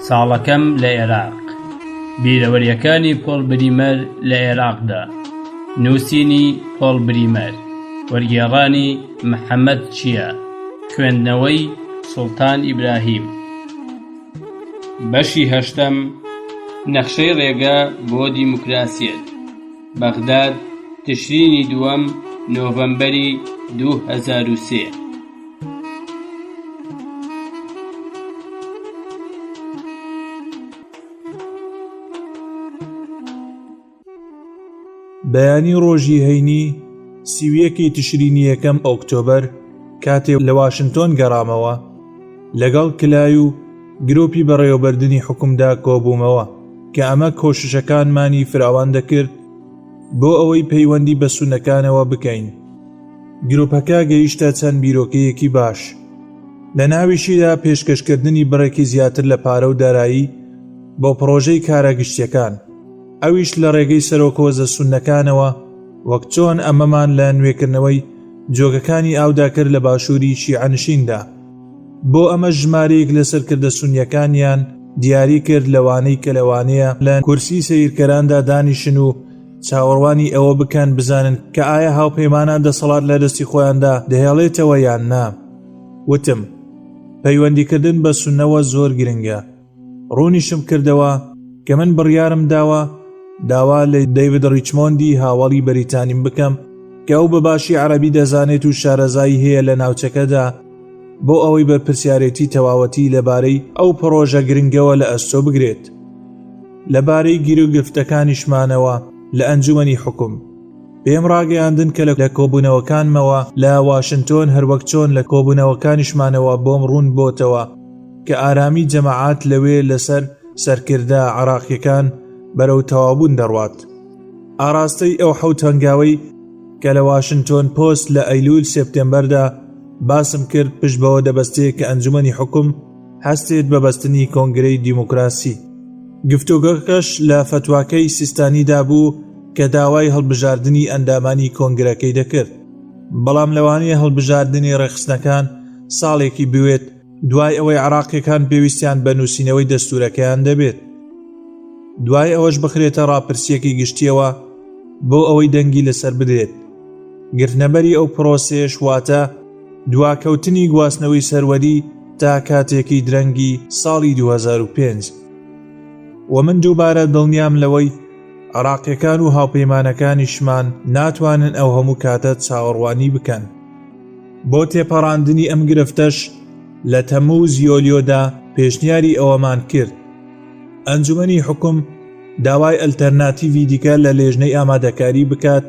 ساڵەکەم لە عێراق. بیرەوەریەکانی پۆڵ بریمەر لە عێراقدا. نووسینی پۆڵ بریمەر. وەرگێڕانی محەممەد چییە. خوێندنەوەی سوڵتان ئیبراهیم. بەشی هەشتم. نەخشەی ڕێگە بۆ دیموکراسیەت. بەغداد، تشرینی دووەم، نۆڤەمبەری 2003. بەیانی ڕۆژی هەینی 31 تشرینی یەکەم ئۆکتۆبەر کاتێ لە واشنتۆن گەڕامەوە لەگەڵ کلای و گرۆپی بەڕێوەبردننی حکومدا کۆبوومەوە کە ئەمە کۆششەکانمانی فراوان دەکرد بۆ ئەوەی پەیوەندی بە سونەکانەوە بکەین. گرۆپەکە گەیشتە چەند بیرۆکەیەکی باش. لە ناویشیدا پێشکەشکردنی بڕێکی زیاتر لە پارە و دارایی بۆ پرۆژەی کارە گشتیەکان، ئەویش لە ڕێگەی سەرۆکۆزە سونەکانەوە، وەک چۆن ئەمەمان لە نوێکردنەوەی جۆگەکانی ئاودا کرد لە باشووری شیعەنشیندا. بۆ ئەمە ژمارەیەک لەسەر کردە سونیەکانیان دیاری کرد لەوانەی کە لەوانەیە لە کورسی سەیرکەراندا دانیشن و چاوەڕوانی ئەوە بکەن بزانن کە ئایا هاوپەیمانان دەسەڵات لە دەستی خۆیاندا دەهێڵێتەوە یان نا. وتم پەیوەندیکردن بە سونەوە زۆر گرنگە. ڕوونیشم کردەوە کە من بڕیارم داوا لە دەیڤید ریچمۆندی هاوڵی بەریتانیم بکەم کە ئەو بە باشی عەرەبی دەزانێت و شارەزایی هەیە لە ناوچەکەدا بۆ ئەوەی بە پرسیارەتی تەواوەتی لەبارەی ئەو پرۆژە گرنگەوە لە ئەستۆ بگرێت. لەبارەی گیر و گرفتەکانیشمانەوە لە ئەنجومەنی حکوم پێم ڕاگەیاندن کە لە کۆبوونەوەکانمەوە لە واشنتۆن هەروەک چۆن لە کۆبوونەوەکانیشمانەوە بۆم ڕوون بۆتەوە کە ئارامی جەماعات لەوێ لەسەر سەرکردە عێراقیەکان بەرەو تەوابوون دەڕوات. ئاراستەی ئەو حەوت هەنگاوەی کە لە واشنتۆن پۆست لە ئەیلول سێپتێمبەردا باسم کرد پشت بەوە دەبەستێت کە ئەنجومەنی حکوم هەستێت بە بەستنی کۆنگرەی دیموکراسی. گفتوگۆکەش لە فتواکەی سیستانیدا بوو کە داوای هەڵبژاردننی ئەندامانی کۆنگرەکەی دەکرد، بەڵام لەوانەیە هەڵبژاردننی ڕێخستنەکان ساڵێکی بوێت دوای ئەوەی عێراقیەکان پێویستیان بە نووسینەوەی دەستوورەکەیان دەبێت. دوای ئەوەش بخرێتە ڕاپرسیەکی گشتیەوە بۆ ئەوەی دەنگی لەسەر بدرێت. گرتنەبەری ئەو پرۆسەیەش واتە دواکەوتنی گواستنەوەی سەروەری تا کاتێکی درەنگی ساڵی 2005. و من دووبارە دڵنیام لەوەی عێراقیەکان و هاوپەیمانەکانیشمان ناتوانن ئەو هەموو کاتە چاوەڕوانی بکەن. بۆ تێپەڕاندنی ئەم گرفتەش لە تەمووز یۆلیۆدا پێشنیاری ئەوەمان کرد. ئەنجومەنی حکوم داوای ئەلتەرناتیڤی دیکە لە لێژنەی ئامادەکاری بکات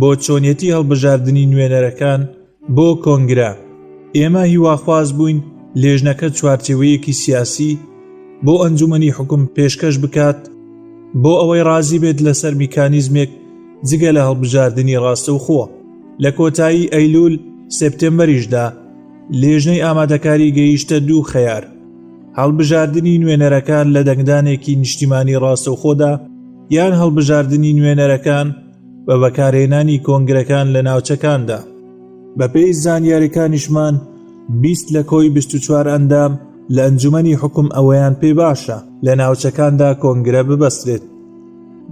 بۆ چۆنیەتی هەڵبژاردننی نوێنەرەکان بۆ کۆنگرە. ئێمە هیواخواز بووین لێژنەکە چوارچێوەیەکی سیاسی بۆ ئەنجومەنی حکوم پێشکەش بکات بۆ ئەوەی ڕازی بێت لەسەر میکانیزمێک جگە لە هەڵبژاردننی ڕاستەوخۆ. لە کۆتایی ئەیلول سێپتێمبەریشدا لێژنەی ئامادەکاری گەیشتە دوو خەیار: هەڵبژاردننی نوێنەرەکان لە دەنگدانێکی نیشتیمانی ڕاستەوخۆدا یان هەڵبژاردننی نوێنەرەکان بە بەکارهێنانی کۆنگرەکان لە ناوچەکاندا. بەپێی زانیاریەکانیشمان 20 لە کۆی 24 ئەندام لە ئەنجومەنی حکوم ئەوەیان پێ باشە لە ناوچەکاندا کۆنگرە ببەسترێت،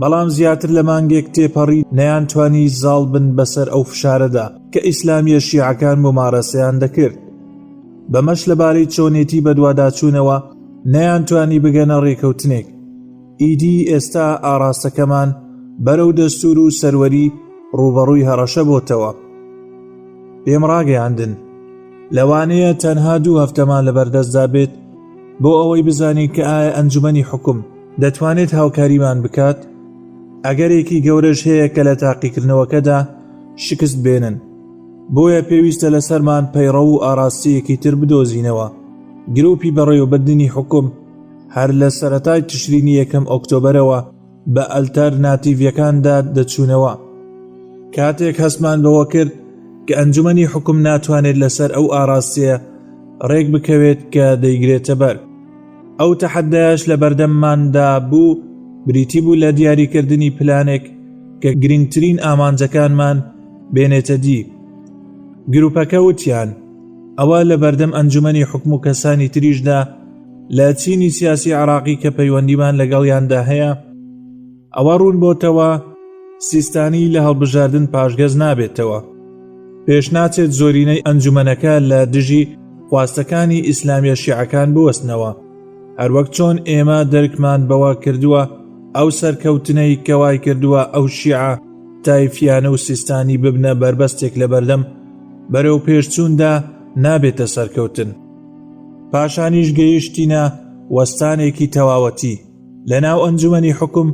بەڵام زیاتر لە مانگێک تێپەڕی نەیانتوانی زاڵ بن بەسەر ئەو فشارەدا کە ئیسلامیە شیعەکان ممارەسەیان دەکرد. بەمەش لەبارەی چۆنێتی بەدواداچوونەوە نەیانتوانی بگەنە ڕێکەوتنێک. ئیدی ئێستا ئاراستەکەمان بەرەو دەستور و سەروەری ڕوبەڕووی هەڕەشە بۆتەوە. پێم ڕاگەیاندن لەوانەیە تەنها 2 هەفتەمان لەبەردەستدا بێت بۆ ئەوەی بزانین کە ئایا ئەنجومەنی حکوم دەتوانێت هاوکاریمان بکات. ئەگەرێکی گەورەش هەیە کە لە تاقیکردنەوەکەدا شکست بێنن، بۆیە پێویستە لەسەرمان پەیڕە و ئاراستەیەکی تر بدۆزینەوە. گرۆپی بەڕێوەبردننی حکوم هەر لە سەرەتای تشرینی یەکەم ئۆکتۆبەرەوە بە ئەلتەرناتیڤیەکاندا دەچوونەوە. کاتێک هەستمان بەوە کرد کە ئەنجومەنی حکوم ناتوانێت لەسەر ئەو ئاراستەیە ڕێک بکەوێت کە دەیگرێتە بەر. ئەو تەحەدایەش لە بەردەمماندا بوو بریتی بوو لە دیاریکردنی پلانێک کە گرنگترین ئامانجەکانمان بێنێتە دی. گروپەکە وتیان ئەوە لە بەردەم ئەنجومەنی حکوم و کەسانی تریشدا لە چینی سیاسی عراقی کە پەیوەندیمان لەگەڵیاندا هەیە ئەوە ڕوون بۆتەوە سیستانی لە هەڵبژاردن پاشگەز نابێتەوە. پێشناچێت زۆرینەی ئەنجومەنەکە لە دژی خواستەکانی ئیسلامیە شیعەکان بوەستنەوە، هەروەک چۆن ئێمە دەرکمان بەوە کردووە ئەو سەرکەوتنەی کەوای کردووە ئەو شیعە تایفیانە و سیستانی ببنە بربەستێک لە بەردەم بەرەو پێشچووندا نابێتە سەرکەوتن. پاشانیش گەیشتینە وەستانێکی تەواوەتی لەناو ئەنجومەنی حکوم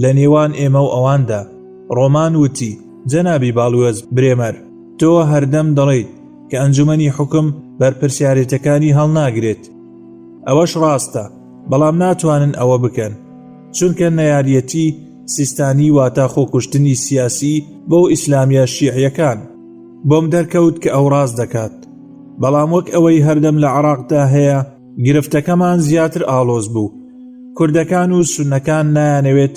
لە نێوان ئێمە و ئەواندا. ڕۆمان وتی: جەنابی باڵوێز برێمەر، تۆ هەردەم دەڵێیت کە ئەنجومەنی حکوم بەرپرسیارەتەکانی هەڵناگرێت. ئەوەش ڕاستە، بەڵام ناتوانن ئەوە بکەن، چونکە نەیاریەتی سیستانی واتە خۆکوشتنی سیاسی بۆ ئیسلامیە شیعیەکان. بۆم دەرکەوت کە ئەو ڕاست دەکات، بەڵام وەک ئەوەی هەردەم لە عێراقدا هەیە گرفتەکەمان زیاتر ئاڵۆز بوو. کوردەکان و سوننەکان نایانەوێت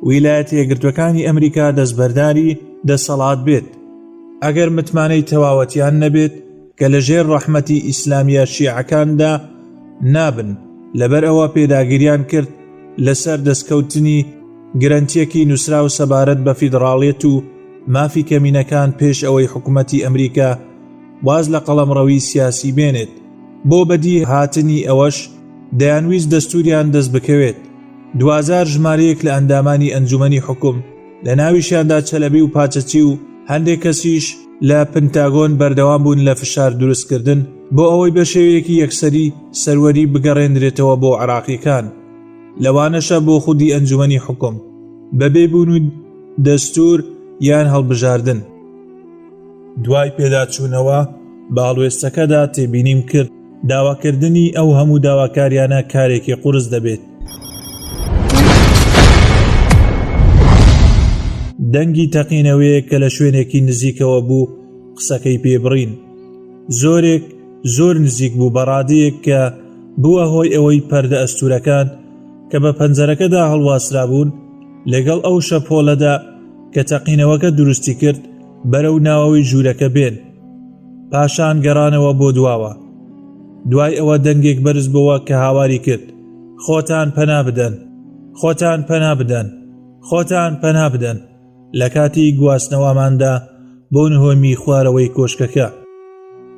ویلایەتە یەکگرتوەکانی ئەمریکا دەستبەرداری دەسەڵات بێت. ئەگەر متمانەی تەواوەتیان نەبێت کە لەژێر ڕەحمەتی ئیسلامیە شیعەکاندا نابن، لەبەر ئەوە پێداگیریان کرد لەسەر دەستکەوتنی گرنتیەکی نووسرا و سەبارەت بە فیدراڵیەت و مافی کەمینەکان پێش ئەوەی حکوومەتی ئەمریکا واز لە قەڵەمڕەوی سیاسی بێنێت. بۆ بەدی هاتنی ئەوەش دەیانویست دەستوریان دەست بکەوێت. 2000 ژمارەیەک لە ئەندامانی ئەنجومەنی حکوم لە ناویشیاندا چەلەبی و پاچەچی و هەندێک کەسیش لە پنتاگۆن بەردەوام بوون لە فشار دروستکردن بۆ ئەوەی بە شێوەیەکی یەکسەری سەروەری بگەڕێنرێتەوە بۆ عێراقیەکان. لەوانەشە بۆ خودی ئەنجومەنی حکوم بەبێ بوون و دەستور یان هەڵبژاردن. دوای پێداچوونەوە باڵوێستەکەدا تێبینیم کرد داواکردنی ئەو هەموو داواکاریانە کارێکی قورس دەبێت. دەنگی تەقینەوەیە کە لە شوێنێکی نزیکەوە بوو قسەکەی پێبڕین. زۆر نزیک بوو بە ڕادەیەک کە بووە هۆی ئەوەی پەردە ئەستورەکان کە بە پەنجەرەکەدا هەڵواسرا بوون لەگەڵ ئەو شەپۆلەدا کە تەقینەوەکە دروستی کرد بەرەو ناوەوەی ژوورەکە بێن. پاشان گەڕانەوە بۆ دواوە. دوای ئەوە دەنگێک بەرز بووە کە هاواری کرد: خۆتان پەنا بدەن، خۆتان پەنا بدەن، خۆتان پەنا بدەن. لە کاتی گواستنەوەماندا بۆ نهۆمی خوارەوەی کۆشکەکە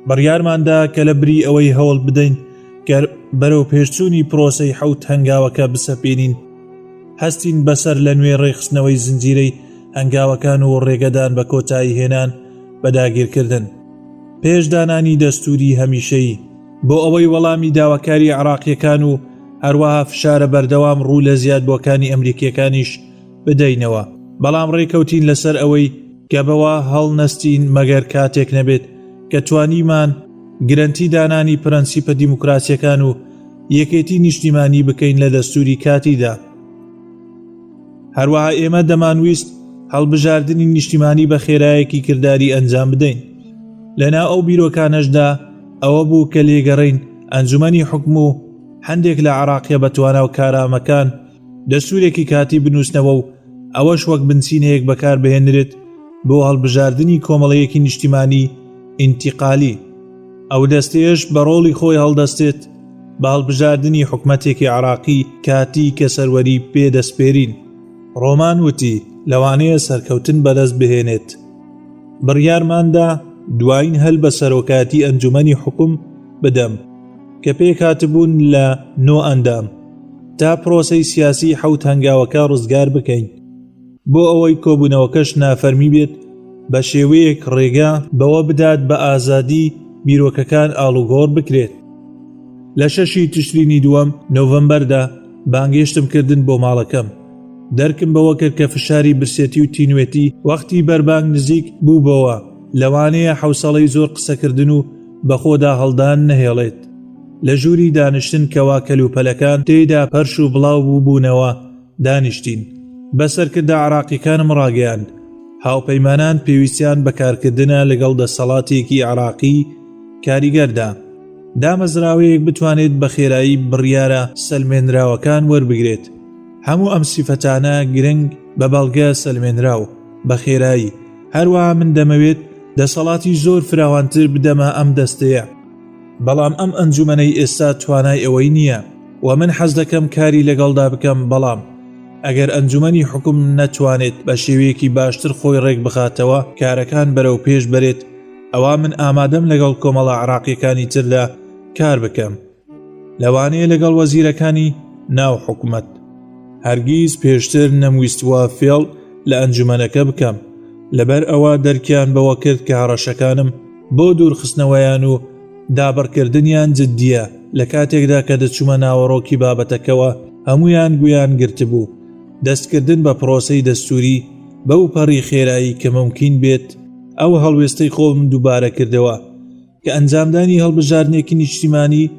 بڕیارماندا کە لە بری ئەوەی هەوڵ بدەین کە بەرەو پێشچوونی پرۆسەی حەوت هەنگاوەکە بسەپێنین، هەستین بەسەر لە نوێ ڕێخستنەوەی زنجیرەی هەنگاوەکان و ڕێگەدان بە کۆتایی هێنان بە داگیرکردن پێش دانانی دەستوری هەمیشەیی بۆ ئەوەی وەڵامی داواکاری عێراقیەکان و هەروەها فشارە بەردەوام ڕوو لە زیادبووەکانی ئەمریکیەکانیش بدەینەوە. بەڵام ڕێکەوتین لەسەر ئەوەی کە بەوە هەڵنەستین مەگەر کاتێک نەبێت کە توانیمان گرنتی دانانی پرەنسیپە دیموکراسیەکان و یەکێتی نیشتیمانی بکەین لە دەستوری کاتیدا. هەروەها ئێمە دەمانویست هەڵبژاردننی نیشتیمانی بە خێرایەکی کردداری ئەنجام بدەین. لەناو ئەو بیرۆکانەشدا ئەوە بوو کە لێگەڕین ئەنجومەنی حکم و هەندێک لە عێراقیە بەتوانە و کارامەکان دەستورێکی کاتی بنووسنەوە و ئەوەش وەک بنچینەیەک بەکار بهێنرێت بۆ هەڵبژاردننی کۆمەڵەیەکی نیشتیمانی ئینتیقالی. ئەو دەستەیەش بە ڕۆڵی خۆی هەڵدەستێت بە هەڵبژاردننی حکومەتێکی عێراقی کاتی کە سەروەری پێدەسپێرین. ڕۆمان وتی لەوانەیە سەرکەوتن بەدەست بهێنێت. بڕیارماندا دوایین هەل بە سەرۆکاتی ئەنجومەنی حکوم بدەم کە پێک هاتبوون لە 9 ئەندام تا پرۆسەی سیاسی حەوت هەنگاوەکە ڕزگار بکەین بۆ ئەوەی کۆبوونەوەکەش نافەرمی بێت بە شێوەیەک ڕێگا بەوە بدات بە ئازادی بیرۆکەکان ئاڵوگۆڕ بکرێت. لە 6 تشرینی 2 نۆڤەمبەردا بانگێشتم کردن بۆ ماڵەکەم. دەرکم بەوە کرد کە فشاری برسێتی و تینوێتی وەختی بەربانگ نزیک بوو بەوە لەوانەیە حوسەڵەی زۆر قسەکردن و بەخۆدا هەڵدان نەهێڵێت. لە ژووری دانیشتن کەوا کەلوپەلەکان تێیدا پەرش و بڵاو بووبوونەوە دانیشتین. بەسەرکردا عێراقیەکانم ڕاگەیاند هاوپەیمانان پێویستیان بەکارکردنە لەگەڵ دەسەڵاتێکی عێراقی کاریگەردا دامەزراوەیەک بتوانێت بە خێرایی بڕیارە سەلمێنراوەکان وەربگرێت. هەموو ئەم سیفەتانە گرنگ بە بەڵگە سەلمێنراو بە خێرایی. هەروەها من دەمەوێت دەسەڵاتی زۆر فراوانتر بدەمە ئەم دەستەیە، بەڵام ئەم ئەنجومەنەی ئێستا توانای ئەوەی نییە. و من حەز دەکەم کاری لەگەڵدا بکەم، بەڵام ئەگەر ئەنجومەنی حکوم نەتوانێت بە شێوەیەکی باشتر خۆی ڕێک بخاتەوە کارەکان بەرەو پێش بەرێت، ئەوا من ئامادەم لەگەڵ کۆمەڵە عراقیەکانی تردا کار بکەم، لەوانەیە لەگەڵ وەزیرەکانی ناو حکومەت. هەرگیز پێشتر نەمویستوە فێڵ لە ئەنجومەنەکە بکەم، لەبەر ئەوە دەرکیان بەوە کرد کە هەڕەشەکانم بۆ دوورخستنەوەیان و دابڕکردنیان جددیە. لە کاتێکدا کە دەچوومە ناوەڕۆکی بابەتەکەوە هەمویان گویان گرتبوو دەستکردن بە پرۆسەی دەستوری بەو پەڕی خێرایی کە ممکن بێت ئەو هەڵوێستەی خۆم دووبارە کردەوە کە ئەنجامدانی هەڵبژاردنێکی نیشتیمانی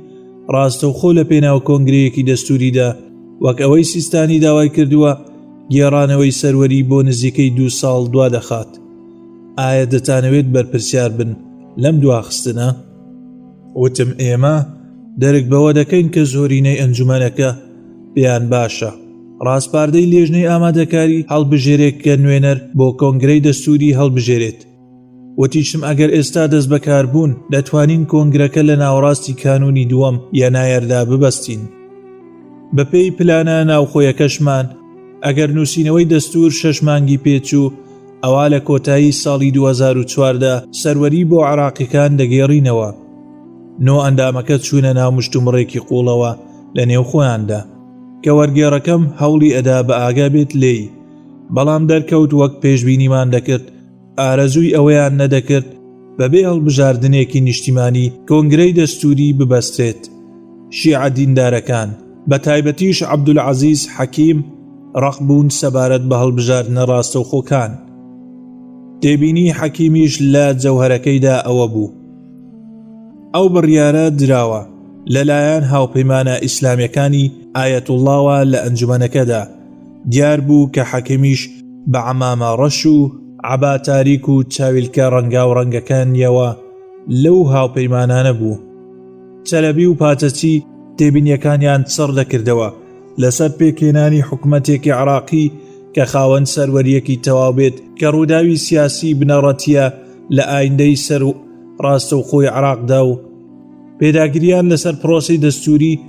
ڕاستەوخۆ لە پێناو کۆنگرەیەکی دەستوریدا وەک ئەوەی سیستانی داوای کردووە گێڕانەوەی سەروەری بۆ نزیکەی 2 ساڵ دوا دەخات. ئایا دەتانەوێت بەرپرسیار بن لەم دواخستنە؟ وتم ئێمە دەرک بەوە دەکەین کە زۆرینەی ئەنجومەنەکە پێیان باشە ڕاستپاردەی لێژنەی ئامادەکاری هەڵبژێرێت کە نوێنەر بۆ کۆنگرەی دەستوری هەڵبژێرێت. وتیشم ئەگەر ئێستا دەست بەکار بوون دەتوانین کۆنگرەکە لە ناوەڕاستی کانونی دووەم یا نایەردا ببەستین. بەپێی پلانە ناوخۆیەکەشمان ئەگەر نووسینەوەی دەستور 6 مانگی پێچوو ئەوا لە کۆتایی ساڵی 2014 سەروەری بۆ عراقیەکان دەگێڕینەوە. نۆ ئەندامەکە چوونە ناو مشتومڕێکی قوڵەوە لە نێو خۆیاندا کە وەرگێڕەکەم هەوڵی ئەدا بە ئاگا بێت لێی، بەڵام دەرکەوت وەک پێشبینیمان دەکرد ئارەزووی ئەوەیان نەدەکرد بەبێ هەڵبژاردنێکی نیشتیمانی کۆنگرەی دەستوری ببەسترێت. شیعە دیندارەکان بە تایبەتیش عەبدولعەزیز حەکیم ڕق بوون سەبارەت بە هەڵبژاردنە ڕاستەوخۆکان. تێبینی حەکیمیش لە جەوهەرەکەیدا ئەوە بوو. ئەو بڕیارە دراوە لەلایەن هاوپەیمانە ئیسلامیەکانی ئایەتوڵڵاوە لە ئەنجومەنەکەدا. دیار بوو کە حەکیمیش بە عەمامە ڕەش و عەبا تاریک و چاویلکە ڕەنگا و ڕەنگەکانیەوە لەو هاوپەیمانانە بوو. چەلەبی و پاتەچی تێبینیەکانیان چڕ دەکردەوە لەسەر پێکێنانی حکومەتێکی عراقی کە خاوەن سەروەریەکی تەواو بێت کە ڕووداوی سیاسی بنەڕەتیە لە ئایندەی سەر و ڕاستەوخۆی عراقدا و پێداگریان لەسەر پرۆسی دەستوری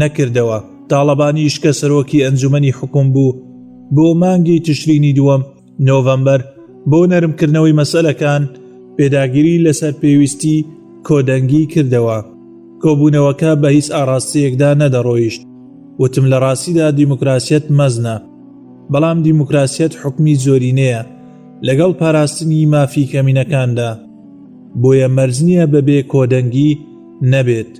نەکردەوە. تاڵەبانیش کە سەرۆکی ئەنجومەنی حکوم بوو بۆ مانگی تشرینی دووەم نۆڤەمبەر بۆ نەرمکردنەوەی مەسەلەکان پێداگیری لەسەر پێویستی کۆدەنگی کردەوە. کۆبوونەوەکە بە هیچ ئاڕاستەیەکدا نەدەڕۆیشت. وتم لە ڕاستیدا دیموکراسیەت مەزنە، بەڵام دیموکراسیەت حکمی زۆرینەیە لەگەڵ پاراستنی مافی کەمینەکاندا، بۆیە مەرج نییە بەبێ کۆدەنگی نەبێت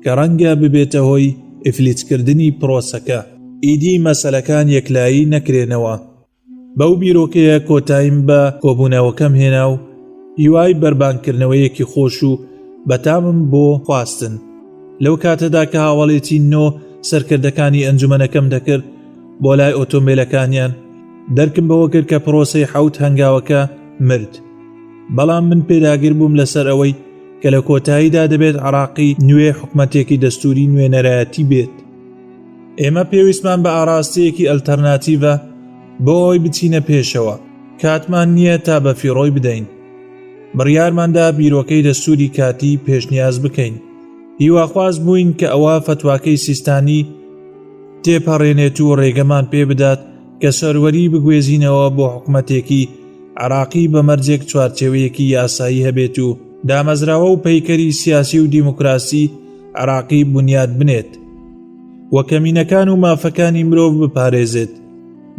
کە ڕەنگە ببێتە هۆی ئیفلیتکردنی پرۆسەکە. ئیدی مەسەلەکان یەکلایی نەکرێنەوە. بەو بیرۆکەیە کۆتاییم بە کۆبوونەوەکەم هێنا و هیوای بەربانکردنەوەیەکی خۆش و بەتامم بۆ خواستن. لەو کاتەدا کە هاوڵێتی نۆ سەرکردەکانی ئەنجومەنەکەم دەکرد بۆ لای ئۆتۆمبیلەکانیان، دەرکم بەوە کرد کە پرۆسەی حەوت هەنگاوەکە مرد. بەڵام من پێداگیر بووم لەسەر ئەوەی کە لە کۆتاییدا دەبێت عراقی نوێ حکومەتێکی دەستوری نوێنەرایەتی بێت. ئێمە پێویستمان بە ئاراستەیەکی ئەلتەرناتیڤە بۆ ئەوەی بچینە پێشەوە. کاتمان نییە تا بە فیڕۆی بدەین. بڕیارماندا بیرۆکەی دەستوری کاتی پێشنیاز بکەین. هیواخواز بووین کە ئەوە فتواکەی سیستانی تێپەڕێنێت و ڕێگەمان پێ بدات کە سەروەری بگوێزینەوە بۆ حکومەتێکی عراقی بە مەرجێک چوارچێوەیەکی یاسایی هەبێت و دامەزراوە و پەیکەری سیاسی و دیموکراسی عراقی بنیاد بنێت وە کەمینەکان و مافەکانی مرۆڤ بپارێزێت.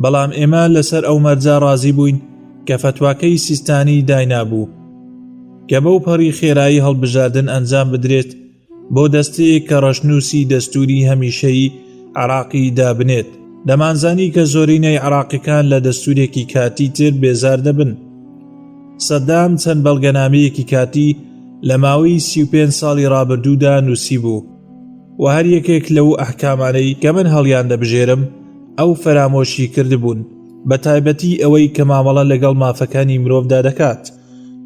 بەڵام ئێمە لەسەر ئەو مەرجە ڕازی بووین کە فتواکەی سیستانی داینابوو کە بەو پەڕی خێرایی هەڵبژاردن ئەنجام بدرێت بۆ دەستەیەک کە ڕەشنووسی دەستوری هەمیشەیی عراقی دابنێت. دەمانزانی کە زۆرینەی عراقیەکان لە دەستورێکی کاتی تر بێزار دەبن. سەدام چەند بەڵگەنامەیەکی کاتی لە ماوەی 35 ساڵی ڕابردوودا نووسی بوو و هەر یەکێک لەو ئەحکامانەی کە من هەڵیان دەبژێرم ئەو فەرامۆشی کردبوون، بە تایبەتی ئەوەی کە مامەڵە لەگەڵ مافەکانی مرۆڤدا دەکات.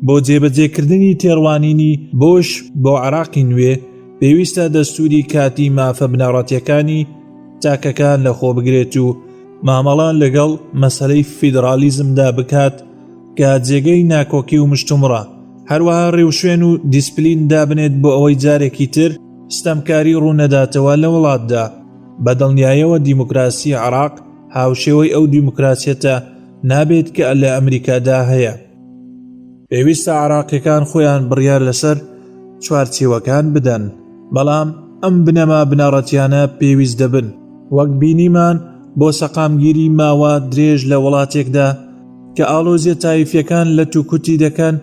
بۆ جێبەجێکردنی تێڕوانینی بۆش بۆ عراقی نوێ پێویستە دەستوری کاتی مافە بنەڕەتیەکانی تاکەکان لە خۆ بگرێت و مامەڵان لەگەڵ مەسەلەی فیدرالیزمدا بکات کە جێگەی ناکۆکی و مشتومڕە، هەروەها ڕێوشوێن و دیسپلین دابنێت بۆ ئەوەی جارێکی تر ستەمکاری ڕوونەداتەوە لە وڵاتدا. بە دڵنیاییەوە دیموکراسی عێراق هاوشێوەی ئەو دیموکراسیەتە نابێت کە لە ئەمریکادا هەیە. پێویستە عێراقیەکان خۆیان بڕیار لەسەر چوارچێوەکان بدەن، بەڵام ئەم بنەما بنەڕەتیانە پێویست دەبن. وەک بینیمان بۆ سەقامگیری ماوە درێژ لە وڵاتێکدا کە ئاڵۆزیە تایفیەکان لە توکوتی دەکەن،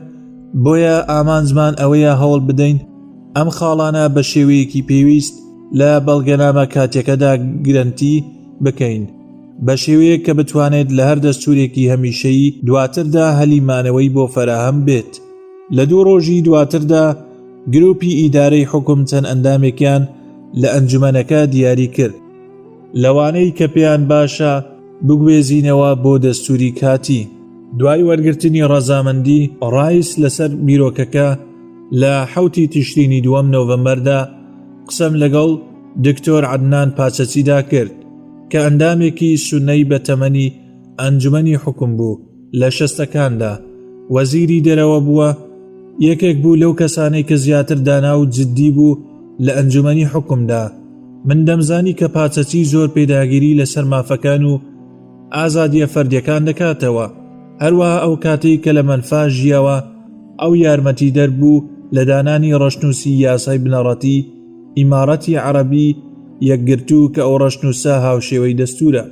بۆیە ئامانجمان ئەوەیە هەوڵ بدەین ئەم خاڵانە بە شێوەیەکی پێویست لە بەڵگەنامە کاتێکەدا گرنتی بکەین، بە شێوەیەک کە بتوانێت لە هەر دەستورێکی هەمیشەیی دواتردا هەلیمانەوەی بۆ فەراهەم بێت. لە 2 ڕۆژی دواتردا گروپی ئیدارەی حکوم چەند ئەندامێکیان لە ئەنجومەنەکە دیاری کرد لەوانەی کە پێیان باشە بگوێزینەوە بۆ دەستوری کاتی. دوای وەرگرتنی ڕەزامەندی ڕایس لەسەر بیرۆکەکە لە 7 تشرینی 2 نۆڤەمبەردا قسەم لەگەڵ دکتۆر عەدنان پاچەچیدا کرد کە ئەندامێکی سونەی بە تەمەنی ئەنجومەنی حکوم بوو. لە 60ەکاندا وەزیری دەرەوە بووە، یەکێک بوو لەو کەسانەی کە زیاتر دانا و جددی بوو لە ئەنجومەنی حکومدا. من دەمزانی کە پاچەچی زۆر پێداگیری لەسەر مافەکان و ئازادیە فەردیەکان دەکاتەوە، هەروەها ئەو کاتەی کە لە مەنفا ژیاوە ئەو یارمەتی دەربوو لە دانانی ڕەشنووسی یاسای بنەڕەتی ئیمارەتی عەرەبی یەکگرتوو کە ئەو ڕەشنووسە هاوشێوەی دەستورە.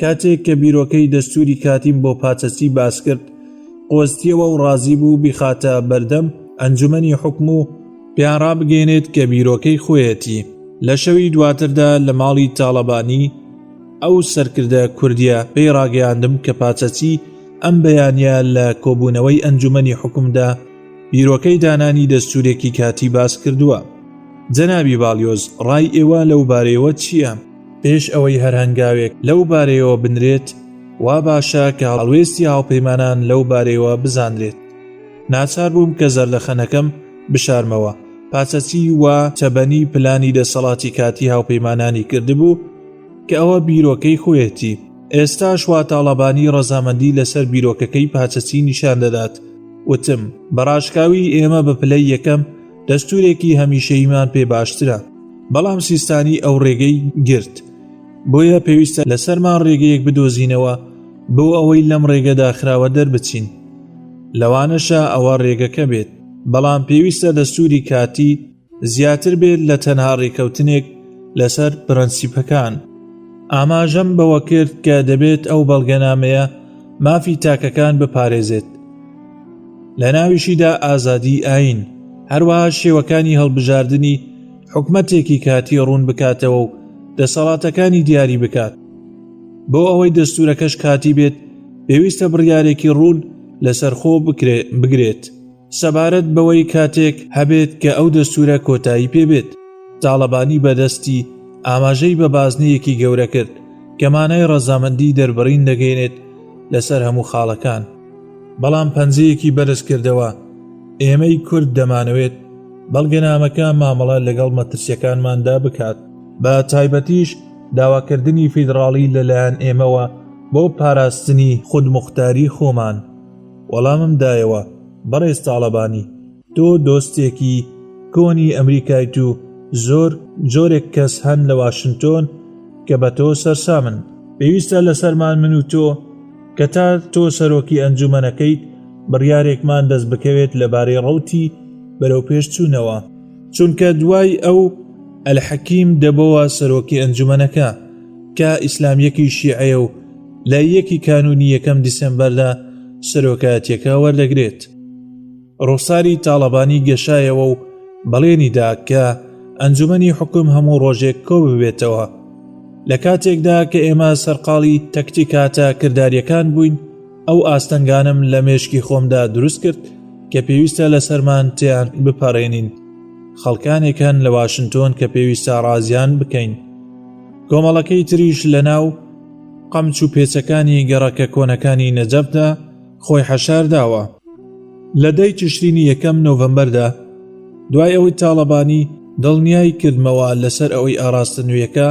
کاتێک کە بیرۆکەی دەستوری کاتیم بۆ پاچەچی باس کرد، قۆزتیەوە و ڕازی بوو بیخاتە بەردەم ئەنجومەنی حکم و پێیان ڕابگەێنێت کە بیرۆکەی خۆیەتی. لە شەوی دواتردا لە ماڵی تاڵەبانی ئەو سەرکردە کوردیە پێی ڕاگەیاندم کە پاچەچی ئەم بەیانیە لە کۆبوونەوەی ئەنجومەنی حکومدا بیرۆکەی دانانی دەستورێکی کاتی باس کردووە. جەنابی باڵیۆز، ڕای ئێوە لەو بارەیەوە چییە؟ پێش ئەوەی هەر هەنگاوێک لەو بارەیەوە بنرێت، وا باشە کە هەڵوێستی هاوپەیمانان لەو بارەیەوە بزانرێت. ناچار بووم کە زەردەخەنەکەم بشارمەوە. پاچەچی وا چەبەنی پلانی دەسەڵاتی کاتی هاوپەیمانانی کردبوو کە ئەوە بیرۆکەی خۆیەتی. ئێستاش وا تاڵەبانی ڕەزامەندی لەسەر بیرۆکەکەی پاچەچی نیشان دەدات. وتم بەڕاشکاوی ئێمە بە پلەی یەکەم دەستورێکی هەمیشەییمان پێ باشترە، بەڵام سیستانی ئەو ڕێگەی گرت، بۆیە پێویستە لەسەرمان ڕێگەیەک بدۆزینەوە بۆ ئەوەی لەم ڕێگەدا خراوە دەربچین. لەوانەشە ئەوە ڕێگەکە بێت، بەڵام پێویستە دەستوری کاتی زیاتر بێت لە تەنها ڕێکەوتنێک لەسەر پرەنسیپەکان. ئاماژەم بەوە کرد کە دەبێت ئەو بەڵگەنامەیە مافی تاکەکان بپارێزێت، لە ناویشیدا ئازادی ئاین، هەروەها شێوەکانی هەڵبژاردننی حکومەتێکی کاتی ڕوون بکاتەوە و دەسەڵاتەکانی دیاری بکات. بۆ ئەوەی دەستورەکەش کاتی بێت، پێویستە بڕیارێکی ڕوون لەسەرخۆ بگرێت سەبارەت بەوەی کاتێک هەبێت کە ئەو دەستورە کۆتایی پێبێت. تاڵەبانی بەدەستی ئاماژەی بە بازنەیەکی گەورە کرد کە مانای ڕەزامەندی دەربڕین دەگەێنێت لەسەر هەموو خاڵەکان، بەڵام پەنجەیەکی بەرز کردەوە. ئێمەی کورد دەمانەوێت بەڵگەنامەکە مامەڵە لەگەڵ مەترسیەکانماندا بکات، بە تایبەتیش داواکردنی فیدراڵی لەلایەن ئێمەوە بۆ پاراستنی خودموختاری خۆمان. وەڵامم دایەوە بەڕێز تاڵەبانی، تۆ دۆستێکی کۆنی ئەمریکایت و جۆرێک کەس هەن لە واشنتۆن کە بە تۆ سەرسامن. پێویستە لەسەرمان من و تۆ کە تا تۆ سەرۆکی ئەنجومەنەکەیت بڕیارێکمان دەست بکەوێت لەبارەی ڕەوتی بەرەو پێش چوونەوە، چونکە دوای ئەو ئەلحەکیم دەبەوە سەرۆکی ئەنجومەنەکە کە ئیسلامیەکی شیعەیە و لە 1 کانونی 1 دیسەمبەردا سەرۆکایەتیەکە وەردەگرێت. ڕوخساری تاڵەبانی گەشایەوە و بەڵێنیدا کە ئەنجومەنی حکوم هەموو ڕۆژێک کۆ ببێتەوە. لە کاتێکدا کە ئێمە سەرقاڵی تەکتیکاتە کرداریەکان بووین، ئەو ئاستەنگانم لە مێشکی خۆمدا دروست کرد کە پێویستە لەسەرمان تیان بپەڕێنین. خەڵکانێکان لە واشنتۆن کە پێویستە ڕازیان بکەین. کۆمەڵەکەی تریش لە ناو قەمچ و پێچەکانی گەڕەکە کۆنەکانی نەجەفدا خۆی حەشار داوە. لە 10 تشرینی 1 نۆڤەمبەردا دوای ئەوەی تاڵەبانی دڵنیای کردمەوە لەسەر ئەوەی ئاراستە نوێیەکە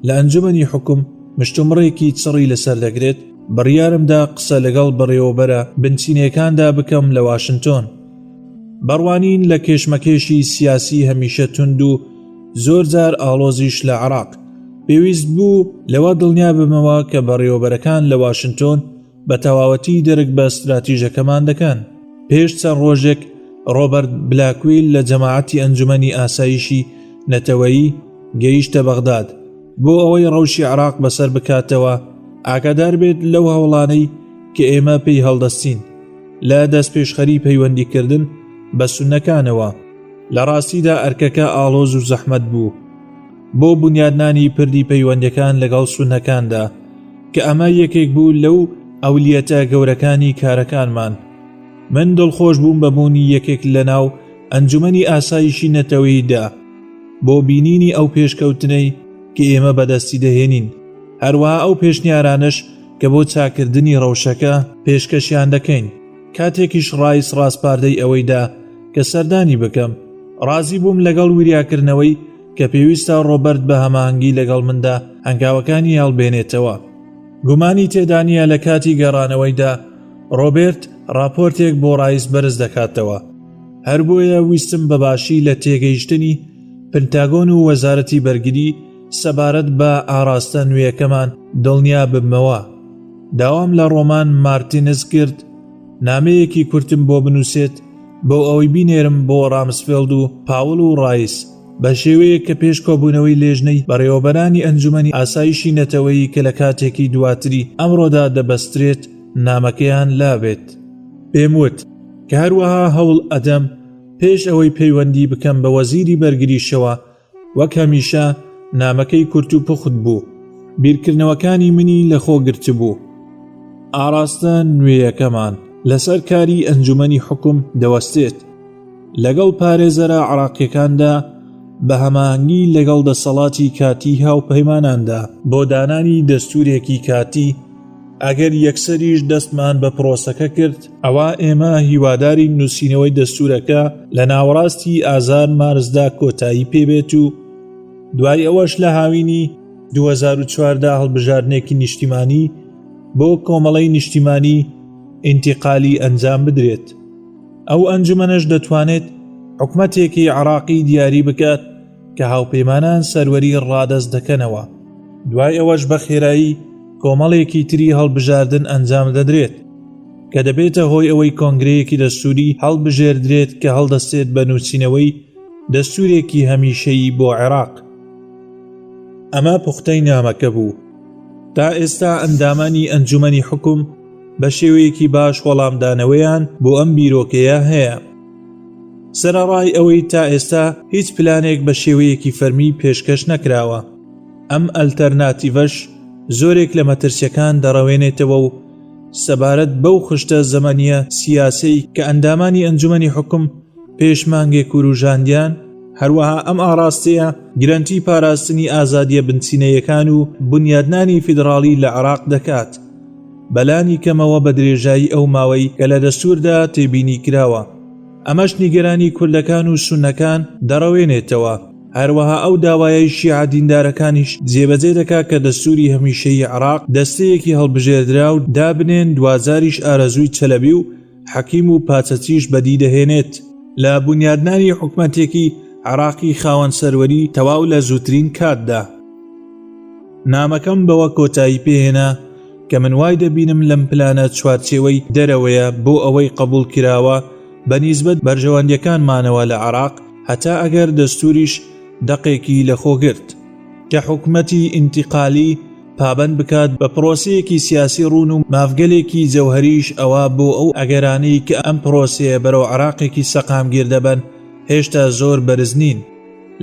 لە ئەنجومەنی حکوم مشتومڕێکی چڕی لەسەر دەگرێت، بڕیارمدا قسە لەگەڵ بەڕێوەبەرە بنچینەکاندا بکەم لە واشنتۆن. بەڕوانین لە کێشمەکێشی سیاسی هەمیشە تند و زۆر جار ئاڵۆزیش لە عێراق، پێویست بوو لەوە دڵنیا بمەوە کە بەڕێوەبەرەکان لە واشنتۆن بە تەواوەتی دەرک بە استراتیژەکەمان دەکەن. پێش چەند ڕۆژێک ڕۆبەرت بلاکویل لە جەماعەتی ئەنجومەنی ئاسایشی نەتەوەیی گەیشتە بەغداد بۆ ئەوەی ڕەوشی عێراق بەسەر بکاتەوە، ئاگادار بێت لەو هەوڵانەی کە ئێمە پێی هەڵدەستین لە دەستپێشخەری پەیوەندیکردن بە سوننەکانەوە. لە ڕاستیدا ئەرکەکە ئاڵۆز و زەحمەت بوو بۆ بنیادنانی پردی پەیوەندیەکان لەگەڵ سوننەکاندا کە ئەمە یەکێک بوو لەو ئەولیەتە گەورەکانی کارەکانمان. من دڵخۆش بووم بەبوونی یەکێک لە ناو ئەنجومەنی ئاسایشی نەتەوەییدا بۆ بینینی ئەو پێشکەوتنەی کە ئێمە بەدەستی دەهێنین، هەروەها ئەو پێشنیارانش کە بۆ چاکردنی ڕەوشەکە پێشکەشیان دەکەین. کاتێکیش ڕایس ڕاستپاردەی ئەوەیدا کە سەردانی بکەم، ڕازی بووم لەگەڵ وریاکردنەوەی کە پێویستە ڕۆبەرت بە هەماهەنگی لەگەڵ مندا هەنگاوەکانی هەڵبێنێتەوە. گومانی تێدانیە لە کاتی گەڕانەوەیدا ڕۆبێرت راپۆرتێک بۆ ڕایس بەرز دەکاتەوە، هەر بۆیە ویستم بەباشی لە تێگەیشتنی پنتاگۆن و وەزارەتی بەرگری سەبارەت بە ئاراستە نوێیەکەمان دڵنیا ببمەوە. داوام لە ڕۆمان مارتینز کرد نامەیەکی کورتم بۆ بنووسێت بۆ ئەوەی بینێرم بۆ ڕامسفێلد و پاوڵ و ڕایس بە شێوەیە کە پێش کۆبوونەوەی لێژنەی بەڕێوەبەرانی ئەنجومەنی ئاسایشی نەتەوەیی کە لە کاتێکی دواتری ئەمڕۆدا دەبەسترێت نامەکەیان لابێت. پێم وت کە هەروەها هەوڵ ئەدەم پێش ئەوەی پەیوەندی بکەم بە وەزیری بەرگریشەوە وەک هەمیشە نامەکەی کورت و پوخت بوو. بیرکردنەوەکانی منی لە خۆ گرت بوو. ئاراستە نوێیەکەمان لەسەر کاری ئەنجومەنی حکوم دەوەستێت لەگەڵ پارێزەرە عێراقیەکاندا بە هەماهەنگی لەگەڵ دەسەڵاتی کاتی هاوپەیماناندا بۆ دانانی دەستورێکی کاتی. ئەگەر یەکسەریش دەستمان بە پرۆسەکە کرد، ئەوە ئێمە هیواداری نووسینەوەی دەستورەکە لە ناوەڕاستی ئازار مارسدا کۆتایی پێبێت و دوای ئەوەش لە هاوینی 2014 هەڵبژاردنێکی نیشتیمانی بۆ کۆمەڵەی نیشتیمانی ئینتیقالی ئەنجام بدرێت. ئەو ئەنجومەنەش دەتوانێت حکومەتێکی عێراقی دیاری بکات کە هاوپەیمانان سەروەری ڕادەست دەکەنەوە. دوای ئەوەش بە خێرایی کۆمەڵێکی تری هەڵبژاردن ئەنجام دەدرێت کە دەبێتە هۆی ئەوەی کۆنگرەیەکی دەستوری هەڵبژێردرێت کە هەڵدەستێت بە نووسینەوەی دەستورێکی هەمیشەیی بۆ عێراق. ئەمە پوختەی نامەکە بوو. تا ئێستا ئەندامانی ئەنجومەنی حکوم بە شێوەیەکی باش وەڵامدانەوەیان بۆ ئەم بیرۆکەیە هەیە. سەرەڕای ئەوەی تا ئێستا هیچ پلانێک بە شێوەیەکی فەرمی پێشکەش نەکراوە. ئەم ئەلتەرناتیڤەش زۆرێک لە مەترسیەکان دەڕەوێنێتەوە و سەبارەت بەو خشتە زەمەنیە سیاسەی کە ئەندامانی ئەنجومەنی حکوم پێشمانگێک وروژاندیان. هەروەها ئەم ئاراستەیە گرنتی پاراستنی ئازادیە بنچینەیەکان و بنیادنانی فیدراڵی لە عێراق دەکات، بەلانی کەمەوە بە درێژایی ئەو ماوەی کە لە دەستوردا تێبینی کراوە. ئەمەش نیگەرانی کوردەکان و سوننەکان دەڕەوێنێتەوە. هەروەها ئەو داوایەی شیعە دیندارەکانیش جێبەجێ دەکات کە دەستوری هەمیشەیی عێراق دەستەیەکی هەڵبژێردرا و دابنێن، دوازاریش ئارەزووی چەلەبی و حەکیم و پاچەتیش بەدی دەهێنێت. لە بنیادنانی حکومەتێکی عێراقی خاوەن سەروەری تەواو لە زووترین کاتدا. نامەکەم بەوە کۆتایی پێهێنا کە من وای دەبینم لەم پلانە چوارچێوەی دەرەوەیە بۆ ئەوەی قبول کراوە بە نیسبەت بەرژەوەندیەکانمانەوە لە عێراق، هەتا ئەگەر دەستوریش دەقێکی لەخۆگرت کە حکومەتی ئینتیقالی پابەند بکات بە پرۆسەیەکی سیاسی ڕوون و مافگەلێکی جەوهەریش ئەوە بۆ ئەو ئەگەرانەی کە ئەم پرۆسەیە بەرەو عێراقێکی سەقامگیر دەبن هێشتا زۆر بەرز نین.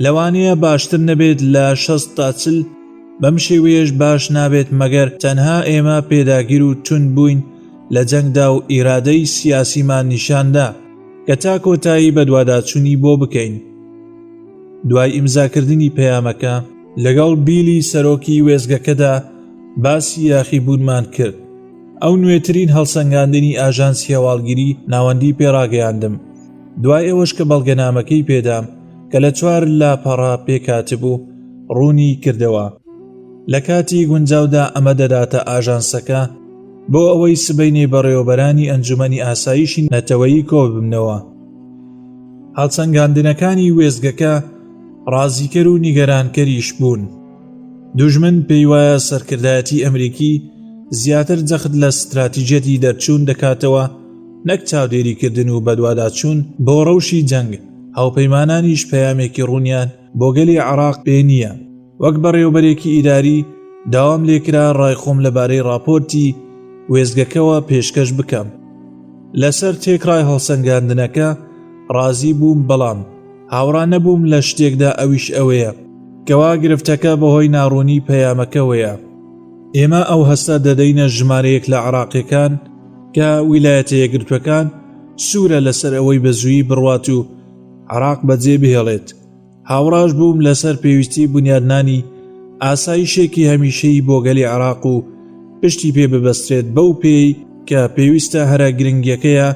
لەوانەیە باشتر نەبێت لە 60 تا 40، بەم شێوەیەش باش نابێت مەگەر تەنها ئێمە پێداگیر و تون بووین لە جەنگدا و ئیرادەی سیاسیمان نیشاندا کە تا کۆتایی بە دواداچوونی بۆ بکەین. دوای ئیمزاکردنی پەیامەکە لەگەڵ بیلی سەرۆکی وێزگەکەدا باسی یاخیبوونمان کرد. ئەو نوێترین هەڵسەنگاندنی ئاژانسی هەواڵگیری ناوەندی پێڕاگەیاندم. دوای ئەوەش کە بەڵگەنامەکەی پێدام کە لە 4 لاپەڕا پێکاتبوو ڕوونی کردەوە. لە کاتی گونجاودا ئەمە دەداتە ئاژانسەکە بۆ ئەوەی سبەینێ بەڕێوەبەرانی ئەنجومەنی ئاسایشی نەتەوەیی کۆببنەوە. هەڵسەنگاندنەکانی وێزگەکە ڕازیکەر و نیگەرانکەریش بوون. دوژمن پێی وایە سەرکردایەتی ئەمریکی زیاتر جەخت لە ستراتیجەتی دەرچوون دەکاتەوە نەک چاودێریکردن و بەدواداچوون بۆ ڕەوشی جەنگ. هاوپەیمانانیش پەیامێکی ڕوونیان بۆ گەلی عێراق پێ نییە. وەک بەڕێوەبەرێکی ئیداری داوام لێکرا ڕایخۆم لەبارەی راپۆرتی وێزگەکەوە پێشکەش بکەم. لەسەر تێکڕای هەڵسەنگاندنەکە ڕازی بووم، بەڵام هاوڕا نەبووم لە شتێکدا، ئەویش ئەوەیە کەوا گرفتەکە بەهۆی ناڕوونی پەیامەکەوەیە. ئێمە ئەو هەستە دەدەینە ژمارەیەک لە عێراقیەکان کە ویلایەتە یەکگرتوەکان سوورە لەسەر ئەوەی بەزوویی بڕوات و عێراق بەجێ بهێڵێت. هاوڕاش بووم لەسەر پێویستی بنیادنانی ئاسایشێکی هەمیشەیی بۆ گەلی عێراق و پشتی پێ ببەسترێت بەو پێی کە پێویستە هەرە گرنگیەکەیە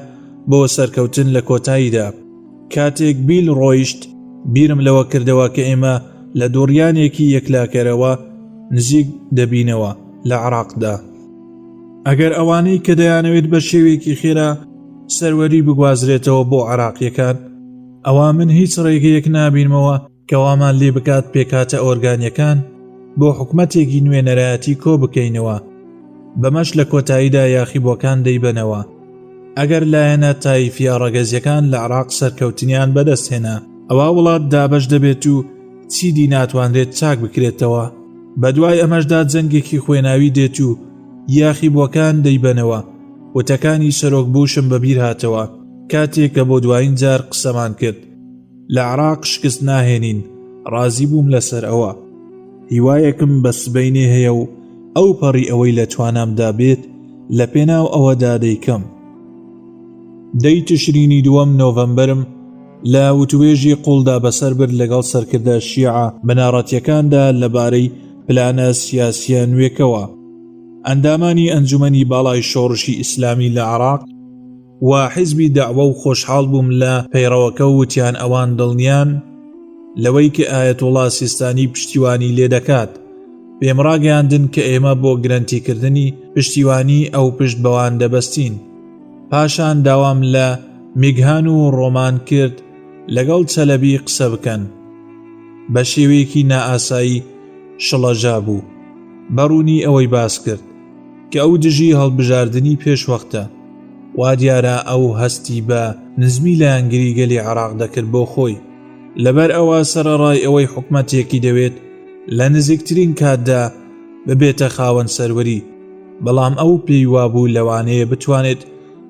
بۆ سەرکەوتن لە کۆتاییدا. کاتێک بیل ڕۆیشت بیرم لەوە کردەوە کە ئێمە لە دۆڕیانێکی یەکلاکەرەوە نزیک دەبینەوە لە عێراقدا. ئەگەر ئەوانەی کە دەیانەوێت بە شێوەیەکی خێرا سەروەری بگوازرێتەوە بۆ عێراقیەکان، ئەوا من هیچ ڕێگەیەک نابینمەوە کەوامان لێ بکات پێکاتە ئۆرگانیەکان بۆ حکومەتێکی نوێنەرایەتی کۆ بکەینەوە، بەمەش لە کۆتاییدا یاخیبووەکان دەیبەنەوە. ئەگەر لایەنە تایفیە ڕەگەزیەکان لە عێراق سەرکەوتنیان بەدەستهێنا، ئەوە وڵات دابەش دەبێت و چیدی ناتوانرێت چاک بکرێتەوە. بەدوای ئەمەشدا جەنگێکی خوێناوی دێت و یاخیبووەکان دەیبەنەوە. وتەکانی سەرۆک بوشم بەبیر هاتەوە کاتێک کە بۆ دوایین جار قسەمان کرد. لە عێراق شکست ناهێنین، ڕازی بووم لەسەر ئەوە. هیوایەکم بە سبەینێ هەیە و ئەو پەڕی ئەوەی لە توانامدا بێت لە پێناو ئەوەدا دەیکەم. دەی تشرینی 2 نۆڤەمبەرم لە وتوێژی قوڵدا بەسەر برد لەگەڵ سەرکردە شیعە بەناڕەتیەکاندا لەبارەی پلانە سیاسیە نوێکەوە. ئەندامانی ئەنجومەنی باڵای شۆڕشی ئیسلامی لە عێراق و حیزبی دەعوە و خۆشحاڵ بووم لە پەیڕەوەکە وتیان ئەوان دڵنیان لەوەی کە ئایەتوڵا سیستانی پشتیوانی لێ دەکات. پێم ڕاگەیاندن کە ئێمە بۆ گرنتیکردنی پشتیوانی ئەو پشت بەوان دەبەستین. پاشان داوام لە میگهان و ڕۆمان کرد لەگەڵ چەلەبی قسە بکەن. بە شێوەیەکی نائاسایی شڵەژا بوو. بەڕوونی ئەوەی باس کرد کە ئەو دژی هەڵبژاردننی پێشوەختە. وا دیارە ئەو هەستی بە نزمی لە ئەنگری گەلی عێراق دەکرد بۆ خۆی. لەبەر ئەوە سەرەڕای ئەوەی حکومەتێکی دەوێت لە نزیکترین کاتدا ببێتە خاوەن سەروەری، بەڵام ئەو پێی وابوو لەوانەیە بتوانێت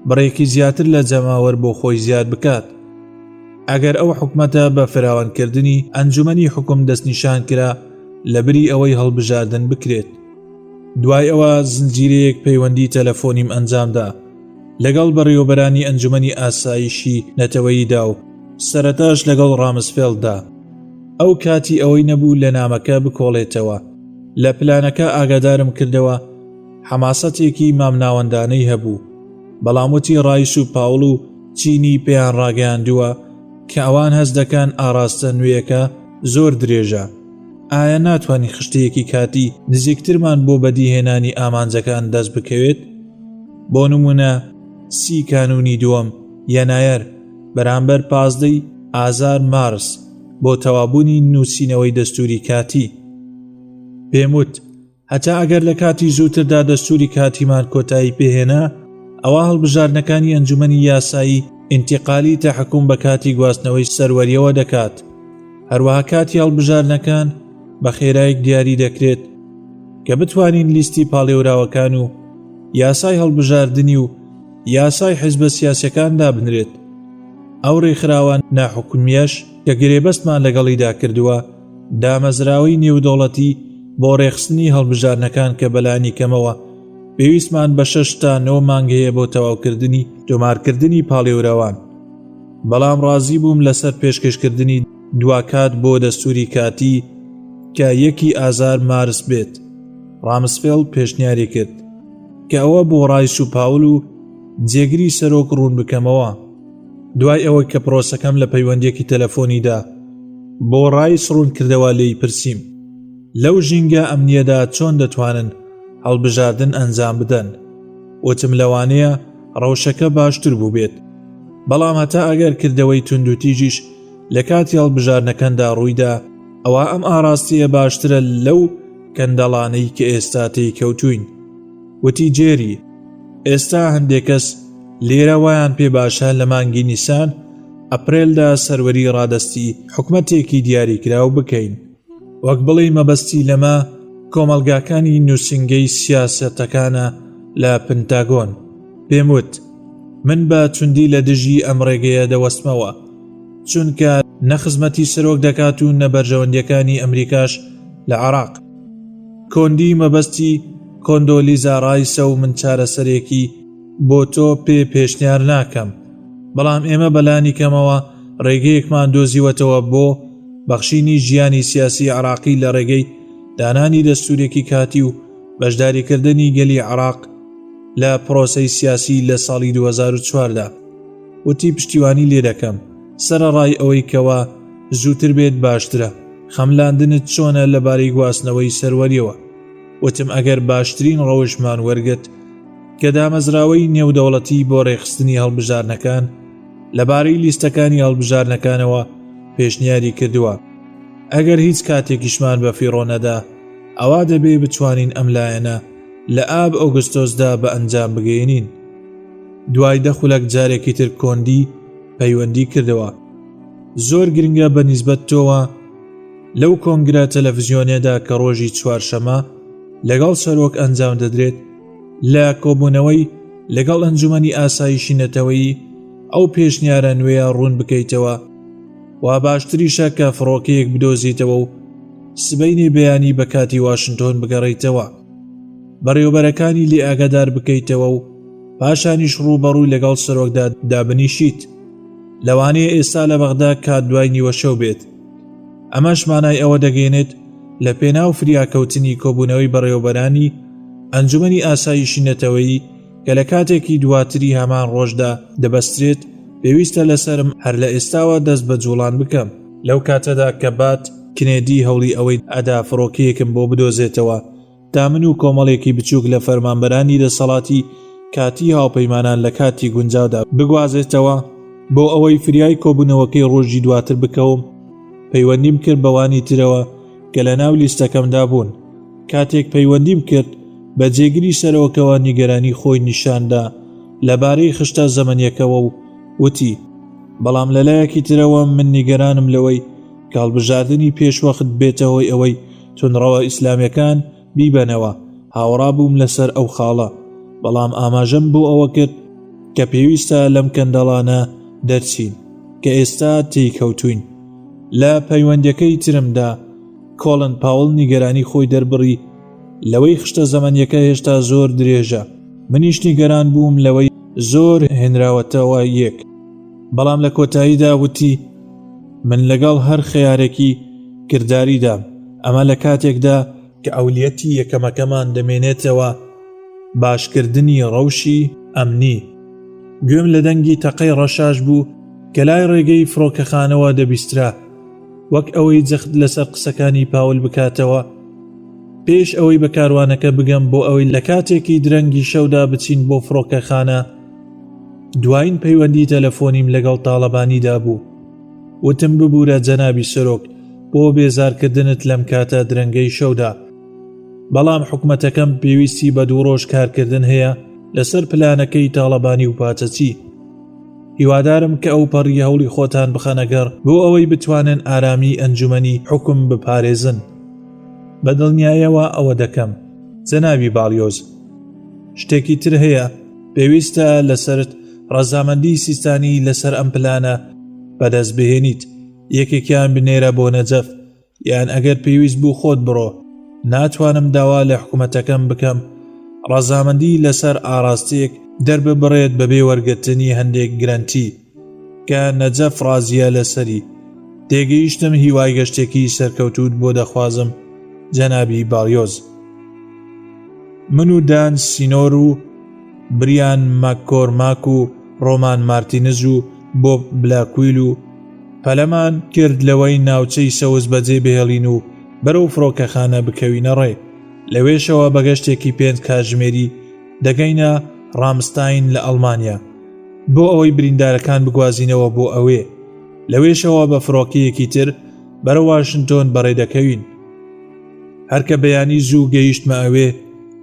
بڕێکی زیاتر لە جەماوەر بۆ خۆی زیاد بکات. ئەگەر ئەو حکومەتە بە فراوانکردنی ئەنجومەنی حکوم دەستنیشان کرا لە بری ئەوەی هەڵبژاردن بکرێت. دوای ئەوە زنجیرەیەک پەیوەندی تەلەفۆنیم ئەنجامدا لەگەڵ بەڕێوەبەرانی ئەنجومەنی ئاسایشی نەتەوەییدا و سەرەتاش لەگەڵ ڕامسفێڵدا. ئەو کاتی ئەوەی نەبوو لە نامەکە بکۆڵێتەوە. لە پلانەکە ئاگادارم کردەوە حەماسەتێکی مامناوەندانەی هەبوو، بەڵام وتی ڕایس و پاوڵ و چینی پێیان ڕاگەیاندووە کە ئەوان هەست دەکەن ئاراستە نوێیەکە زۆر درێژە. ئایا ناتوانانی خشتەیەکی کاتی نزیکترمان بۆ بەدیهێنانی ئامانجەکان دەست بکەوێت؟ بۆ نمونە 30 کانونی 2 یەنایەر بەرامبەر 15 ئازار مارس بۆ تەوابوونی نووسینەوەی دەستوری کاتی. پێم وت هەتا ئەگەر لە کاتی زووتردا دەستوری کاتیمان کۆتایی پێهێنا، ئەوە هەڵبژاردنەکانی ئەنجومەنی یاسایی ئینتیقالی تەحکوم بە کاتی گواستنەوەی سەروەریەوە دەکات. هەروەها کاتی هەڵبژاردنەکان بە خێرایەک دیاری دەکرێت کە بتوانین لیستی پاڵێوراوەکان و یاسای هەڵبژاردننی و یاسای حیزبە سیاسیەکان دابنرێت. ئەو ڕێکخراوە ناحکومیەش کە گرێبەستمان لەگەڵیدا کردووە دامەزراوەی نێودەوڵەتی بۆ ڕێخستنی هەڵبژاردنەکان کە بەلانی کەمەوە پێویستمان بە 6 تا 9 مانگەیە بۆ تەواوکردنی تۆمارکردنی پاڵێوراوان. بەڵام ڕازی بووم لەسەر پێشکەشکردنی دواکات بۆ دەستوری کاتی کە 1 ئازار مارس بێت. ڕامسفێڵ پێشنیاری کرد کە ئەوە بۆ ڕایس و پاوڵ و جێگری سەرۆک ڕوون بکەمەوە. دوای ئەوەی کە پرۆسەکەم لە پەیوەندێکی تەلەفۆنیدا بۆ ڕایس ڕوون کردەوە لێی پرسییم لەو ژینگە ئەمنیەدا چۆن دەتوانن هەڵبژاردن ئەنجام بدەن. وتم لەوانەیە ڕەوشەکە باشتر بوو بێت، بەڵام هەتا ئەگەر کردەوەی تونند و تیژیش لە کاتی هەڵبژاردنەکەندا ڕوویدا، ئەوە ئەم ئاراستیە باشترە لەو کەندەڵانەی کە ئێستا تێکەوتوین. وتی جێری، ئێستا هەندێک کەس لێرە وایان پێ باشە لە مانگی نیسان ئەپرێلدا سەروەری ڕادەستی حکومەتێکی دیاریکراو بکەین. وەک بڵێ مەبەستی لەمە کۆمەلگاکانی نووسنگەی سیاسەتەکانە لە پنتاگۆن. پێم وت من بە توندی لە دژی ئەم ڕێگەیە دەوەستمەوە، چونکە نەخزمەتی سەرۆک دەکات و نەبەرژەوەندیەکانی ئەمریکاش لە عێراق. کۆندی مەبەستی کۆندۆلیزا ڕایسە و من چارەسەرێکی بۆ تۆ پێشنیار ناکەم، بەڵام ئێمە بەلانی کەمەوە ڕێگەیەکمان دۆزیوەتەوە بۆ بەخشینی ژیانی سیاسی عێراقی لە ڕێگەی دانانی دەستورێکی کاتی و بەشداریکردنی گەلی عێراق لە پرۆسەی سیاسی لە ساڵی 2004دا. وتی پشتیوانی لێ دەکەم سەرەڕای ئەوەی کەوا زووتر بێت باشترە. خەملاندنت چۆنە لەبارەی گواستنەوەی سەروەریەوە؟ وتم ئەگەر باشترین ڕەوشمان وەرگت کە دامەزراوەی نێودەوڵەتی بۆ ڕێخستنی هەڵبژارنەکان لەبارەی لیستەکانی هەڵبژارنەکانەوە پێشنیاری کردووە. ئەگەر هیچ کاتێکیشمان بە فیڕۆ نەدا، ئەوا دەبێ بتوانین ئەم لایەنە لە ئاب ئۆگستۆسدا بە ئەنجام بگەێنین. دوای 10 خولەک جارێکی تر کۆندی پەیوەندی کردەوە. زۆر گرنگە بە نیسبەت تۆوە لەو کۆنگرە تەلەڤیزیۆنێدا کە ڕۆژی چوارشەمە لەگەڵ سەرۆک ئەنجام دەدرێت لە کۆبوونەوەی لەگەڵ ئەنجومەنی ئاسایشی نەتەوەیی ئەو پێشنیارە نوێیە ڕوون بکەیتەوە، وا باشتریشە کە فڕۆکەیەک بدۆزیتەوە و سبەینی بەیانی بە کاتی واشنتۆن بگەڕیتەوە، بەڕێوەبەرەکانی لێ ئاگادار بکەیتەوە و پاشانیش ڕووبەڕووی لەگەڵ سەرۆکدا دابنیشیت. لەوانەیە ئێستا لە بەغدا کات دوای نیوە شەو بێت. ئەمەش مانای ئەوە دەگەێنێت لە پێناو فریاکەوتنی کۆبوونەوەی بەڕێوەبەرانی ئەنجومەنی ئاسایشی نەتەوەیی کە لە کاتێکی دواتری هەمان ڕۆژدا دەبەسترێت، پێویستە لەسرم هەر لە ئێستاوە دەست بە جوڵان بکەم. لەو کاتەدا کە بات کنێدی هەوڵی ئەوەی ئەدا فڕۆکەیەکم بۆ بدۆزێتەوە تا من و کۆمەڵێکی بچووک لە فەرمانبەرانی دەسەڵاتی کاتی هاوپەیمانان لە کاتی گونجاودا بگوازێتەوە بۆ ئەوەی فریای کۆبوونەوەکەی ڕۆژی دواتر بکەوم. پەیوەندیم کرد بەوانی ترەوە کە لە ناو لیستەکەمدا بوون. کاتێک پەیوەندیم کرد بە جێگیری سەرەوەکەوە نیگەرانی خۆی نیشاندا لەبارەی خشتە زەمەنیەکەوە و وتی بەڵام لەلایەکی ترەوە من نیگەرانم لەوەی کاڵبژاردننی پێشوەخت بێتەوەی ئەوەی تونڕەوە ئیسلامیەکان بیبەنەوە. هاوڕا بووم لەسەر ئەو خاڵە، بەڵام ئاماژەم بۆ ئەوە کرد کە پێویستە لەم کەندەڵانە دەرچین کە ئێستا تێکەوتوین. لە پەیوەندەکەی ترمدا کۆڵن پاوڵ نیگەرانی خۆی دەربڕی لەوەی خشتە زەمەنیەکە هێشتا زۆر درێژە. منیش نیگەران بووم لەوەی زۆر هێنراوەتەوە یەک، بەڵام لە کۆتاییدا وتی من لەگەڵ هەر خەیارێکی کرداریدام، ئەمە لە کاتێکدا کە ئەولیەتی یەکەمەکەمان دەمێنێتەوە باشکردنی ڕەوشی ئەمنی. گوێم لە دەنگی تەقەی ڕەشاش بوو کە لای ڕێگەی فڕۆکەخانەوە دەبیسترا، وەک ئەوەی جەخت لەسەر قسەکانی پاول بکاتەوە پێش ئەوەی بە کاروانەکە بگەم بۆ ئەوەی لە کاتێکی درەنگی شەودا بچین بۆ فڕۆکەخانە. دوایین پەیوەندی تەلەفۆنیم لەگەڵ تاڵەبانیدا بوو. وتم ببوورە جەنابی سەرۆک بۆ بێزارکردنت لەم کاتە درەنگەی شەودا، بەڵام حکومەتەکەم پێویستی بە 2 ڕۆژ کارکردن هەیە لەسەر پلانەکەی تاڵەبانی و پاتەچی. هیوادارم کە ئەو پەڕی هەوڵی خۆتان بخەنەگەڕ بۆ ئەوەی بتوانن ئارامی ئەنجومەنی حکم بپارێزن. بەدڵنیایەوە ئەوە دەکەم جەنابی باڵیۆز. شتێکی تر هەیە، پێویستە لەسەرت ڕەزامەندی سیستانی لەسەر ئەم پلانە بەدەست بهێنیت. یەکێکیان بنێرە بۆ نەجەف، یان ئەگەر پێویست بوو خۆت بڕۆ. ناتوانم داوا لە حکومەتەکەم بکەم ڕەزامەندی لەسەر ئاراستەیەک دەرببڕێت بەبێ وەرگرتنی هەندێک گرنتی کە نەجەف ڕازیە لەسەری. تێگەیشتم هیوای گەشتێکی سەرکەوتوت بۆ دەخوازم جەنابی باڵیۆز. من و دان سینۆر و بریان ماکۆرماک و ڕۆمان مارتینز و بۆب بلاکویل و پەلەمان کرد لەوەی ناوچەی سەوز بەجێ بهێڵین و بەرەو فڕۆکەخانە بکەوینە ڕێ. لەوێشەوە بە گەشتێکی 5 کاتژمێری دەگەینە ڕامستاین لە ئەڵمانیا بۆ ئەوەی بریندارەکان بگوازینەوە بۆ ئەوێ. لەوێشەوە بە فڕۆکەیەکی تر بەرە واشنتۆن بەڕێ دەکەوین. هەرکە بەیانی زوو گەیشتمە ئەوێ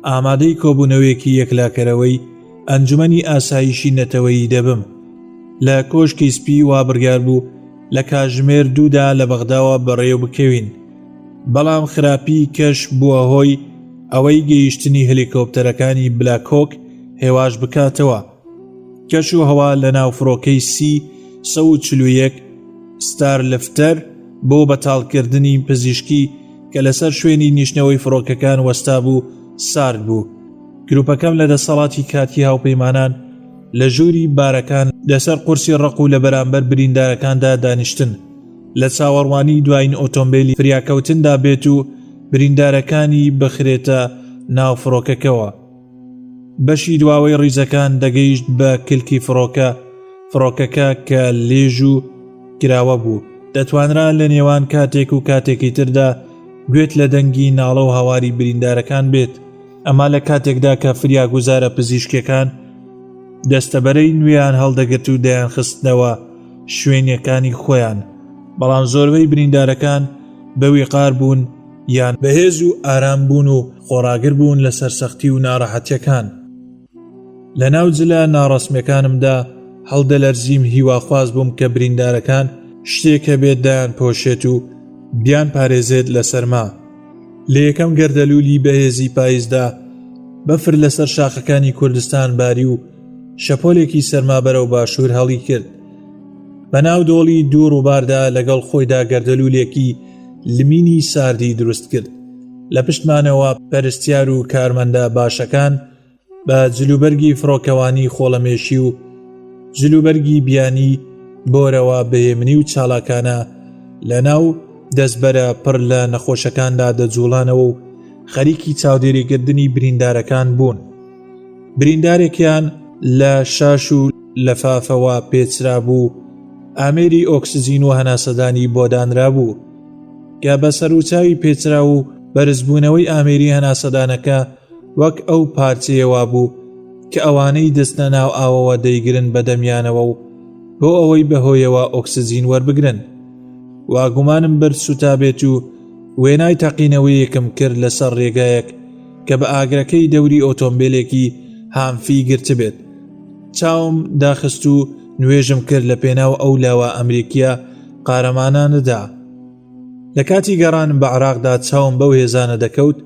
ئامادەی کۆبوونەوەیەکی یەکلاکەرەوەی ئەنجومەنی ئاسایشی نەتەوەیی دەبم. لە کۆشکی سپی وا بڕیار بوو لە کاتژمێر 2دا لە بەغداوە بەڕێوە بکەوین، بەڵام خراپی کەش بووە هۆی ئەوەی گەیشتنی هەلیکۆپتەرەکانی بلاک هۆک هێواش بکاتەوە. کەش و هەوا لە ناو فڕۆکەی C-141 ستارلفتەر بۆ بەتاڵکردنی پزیشکی کە لەسەر شوێنی نیشتنەوەی فڕۆکەکان وەستا بوو سارد بوو. گروپەکەم لە دەسەڵاتی کاتی هاوپەیمانان لە ژووری بارەکان لەسەر قورسی ڕق و لە بەرامبەر بریندارەکاندا دانیشتن، لە چاوەڕوانی دوایین ئۆتۆمبیلی فریاکەوتندا بێت و بریندارەکانی بخرێتە ناو فڕۆکەکەوە. بەشی دواوەی ڕیزەکان دەگەیشت بە کلکی فڕۆکەکە کە لێژ و کراوە بوو. دەتوانرا لە نێوان کاتێک و کاتێکی تردا گوێت لە دەنگی ناڵە و هاواری بریندارەکان بێت. ئەما لە کاتێکدا کە فریاگوزارە پزیشکەکان دەستەبەرەی نوێیان هەڵدەگرت و دەیان خستنەوە شوێنیەکانی خۆیان، بەڵام زۆربەی بریندارەکان بەویقار بوون یان بەهێز و ئارام بوون و خۆڕاگر بوون لە سەرسەختی و ناڕەحەتیەکان. لە ناو جلە ناڕەسمیەکانمدا هەڵدەلەرزیم هیواخواز بووم کە بریندارەکان شتێکە بێت دایان پۆشێت و بیان پارێزێت لە سەرما. لە یەکەم گەردەلوولی بەهێزی پاییزدا بەفر لەسەر شاخەکانی کوردستان باری و شەپۆلێکی سەرما بەرەو باشوور هەڵی کرد. بەناو دۆڵی دوور و باردا لەگەڵ خۆیدا گەردەلوولێکی لمینی ساردی دروست کرد. لە پشتمانەوە پەرستیار و کارمەندە باشەکان بە جلوبەرگی فڕۆکەوانی خۆڵەمێشی و جلوبەرگی بیانی بۆرەوە بەهێمنی و چالاکانە لە ناو دەستبەرە پڕ لە نەخۆشەکاندا دەجوڵانەوە و خەریکی چاودێریکردنی بریندارەکان بوون. بریندارێکیان لە شاش و لەفافەوە پێچرا بوو، ئامێری ئۆکسزین و هەناسەدانی بۆ دانرا بوو کە بە سەرچاوی پێچرا و بەرزبوونەوەی ئامێری هەناسەدانەکە وەک ئەو پارچەیەوە بوو کە ئەوانەی دەستنە ناو ئاوەوە دەیگرن بەدەمیانەوە و بۆ ئەوەی بەهۆیەوە ئۆکسزین وەربگرن. واگومانم برد سوتا بێت و وێنای تەقینەوەیەکم کرد لەسەر ڕێگایەک کە بە ئاگرەکەی دەوری ئۆتۆمبیلێکی هامفی گرت بێت. چاوم داخست و نوێژم کرد لە پێناو ئەو لاوە ئەمریکیە قارەمانانەدا. لە کاتی گەڕانم بە عێراقدا چاوم بەو هێزانە دەکەوت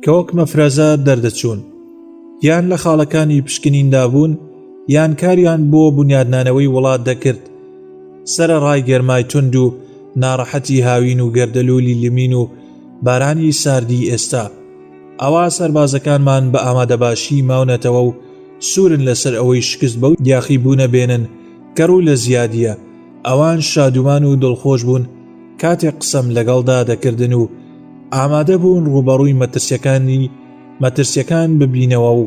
کە وەک مەفرەزە دەردەچوون، یان لە خاڵەکانی پشکنیندا بوون یان کاریان بۆ بنیادنانەوەی وڵات دەکرد. سرە ڕای گەرمای تند و ناڕەحەتی هاوین و گەردەلوولی لمین و بارانی ساردی ئێستا. ئەوا سەربازەکانمان بە ئامادەباشی ماونەتەوە و سوورن لەسەر ئەوەی شکست بەو یاخی بوونە بێنن کە ڕوو لە زیادیە. ئەوان شادومان و دڵخۆش بوون کاتێک قسەم لەگەڵدا دەکردن و ئامادە بوون ڕوبەڕووی مەترسیەکان ببینەوە و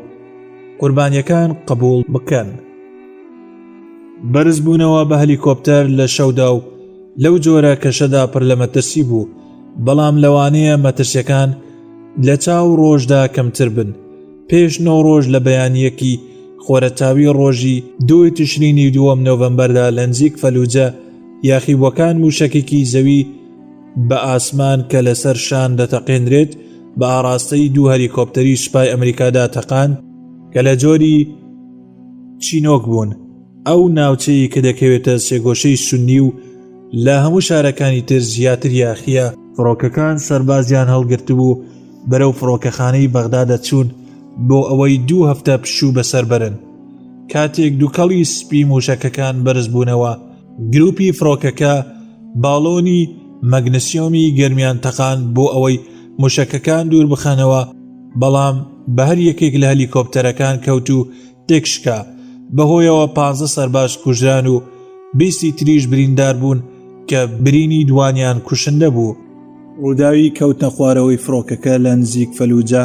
قوربانیەکان قبول بکەن. بەرزبوونەوە بە هەلیکۆپتەر لە شەودا و لەو جۆرە کەشەدا پڕ لە مەترسی بوو، بەڵام لەوانەیە مەترسیەکان لە چاو ڕۆژدا کەمتر بن. پێش 9 ڕۆژ لە بەیانیەکی خۆرەتاوی ڕۆژی 2 تشرینی 2 نۆڤەمبەردا لە نزیک فەلوجە یاخیبووەکان موشەکێکی زەوی بە ئاسمان کە لەسەر شان دەتەقێنرێت بە ئاراستەی 2 هەلیکۆپتەری سوپای ئەمریکادا تەقان کە لە جۆری چینۆک بوون. ئەو ناوچەی کە دەکەوێتە سێگۆشەی سونی و لە هەموو شارەکانی تر زیاتر یاخیە فڕۆکەکان سەربازیان هەڵگرتبوو بەرەو فڕۆکەخانەی بەغدا دەچوون بۆ ئەوەی 2 هەفتە پشوو بەسەر بەرن. کاتێک دووکەڵی سپی موشەکەکان بەرز بوونەوە، گروپی فڕۆکەکە باڵۆنی مەگنسیۆمی گەرمیان تەقان بۆ ئەوەی موشەکەکان دوور بخەنەوە، بەڵام بە هەر یەکێک لە هەلیکۆپتەرەکان کەوت و تێکشکا. بەهۆیەوە 15 سەرباز کوژران و 20 تریش بریندار بوون کە برینی دوانیان کوشندە بوو. ڕووداوی کەوتنە خوارەوەی فڕۆکەکە لە نزیک فەلوجە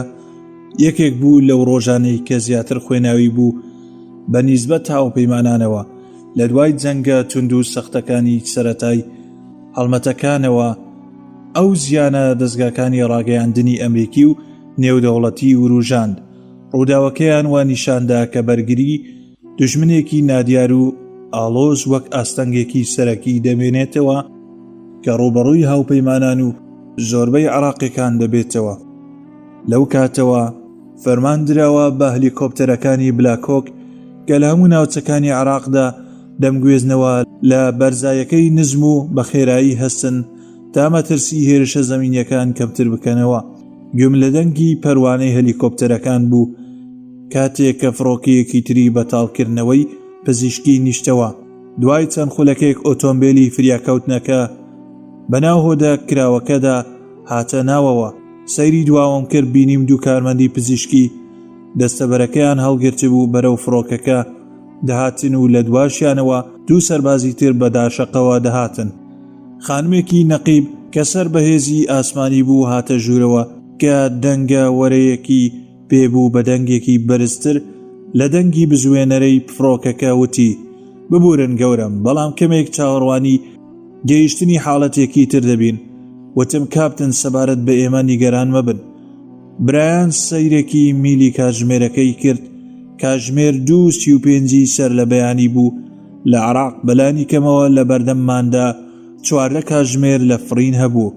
یەکێک بوو لەو ڕۆژانەی کە زیاتر خوێناوی بوو بە نیسبەت هاوپەیمانانەوە لە دوای جەنگە تند و سەختەکانی سەرەتای هەڵمەتەکانەوە. ئەو زیانە دەستگاکانی ڕاگەیاندنی ئەمریکی و نێودەوڵەتی وروژاند. ڕووداوەکەیان وا نیشاندا کە بەرگری دژمنێکی نادیار و ئاڵۆز وەک ئاستەنگێکی سەرەکی دەمێنێتەوە کە ڕوبەڕووی هاوپەیمانان و زۆربەی عێراقیەکان دەبێتەوە. لەو کاتەوە فەرمان درراوە بە هەلیکۆپتەرەکانی بلاکۆک کە لە هەموو ناوچەکانی عێراقدا دەمگوێزنەوە لە بەرزایەکەی نزم و بە خێرایی هەستن تا مەترسی هێرشە زەمینیەکان کەمتر بکەنەوە. گوێم لە دەنگی پەروانەی هەلیکۆپتەرەکان بوو کاتێک کە فڕۆکەیەکی تری بەتاڵکردنەوەی پزیشکی نیشتەوە. دوای چەند خولەکێک ئۆتۆمبیلی فریاکەوتنەکە بەناو هۆدە کراوەکەدا هاتە ناوەوە. سەیری دواوەم کرد، بینیم دوو کارمەندی پزیشکی دەستەبەرەکەیان هەڵگرت بوو بەرەو فڕۆکەکە دەهاتن و لە دواشیانەوە دوو سەربازی تر بە داشەقەوە دەهاتن. خانمێکی نەقیب کە سەر بەهێزی ئاسمانی بوو هاتە ژوورەوە کە دەنگە وەرەیەکی پێبوو بە دەنگێکی بەرزتر لە دەنگی بزوێنەرەی فڕۆکەکە وتی: ببورن گەورم، بەڵام کەمێک چاوەڕوانی گەیشتنی حاڵەتێکی تر دەبین. وتم: کاپتن، سەبارەت بە ئێمە نیگەران مەبن. برایان سەیرێکی میلی کاتژمێرەکەی کرد. کاتژمێر 2:35 سەر لە بەیانی بوو لە عێراق. بەلانی کەمەوە لە بەردەمماندا 14 کاتژمێر لە فڕین هەبوو.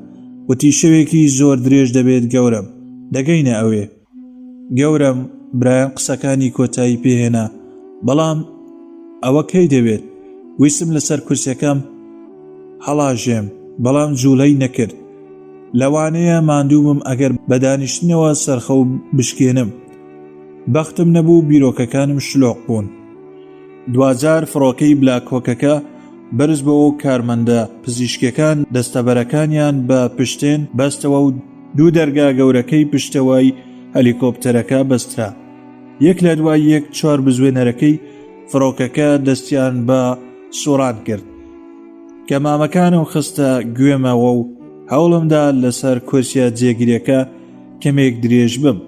وتی: شەوێکی زۆر درێژ دەبێت گەورم، دەگەینە ئەوێ. گەورم، برایان قسەکانی کۆتایی پێهێنا: بەڵام ئەوە کەی دەوێت؟ ویستم لەسەر کورسەکەم هەڵاژێم، بەڵام جوڵەی نەکرد. لەوانەیە ماندووبم ئەگەر بەدانیشتنەوە سەرخەو بشکێنم. بەختم نەبوو، بیرۆکەکانم شلۆق بوون. دوجار فڕۆکەی بلاکۆکەکە بەرز بەوە و کارمەندە پزیشکەکان دەستەبەرەکانیان بە پشتێن بەستەوە و دوو دەرگا گەورەکەی پشتەوەی هەلیکۆپتەرەکە بەسترا. یەک لە دوای یەک 4 بزوێنەرەکەی فڕۆکەکە دەستیان بە سوڕان کرد. کە مامەکانم خستە گوێمەوە و هەوڵمدا لەسەر کورسیە جێگیرەکە کەمێک درێژ بم.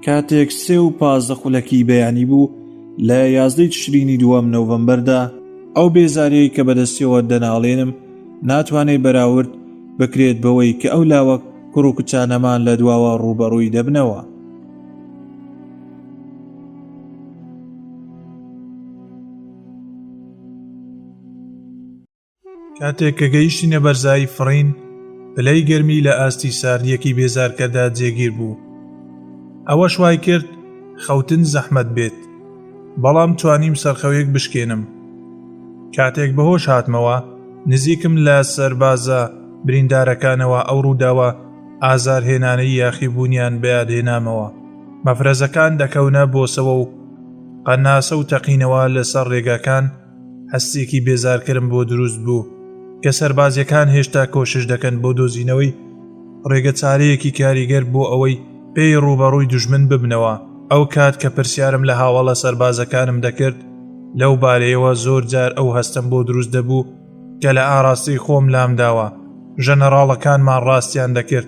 کاتێک 3:15 خولەکی بەیانی بوو لە 11 تشرینی 2 نۆڤەمبەردا، ئەو بێزاریەی کە بەدەستیەوە دەناڵێنم ناتوانێت بەراورد بکرێت بەوەی کە ئەو لاوە کوڕ و کچانەمان لە دواوە ڕوبەڕووی دەبنەوە. کاتێک کە گەیشتینە بەرزایی فڕین، پلەی گەرمی لە ئاستی ساردیەکی بێزارکەدا جێگیر بوو. ئەوە شوای کرد خەوتن زەحمەت بێت، بەڵام توانیم سەرخەوێک بشکێنم. کاتێک بەهۆش هاتمەوە، نزیکم لە سەربازە بریندارەکانەوە ئەو ڕووداوە ئازارهێنانەی یاخیبوونیان بەیادهێنامەوە. مەفرەزەکان دەکەونە بۆسەوە و قەناسە و تەقینەوە لەسەر ڕێگاکان. هەستێکی بێزارکردم بۆ دروست بوو کە سەربازیەکان هێشتا کۆشش دەکەن بۆ دۆزینەوەی ڕێگە چارەیەکی کاریگەر بۆ ئەوەی پێی ڕوبەڕووی دوژمن ببنەوە. ئەو کات کە پرسیارم لە هاوڵە سەربازەکانم دەکرد، لەو بارەیەوە زۆر جار ئەو هەستم بۆ دروست دەبوو کە لە ئاراستی خۆم لامداوە. ژەنەڕاڵەکانمان ڕاستیان دەکرد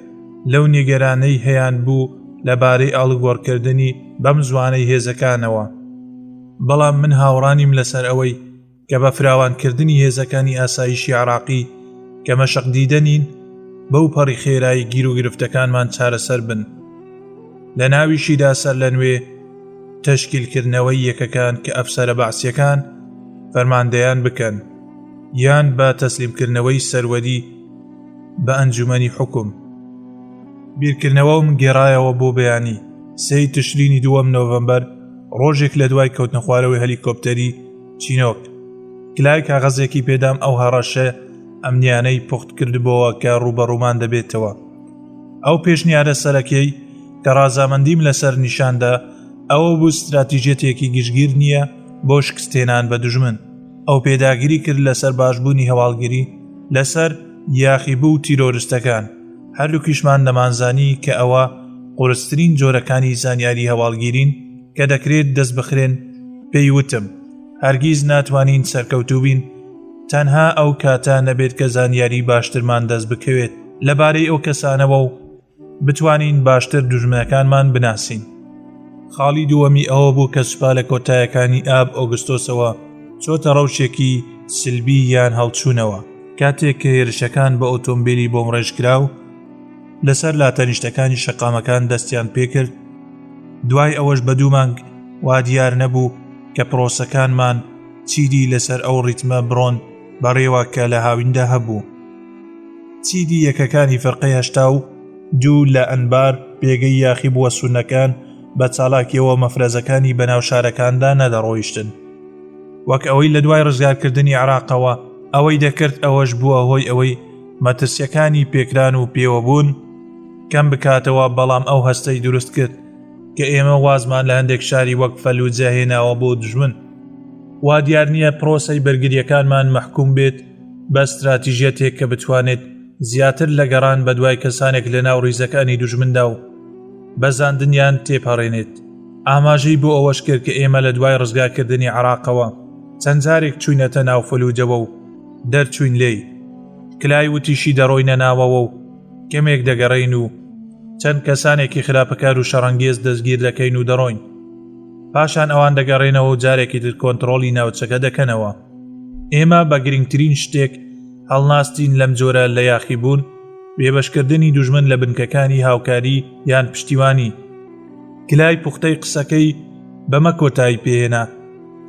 لەو نیگەرانەی هەیان بوو لەبارەی ئاڵگۆڕکردنی بەم زوانەی هێزەکانەوە. بەڵام من هاوڕانیم لەسەر ئەوەی کە بە فراوانکردنی هێزەکانی ئاسایشی عێراقی کە مەشق دیدەنین بەو پەڕی خێرایی گیر و گرفتەکانمان چارەسەر بن. لە ناویشیدا سەر لە نوێ تەشکیلکردنەوەی یەکەکان کە ئەفسەرە بەعسیەکان فەرماندەیان بکەن، یان بە تەسلیمکردنەوەی سەروەری بە ئەنجومەنی حکوم. بیرکردنەوەم گێڕایەوە بۆ بەیانی 3 تشرینی 2 نۆڤەمبەر، ڕۆژێک لە دوای کەوتنە خوارەوەی هەلیکۆپتەری چینۆک. کلای کاغەزێکی پێدام ئەو هەڕەشە ئەمنیانەی پوخت کردبەوە کە ڕوبەڕوومان دەبێتەوە. ئەو پێشنیارە سەرەکیەی کە ڕازامەندیم لەسەر نیشاندا ئەوە بوو استراتیژیەتێکی گشتگیر نییە بۆ شکستێنان بە دوژمن. ئەو پێداگیری کرد لەسەر باشبوونی هەواڵگیری لەسەر یاخیبوو و تیرۆریستەکان. هەردووکیشمان دەمانزانی کە ئەوە قورسترین جۆرەکانی زانیاری هەواڵگیرین کە دەکرێت دەست بخرێن. پێی وتم هەرگیز ناتوانین سەرکەوتوو بین تەنها ئەو کاتە نەبێت کە زانیاری باشترمان دەست بکەوێت لەبارەی ئەو کەسانەوە و بتوانین باشتر دوژمنەکانمان بناسین. خاڵی دووەمی ئەوە بوو کە سوپا لە کۆتایەکانی ئاب ئۆگستۆسەوە چۆتە ڕەوشێکی سلبی یان هەڵچوونەوە. کاتێک کە هێرشەکان بە ئۆتۆمبیلی بۆم ڕێژکراو لەسەر لاتەنیشتەکانی شەقامەکان دەستیان پێکرد. دوای ئەوەش بە 2 مانگ وا دیار نەبوو کە پرۆسەکانمان چیدی لەسەر ئەو ڕیتمە بڕۆن بەڕێوە کە لە هاویندا هەبوو. چیدی یەکەکانی فەرقەی 82 لە ئەنبار پێگەی یاخی بووە سونەکان بە چالاکیەوە مەفرەزەکانی بەناو شارەکاندا نەدەڕۆیشتن. وەک ئەوەی لە دوای ڕزگارکردنی عێراقەوە ئەوەی دەکرد ئەوەش بووە هۆی ئەوەی مەترسیەکانی پێکران و پێوەبوون کەم بکاتەوە، بەڵام ئەو هەستەی دروست کرد کە ئێمە وازمان لە هەندێک شاری وەک فەلوجە هێناوە بۆ دژمن. وا دیار نییە پرۆسەی بەرگریەکانمان مەحکوم بێت بە استراتیژیەتێک کە بتوانێت زیاتر لە گەڕان بە دوای کەسانێک لە ناو ڕیزەکانی دوژمندا و بەزاندنیان تێپەڕێنێت. ئاماژەی بۆ ئەوەش کرد کە ئێمە لە دوای ڕزگارکردنی عێراقەوە چەند جارێک چوینەتە ناو فەلوجەوە و دەرچوین لێی. کلای وتیشی دەڕۆینە ناوەوە و کەمێک دەگەڕین و چەند کەسانێکی خراپەکار و شەڕەنگێز دەستگیر دەکەین و دەڕۆین. پاشان ئەوان دەگەڕێنەوە و جارێکی تر کۆنتڕۆڵی ناوچەکە دەکەنەوە. ئێمە بە گرنگترین شتێک هەڵناستین لەم جۆرە لە یاخی بوون بێبەشکردنی دوژمن لە بنکەکانی هاوکاری یان پشتیوانی. کلای پوختەی قسەکەی بەمە کۆتایی پێهێنا: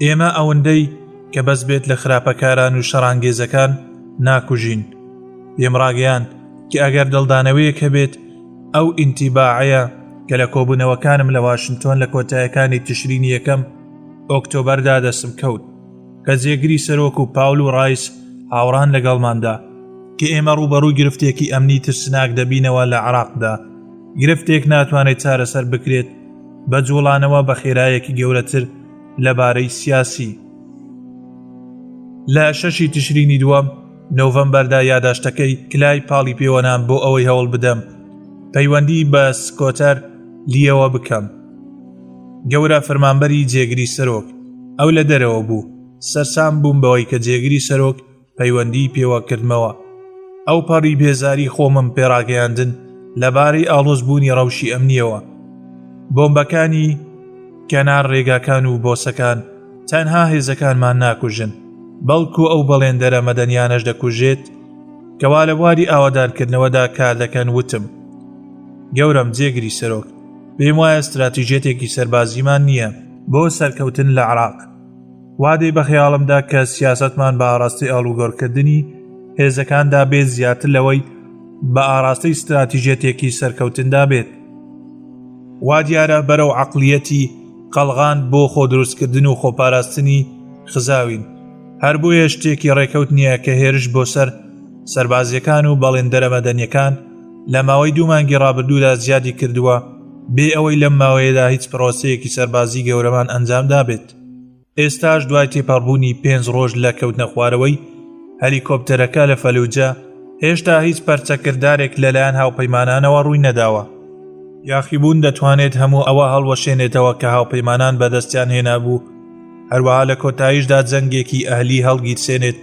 ئێمە ئەوەندەی کە بەس بێت لە خراپەکاران و شەڕانگێزەکان ناکوژین. پێم ڕاگەیان کە ئەگەر دڵدانەوەیەک هەبێت ئەو ئینتیباعەیە کە لە کۆبوونەوەکانم لە واشنتۆن لە کۆتایەکانی تشرینی یەکەم ئۆکتۆبەردا دەسم کەوت کە جێگری سەرۆک و پاول و ڕایس هاوڕان لەگەڵماندا کە ئێمە ڕوبەڕووی گرفتێکی ئەمنی ترسناک دەبینەوە لە عێراقدا. گرفتێک ناتوانێت چارەسەر بکرێت بە جوڵانەوە بە خێرایەکی گەورەتر لەبارەی سیاسی. لە 6 تشرینی دووەم نۆڤەمبەردا یاداشتەکەی کلای پاڵی پێوەنام بۆ ئەوەی هەوڵ بدەم پەیوەندی بە سکۆتەر لیەوە بکەم. گەورە فەرمانبەری جێگری سەرۆک ئەو لە دەرەوە بوو. سەرسام بووم بەوەی کە جێگری سەرۆک پەیوەندی پێوە کردمەوە. ئەو پەڕی بێزاری خۆمم پێڕاگەیاندن لەبارەی ئاڵۆزبوونی ڕەوشی ئەمنیەوە. بۆمبەکانی کەنار ڕێگاکان و بۆسەکان تەنها هێزەکانمان ناکوژن، بەڵکو ئەو بەڵێندەرە مەدەنیانەش دەکوژێت کەوا لە بواری ئاوادارکردنەوەدا کار دەکەن. وتم: گەورم جێگری سەرۆک، پێم وایە استراتیژیەتێکی سەربازیمان نییە بۆ سەرکەوتن لە عێراق. وادەی بە خەیاڵمدا کە سیاسەتمان بە ئاڕاستی ئاڵوگۆڕکردنی هێزەکاندا بێت زیاتر لەوەی بە ئاڕاستی استراتیژیەتێکی سەرکەوتندا بێت. وا دیارە بەرەو عەقڵیەتی قەڵغان بۆ خۆ دروستکردن و خۆپاراستنی خزاوین. هەر بۆیە شتێکی ڕێکەوت نییە کە هێرش بۆ سەر سەربازیەکان و بەڵێندەرە مەدەنیەکان لە ماوەی 2 مانگی ڕابردوودا زیادی کردووە بێ ئەوەی لەم ماوەیەدا هیچ پرۆسەیەکی سەربازی گەورەمان ئەنجامدا بێت. ئێستاش دوای تێپەڕبوونی 5 ڕۆژ لە کەوتنە خوارەوەی هەلیکۆپتەرەکە لە فەلوجە هێشتا هیچ پەرچەکردارێک لەلایەن هاوپەیمانانەوە ڕووی نەداوە. یاخیبوون دەتوانێت هەموو ئەوە هەڵوەشێنێتەوە کە هاوپەیمانان بەدەستیان هێنابوو، هەروەها لە کۆتاییشدا جەنگێکی ئەهلی هەڵگیرسێنێت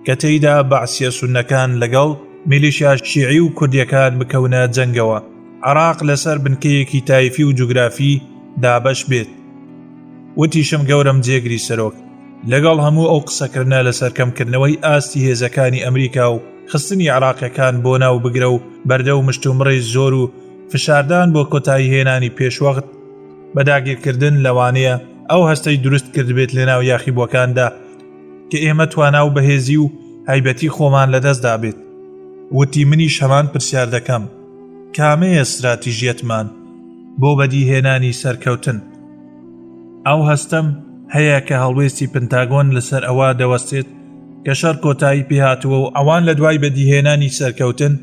کە تێیدا بەعسیە سونەکان لەگەڵ میلیشیا شیعی و کوردیەکان بکەونە جەنگەوە. عێراق لەسەر بنکەیەکی تایفی و جوگرافی دابەش بێت. وتیشم: گەورم جێگری سەرۆک، لەگەڵ هەموو ئەو قسەکردنە لەسەر کەمکردنەوەی ئاستی هێزەکانی ئەمریکا و خستنی عێراقیەکان بۆ ناو بگرە و بەردە و مشتومڕی زۆر و فشاردان بۆ کۆتایی هێنانی پێشوەخت بەداگیرکردن لەوانەیە ئەو هەستەی دروست کردبێت لە ناو یاخیبووەکاندا کە ئێمە توانا و بەهێزی و هایبەتی خۆمان لەدەستدا بێت. وتی: منیش هەمان پرسیار دەکەم، کامەیە استراتیژیەتمان بۆ بەدیهێنانی سەرکەوتن؟ ئەو هەستەم هەیە کە هەڵوێستی پنتاگۆن لەسەر ئەوە دەوەستێت کە شەڕ کۆتایی پێهاتووە و ئەوان لە دوای بەدیهێنانی سەرکەوتن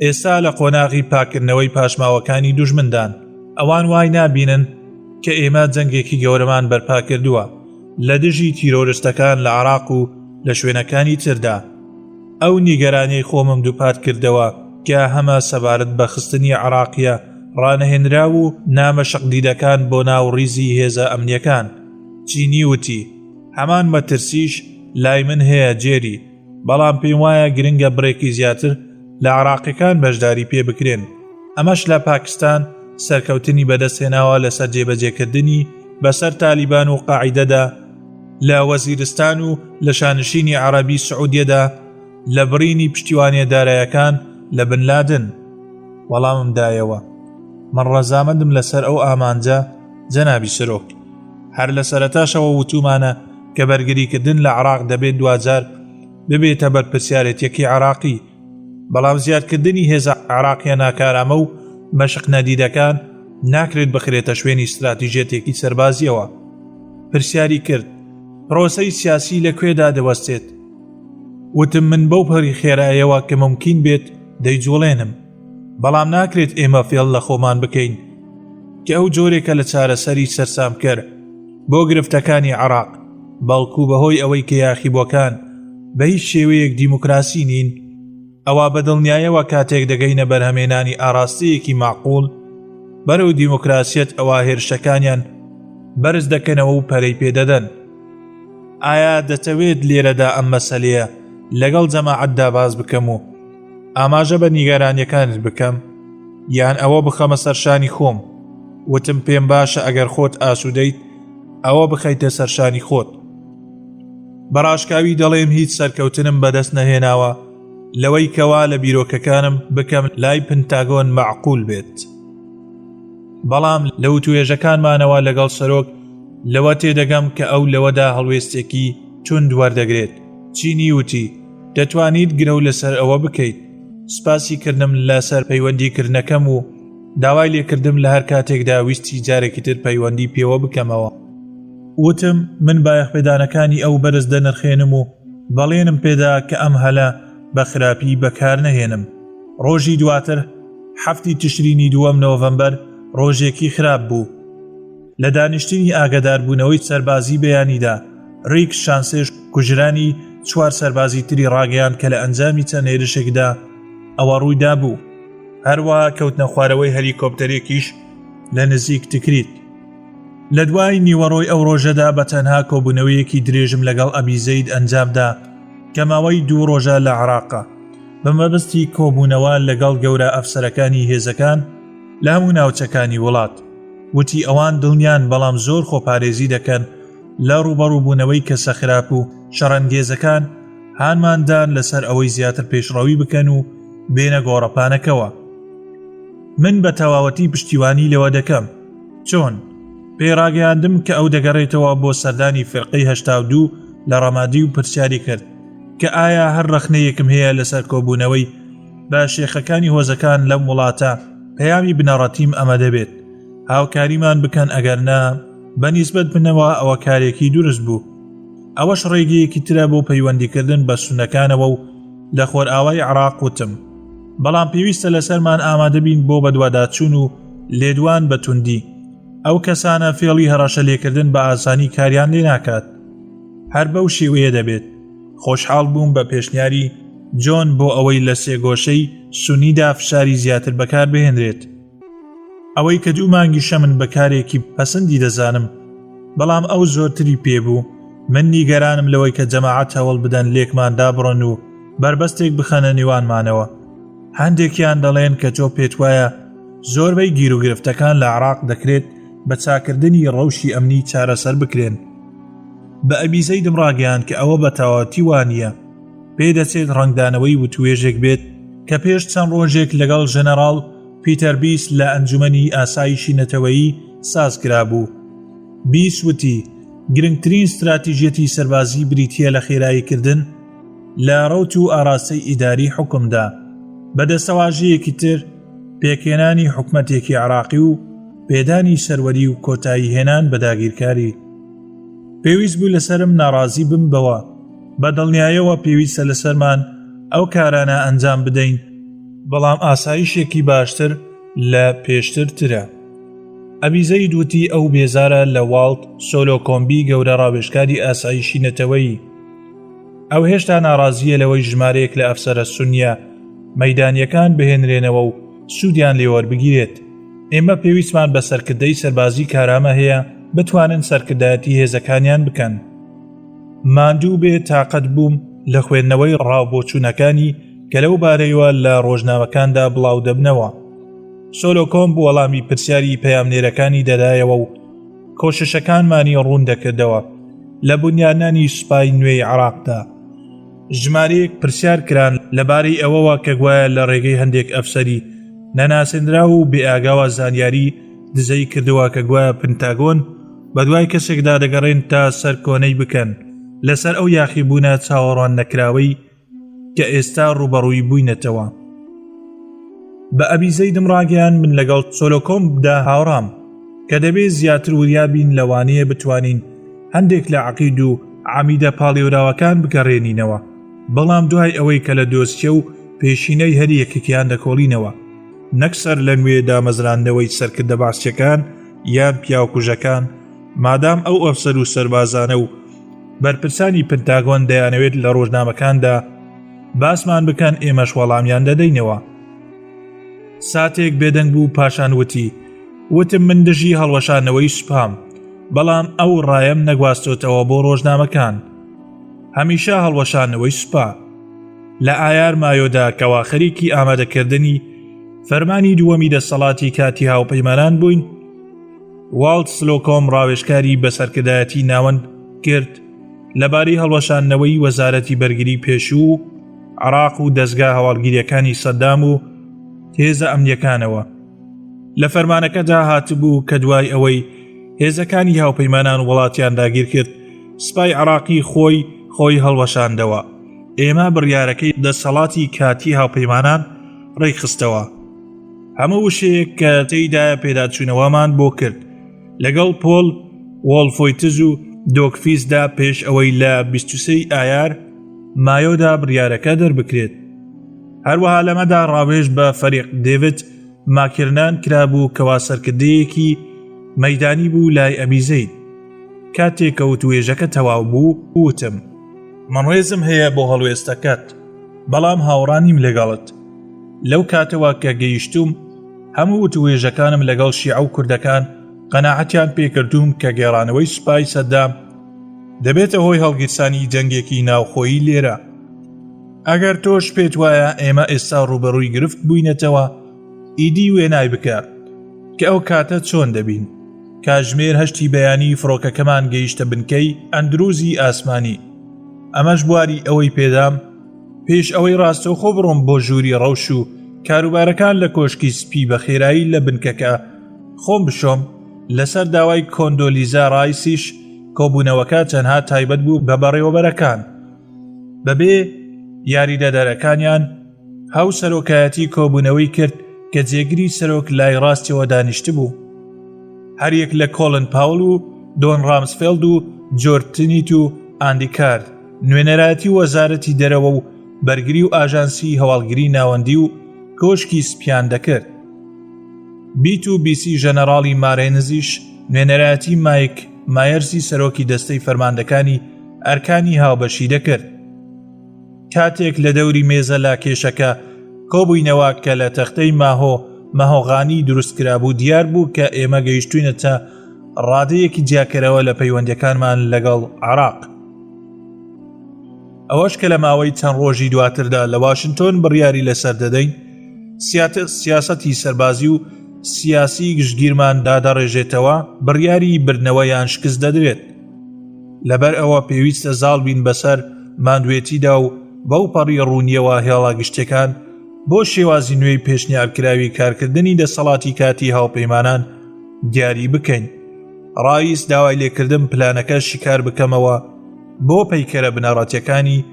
ئێستا لە قۆناغی پاکردنەوەی پاشماوەکانی دوژمندان. ئەوان وای نابینن کە ئێمە جەنگێکی گەورەمان بەرپا کردووە لە دژی تیرۆریستەکان لە عێراق و لە شوێنەکانی تردا. ئەو نیگەرانی خۆمم دووپات کردەوە کە هەمە سەبارەت بە خستنی عێراقیە ڕانەهێنرا و نامە شەقدیدەکان بۆ ناو ڕیزی هێزە ئەمنیەکان. چینی وتی: هەمان مەترسیش لای من هەیە جێری، بەڵام پێم وایە گرنگە بڕێکی زیاتر لە عێراقیەکان بەشداری پێ بکرێن. ئەمەش لە پاکستان سەرکەوتنی بەدەستهێناوە لەسەر جێبەجێکردنی بەسەر تالیبان و قاعیدەدا، لە وەزیرستان و لە شانشینی عەرەبی سعودیەدا، لە بڕینی پشتیوانیە دارایەکان لە بن لادن. وەڵامم دایەوە: من ڕەزامەندم لەسەر ئەو ئامانجە جەنابی سەرۆک. هەر لە سەرەتاشەوە وتومانە کە بەرگریکردن لە عێراق دەبێت دوجار ببێتە بەرپرسیارەتێکی عێراقی، بەڵام زیادکردنی هێزە عێراقیە ناکارامە و مەشق نەدیدەکان ناکرێت بخرێتە شوێنی استراتیژیەتێکی سەربازیەوە. پرسیاری کرد پرۆسەی سیاسی لەکوێدا دەوەستێت. وتم من بەو پەری خێرایەوە کە ممکن بێت دەیجوڵێنم، بەڵام ناکرێت ئێمە فێڵ لە خۆمان بکەین کە ئەو جۆرێکە لە چارەسەری سەرسامکەر بۆ گرفتەکانی عێراق بەڵکو بەهۆی ئەوەی کە یاخیبووەکان بە هیچ شێوەیەک دیموکراسی نین، ئەوە بەدڵنیایەوە کاتێک دەگەینە بەرهەمێنانی ئاراستەیەکی معقوڵ بەرەو دیموکراسیەت ئەوە هێرشەکانیان بەرز دەکەنەوە و پەرەی پێدەدەن. ئایا دەتەوێت لێرەدا ئەم مەسەلەیە لەگەڵ جەماعەتدا باز بکەم و ئاماژە بە نیگەرانیەکانت بکەم، یان ئەوە بخەمە سەرشانی خۆم؟ وتم پێم باشە ئەگەر خۆت ئاسوودەیت ئەوە بخەیتە سەرشانی خۆت. بەڕاشکاوی دەڵێم هیچ سەرکەوتنم بەدەست نەهێناوە لەوەی کەوا لە بیرۆکەکانم بکەم لای پنتاگۆن معقول بێت. بەڵام لە وتوێژەکانمانەوە لەگەڵ سەرۆک لەوە تێدەگەم کە ئەو لەوەدا هەڵوێستێکی چوند وەردەگرێت. چینی وتی دەتوانیت گرە لەسەر ئەوە بکەیت. سپاسی کردم لەسەر پەیوەندیکردنەکەم و داوای لێکردم لە هەر کاتێکدا ویستی جارێکی تر پەیوەندی پێوە بکەمەوە. وتم من بایەخپێدانەکانی ئەو بەرز دەنرخێنم و بەڵێنم پێدا کە ئەم هەلە بە خراپی بەکار نەهێنم. ڕۆژی دواتر 7 تشرینی 2 نۆڤەمبەر ڕۆژێکی خراپ بوو. لە دانیشتنی ئاگاداربوونەوەی سەربازی بەیانیدا ڕیک شانسێش کوژرانی 4 سەربازی تری ڕاگەیان کە لە ئەنجامی چەند هێرشێکدا ئەوە ڕوویدا بوو. هەروەها کەوتنە خوارەوەی هەلیکۆپتەرێکیش لە نزیک تکریت. لە دوای نیوەڕۆی ئەو ڕۆژەدا بە تەنها کۆبوونەوەیەکی درێژم لەگەڵ ئەبی زەید ئەنجامدا کە ماوەی 2 ڕۆژە لە عێراقا بە مەبەستی کۆبوونەوە لەگەڵ گەورە ئەفسەرەکانی هێزەکان لە هەموو ناوچەکانی وڵات. وتی ئەوان دڵنیان بەڵام زۆر خۆپارێزی دەکەن لە ڕوبەڕووبوونەوەی کەسە خراپ و شەڕەنگێزەکان هانماندان لەسەر ئەوەی زیاتر پێشڕەوی بکەن و بێنە گۆڕەپانەکەوە. من بە تەواوەتی پشتیوانی لەوە دەکەم. چۆن؟ پێڕاگەیاندم کە ئەو دەگەڕێتەوە بۆ سەردانی فێرقەی 82 لە ڕەمادی و پرسیاری کرد کە ئایا هەر ڕەخنەیەکم هەیە لەسەر کۆبوونەوەی بە شێخەکانی هۆزەکان لەم وڵاتە پەیامی بنەڕەتیم ئەمە دەبێت هاوکاریمان بکەن، ئەگەر نا بەنیسبەت بنەوە ئەوە کارێکی دروست بوو. ئەوەش ڕێگەیەکی ترە بۆ پەیوەندیکردن بە سونەکانەوە و لە خۆرئاوای عێراق وتم. بەڵام پێویستە لەسەرمان ئامادە بین بۆ بەدواداچوون و لێدوان بە توندی. ئەو کەسانە فێڵی هەڕەشە لێکردن بە ئاسانی کاریان لێ ناکات. هەر بەو شێوەیە دەبێت. خۆشحاڵ بووم بە پێشنیاری جۆن بۆ ئەوەی لە سێگۆشەی سونیدا فشاری زیاتر بەکار بهێنرێت. ئەوەی کە 2 مانگیشە من بەکارێکی پەسەندی دەزانم، بەڵام ئەو زۆرتری پێبوو. من نیگەرانم لەوەی کە جەماعەت هەوڵ بدەن لێکمان دابڕن و بربەستێک بخەنە نێوانمانەوە. هەندێکیان دەڵێن کە تۆ پێت وایە زۆربەی گیر و گرفتەکان لە عێراق دەکرێت بە چاکردنی ڕەوشی ئەمنی چارەسەر بکرێن. بە ئەبی زەیدم ڕاگەیان کە ئەوە بە تەواوەتی وانییە. پێدەچێت ڕەنگدانەوەی وتوێژێک بێت کە پێش چەند ڕۆژێک لەگەڵ ژەنەڕاڵ پیتەر بیس لە ئەنجومەنی ئاسایشی نەتەوەیی سازکرا بوو. بیس وتی گرنگترین استراتیژیەتی سەربازی بریتیە لە خێراییکردن لە ڕەوت و ئاراستەی ئیداری حکومدا، بەدەستەواژەیەکی تر پێکهێنانی حکومەتێکی عێراقی و پێدانی سەروەری و کۆتایی هێنان بە داگیرکاری. پێویست بوو لەسرم ناڕازی بم بەوە. بە دڵنیایەوە پێویستە لەسەرمان ئەو کارانە ئەنجام بدەین، بەڵام ئاسایشێکی باشتر لە پێشترترە. ئەبی زەید وتی ئەو بێزارە لە واڵت سۆلۆکۆمبی گەورە ڕاوێژکاری ئاسایشی نەتەوەیی. ئەو هێشتا ناڕازیە لەوەی ژمارەیەک لە ئەفسەرە سونیە مەیدانیەکان بهێنرێنەوە و سوودیان لێوەربگیرێت. ئێمە پێویستمان بە سەرکردەی سەربازی کارامە هەیە بتوانن سەرکردایەتی هێزەکانیان بکەن. ماندوو بێ تاقەت بووم لە خوێندنەوەی ڕاوبۆچوونەکانی کە لەو بارەیەوە لە ڕۆژنامەکاندا بڵاو دەبنەوە. سۆلۆکۆم وەڵامی پرسیاری پەیامنێرەکانی دەدایەوە و کۆششەکانمانی ڕوون دەکردەوە لە بنیانانی سوپای نوێی عێراقدا. ژمارەیەک پرسیار کران لەبارەی ئەوەوە کە گوایە لە ڕێگەی هەندێک ئەفسەری نەناسێنرا و بێئاگاوە زانیاری دزەی کردووە کە گوایە پنتاگۆن بە دوای کەسێکدا دەگەڕێن تا سەر کۆنەی بکەن لەسەر ئەو یاخیبوونە چاوەڕوان نەکراوەی کە ئێستا ڕوبەڕووی بووینەتەوە. بە ئەبی زەیدم ڕاگەیان من لەگەڵ سۆلۆکۆمدا هاوڕام کە دەبێت زیاتر وریابین لەوانەیە بتوانین هەندێک لە عەقید و عەمیدە پاڵێوراوەکان بگەڕێنینەوە، بەڵام دوای ئەوەی کە لە دۆستیە و پێشینەی هەر یەکێکیان دەکۆڵینەوە، نەک سەر لە نوێ دامەزراندنەوەی سەرکردە باسچەکان یان پیاوکوژەکان، مادام ئەو ئەفسەر و سەربازانە و بەرپرسانی پنتاگۆن دەیانەوێت لە ڕۆژنامەکاندا باسمان بکەن ئێمەش وەڵامیان دەدەینەوە. ساتێک بێدەنگ بوو پاشان وتم من دژی هەڵوەشانەوەی سوپام، بەڵام ئەو ڕایم نەگواستۆتەوە بۆ ڕۆژنامەکان. هەمیشە هەڵوەشانەوەی سوپا. لە ئایار مایۆدا کەوا خەریکی ئامادەکردنی فەرمانی دووەمی دەسەڵاتی کاتی هاوپەیمانان بووین، والت سلۆکۆم ڕاوێژکاری بەسەرکردایەتی ناوەند کرد لەبارەی هەڵوەشانەوەی وەزارەتی بەرگری پێشوو عێراق و دەستگا هەواڵگیریەکانی سەدام و هێزە ئەمنیەکانەوە. لە فەرمانەکەدا هاتبوو کە دوای ئەوەی هێزەکانی هاوپەیمانان وڵاتیان داگیر کرد، سوپای عێراقی خۆی هەڵوەشاندەوە. ئێمە بڕیارەکەی دەسەڵاتی کاتی هاوپەیمانان ڕێکخستەوە. هەموو وشەیەک کە تێیدایە پێداچوونەوەمان بۆ کرد لەگەڵ پۆل وۆڵفۆیتز و دۆکفیزدا پێش ئەوەی لە 23 ئایار مایۆدا بڕیارەکە دەربکرێت. هەروەها لەمەدا ڕاوێژ بە فەریق دێڤید ماکرنان کرابوو کەوا سەرکردەیەکی مەیدانی بوو لای ئەبی زەید. کاتێک کە وتوێژەکە تەواو بوو وتم من ڕێزم هەیە بۆ هەڵوێستەکەت، بەڵام هاوڕانیم لەگەڵت. لەو کاتەوە کە گەیشتوم هەموو وتوێژەکانم لەگەڵ شیعە و کوردەکان قەناعەتیان پێکردوم کە گێڕانەوەی سوپای سەدام دەبێتە هۆی هەڵگیرسانی جەنگێکی ناوخۆیی لێرە. ئەگەر تۆش پێت وایە ئێمە ئێستا ڕوبەڕووی گرفت بووینەتەوە، ئیدی وێنای بکە کە ئەو کاتە چۆن دەبین. کاتژمێر 8 بەیانی فڕۆکەکەمان گەیشتە بنکەی ئەندروزی ئاسمانی. ئەمەش بواری ئەوەی پێدام پێش ئەوەی ڕاستەوخۆ بڕۆم بۆ ژووری ڕەوش و کاروبارەکان لە کۆشکی سپی بە خێرایی لە بنکەکە خۆم بشۆم، لەسەر داوای کۆندۆلیزا ڕایسیش کۆبوونەوەکە تەنها تایبەت بوو بە بەڕێوەبەرەکان. بەبێ یاریدەدەرەکانیان هەو سەرۆکایەتی کۆبوونەوەی کرد کە جێگری سەرۆک لای ڕاستیەوە دانیشت بوو. هەریەک لە کۆڵن پاول و دۆن ڕامسفێلد و جۆرتنیت و ئاندیکار نوێنەرایەتی وەزارەتی دەرەوە و بەرگری و ئاژانسی هەواڵگری ناوەندی و کۆشکی سپیان دەکرد. بیت و بیسی ژەنەڕاڵی مارێنزیش نوێنەرایەتی مایک مایەرسی سەرۆکی دەستەی فەرماندەکانی ئەرکانی هاوبەشی دەکرد. کاتێک لە دەوری مێزە لا کێشەکە کۆبووینەوە کە لە تەختەی ماهۆغانی دروستکرابوو، دیار بوو کە ئێمە گەیشتوینەتە ڕادەیەکی جیاکەرەوە لە پەیوەندیەکانمان لەگەڵ عێراق. ئەوەش کە لە ماوەی چەند ڕۆژی دواتردا لە واشنتۆن بڕیاری لەسەر دەدەین سیاسەتی سەربازی و سیاسی گشتگیرمان دادەڕێژێتەوە، بڕیاری بردنەوەیان شکست دەدرێت. لەبەر ئەوە پێویستە زاڵ بین بەسەر ماندوێتیدا و بەو پەڕی ڕوونیەوە هێڵا گشتەکان بۆ شێوازی نوێی پێشنیارکراوی کارکردنی دەسەڵاتی کاتی هاوپەیمانان دیاری بکەین. ڕایس داوای لێکردن پلانەکە شکار بکەمەوە بۆ پەیکەرە بنەڕەتیەکانی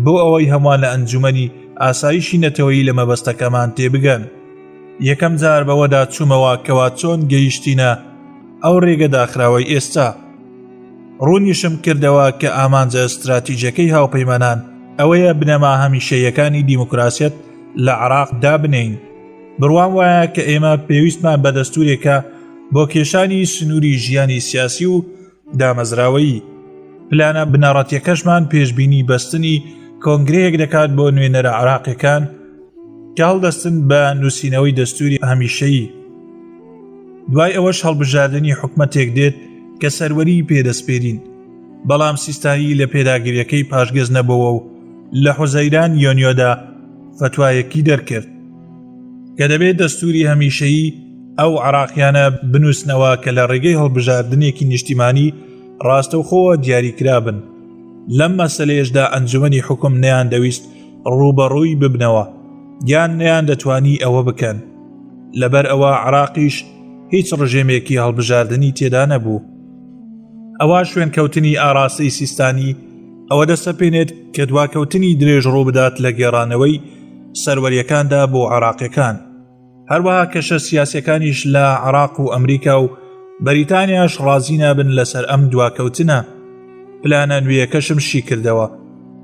بۆ ئەوەی هەمووان لە ئەنجومەنی ئاسایشی نەتەوەیی لە مەبەستەکەمان تێبگەن. یەکەم جار بەوەدا چوومەوە کەوا چۆن گەیشتینە ئەو ڕێگە داخراوەی ئێستا. ڕوونیشم کردەوە کە ئامانجە استراتیژیەکەی هاوپەیمانان ئەوەیە بنەما هەمیشەیەکانی دیموکراسیەت لە عێراق دابنین. بڕوام وایە کە ئێمە پێویستمان بە دەستورێکە بۆ کێشانی سنووری ژیانی سیاسی و دامەزراوەیی. پلانە بنەڕەتیەکەشمان پێشبینی بەستنی کۆنگرەیەک دەکات بۆ نوێنەرە عێراقیەکان کە هەڵدەستن بە نووسینەوەی دەستوری هەمیشەیی. دوای ئەوەش هەڵبژاردننی حکومەتێک دێت کە سەروەری پێدەسپێرین، بەڵام سیستانی لە پێداگیریەکەی پاشگەز نەبەوە و لە حوزەیران یۆنیۆدا فتوایەکی دەرکرد کە دەبێت دەستوری هەمیشەیی ئەو عێراقیانە بنووسنەوە کە لە ڕێگەی هەڵبژاردنێکی نیشتیمانی ڕاستەوخۆوە دیاریکرابن. لەم مەسەلەیەشدا ئەنجومەنی حکوم نەیان دەویست ڕوبەڕووی ببنەوە یان نەیان دەتوانی ئەوە بکەن. لەبەر ئەوە عێراقیش هیچ ڕژێمێکی هەڵبژاردننی تێدا نەبوو. ئەوە شوێن کەوتنی ئاراستەی سیستانی ئەوە دەسەپێنێت کە دواکەوتنی درێژ ڕوو بدات لە گێڕانەوەی سەروەریەکاندا بۆ عێراقیەکان. هەروەها کەشە سیاسیەکانیش لە عێراق و ئەمریکا و بەریتانیاش ڕازی نابن لەسەر ئەم دواکەوتنە. پلانە نوێیەکەشم شی کردەوە.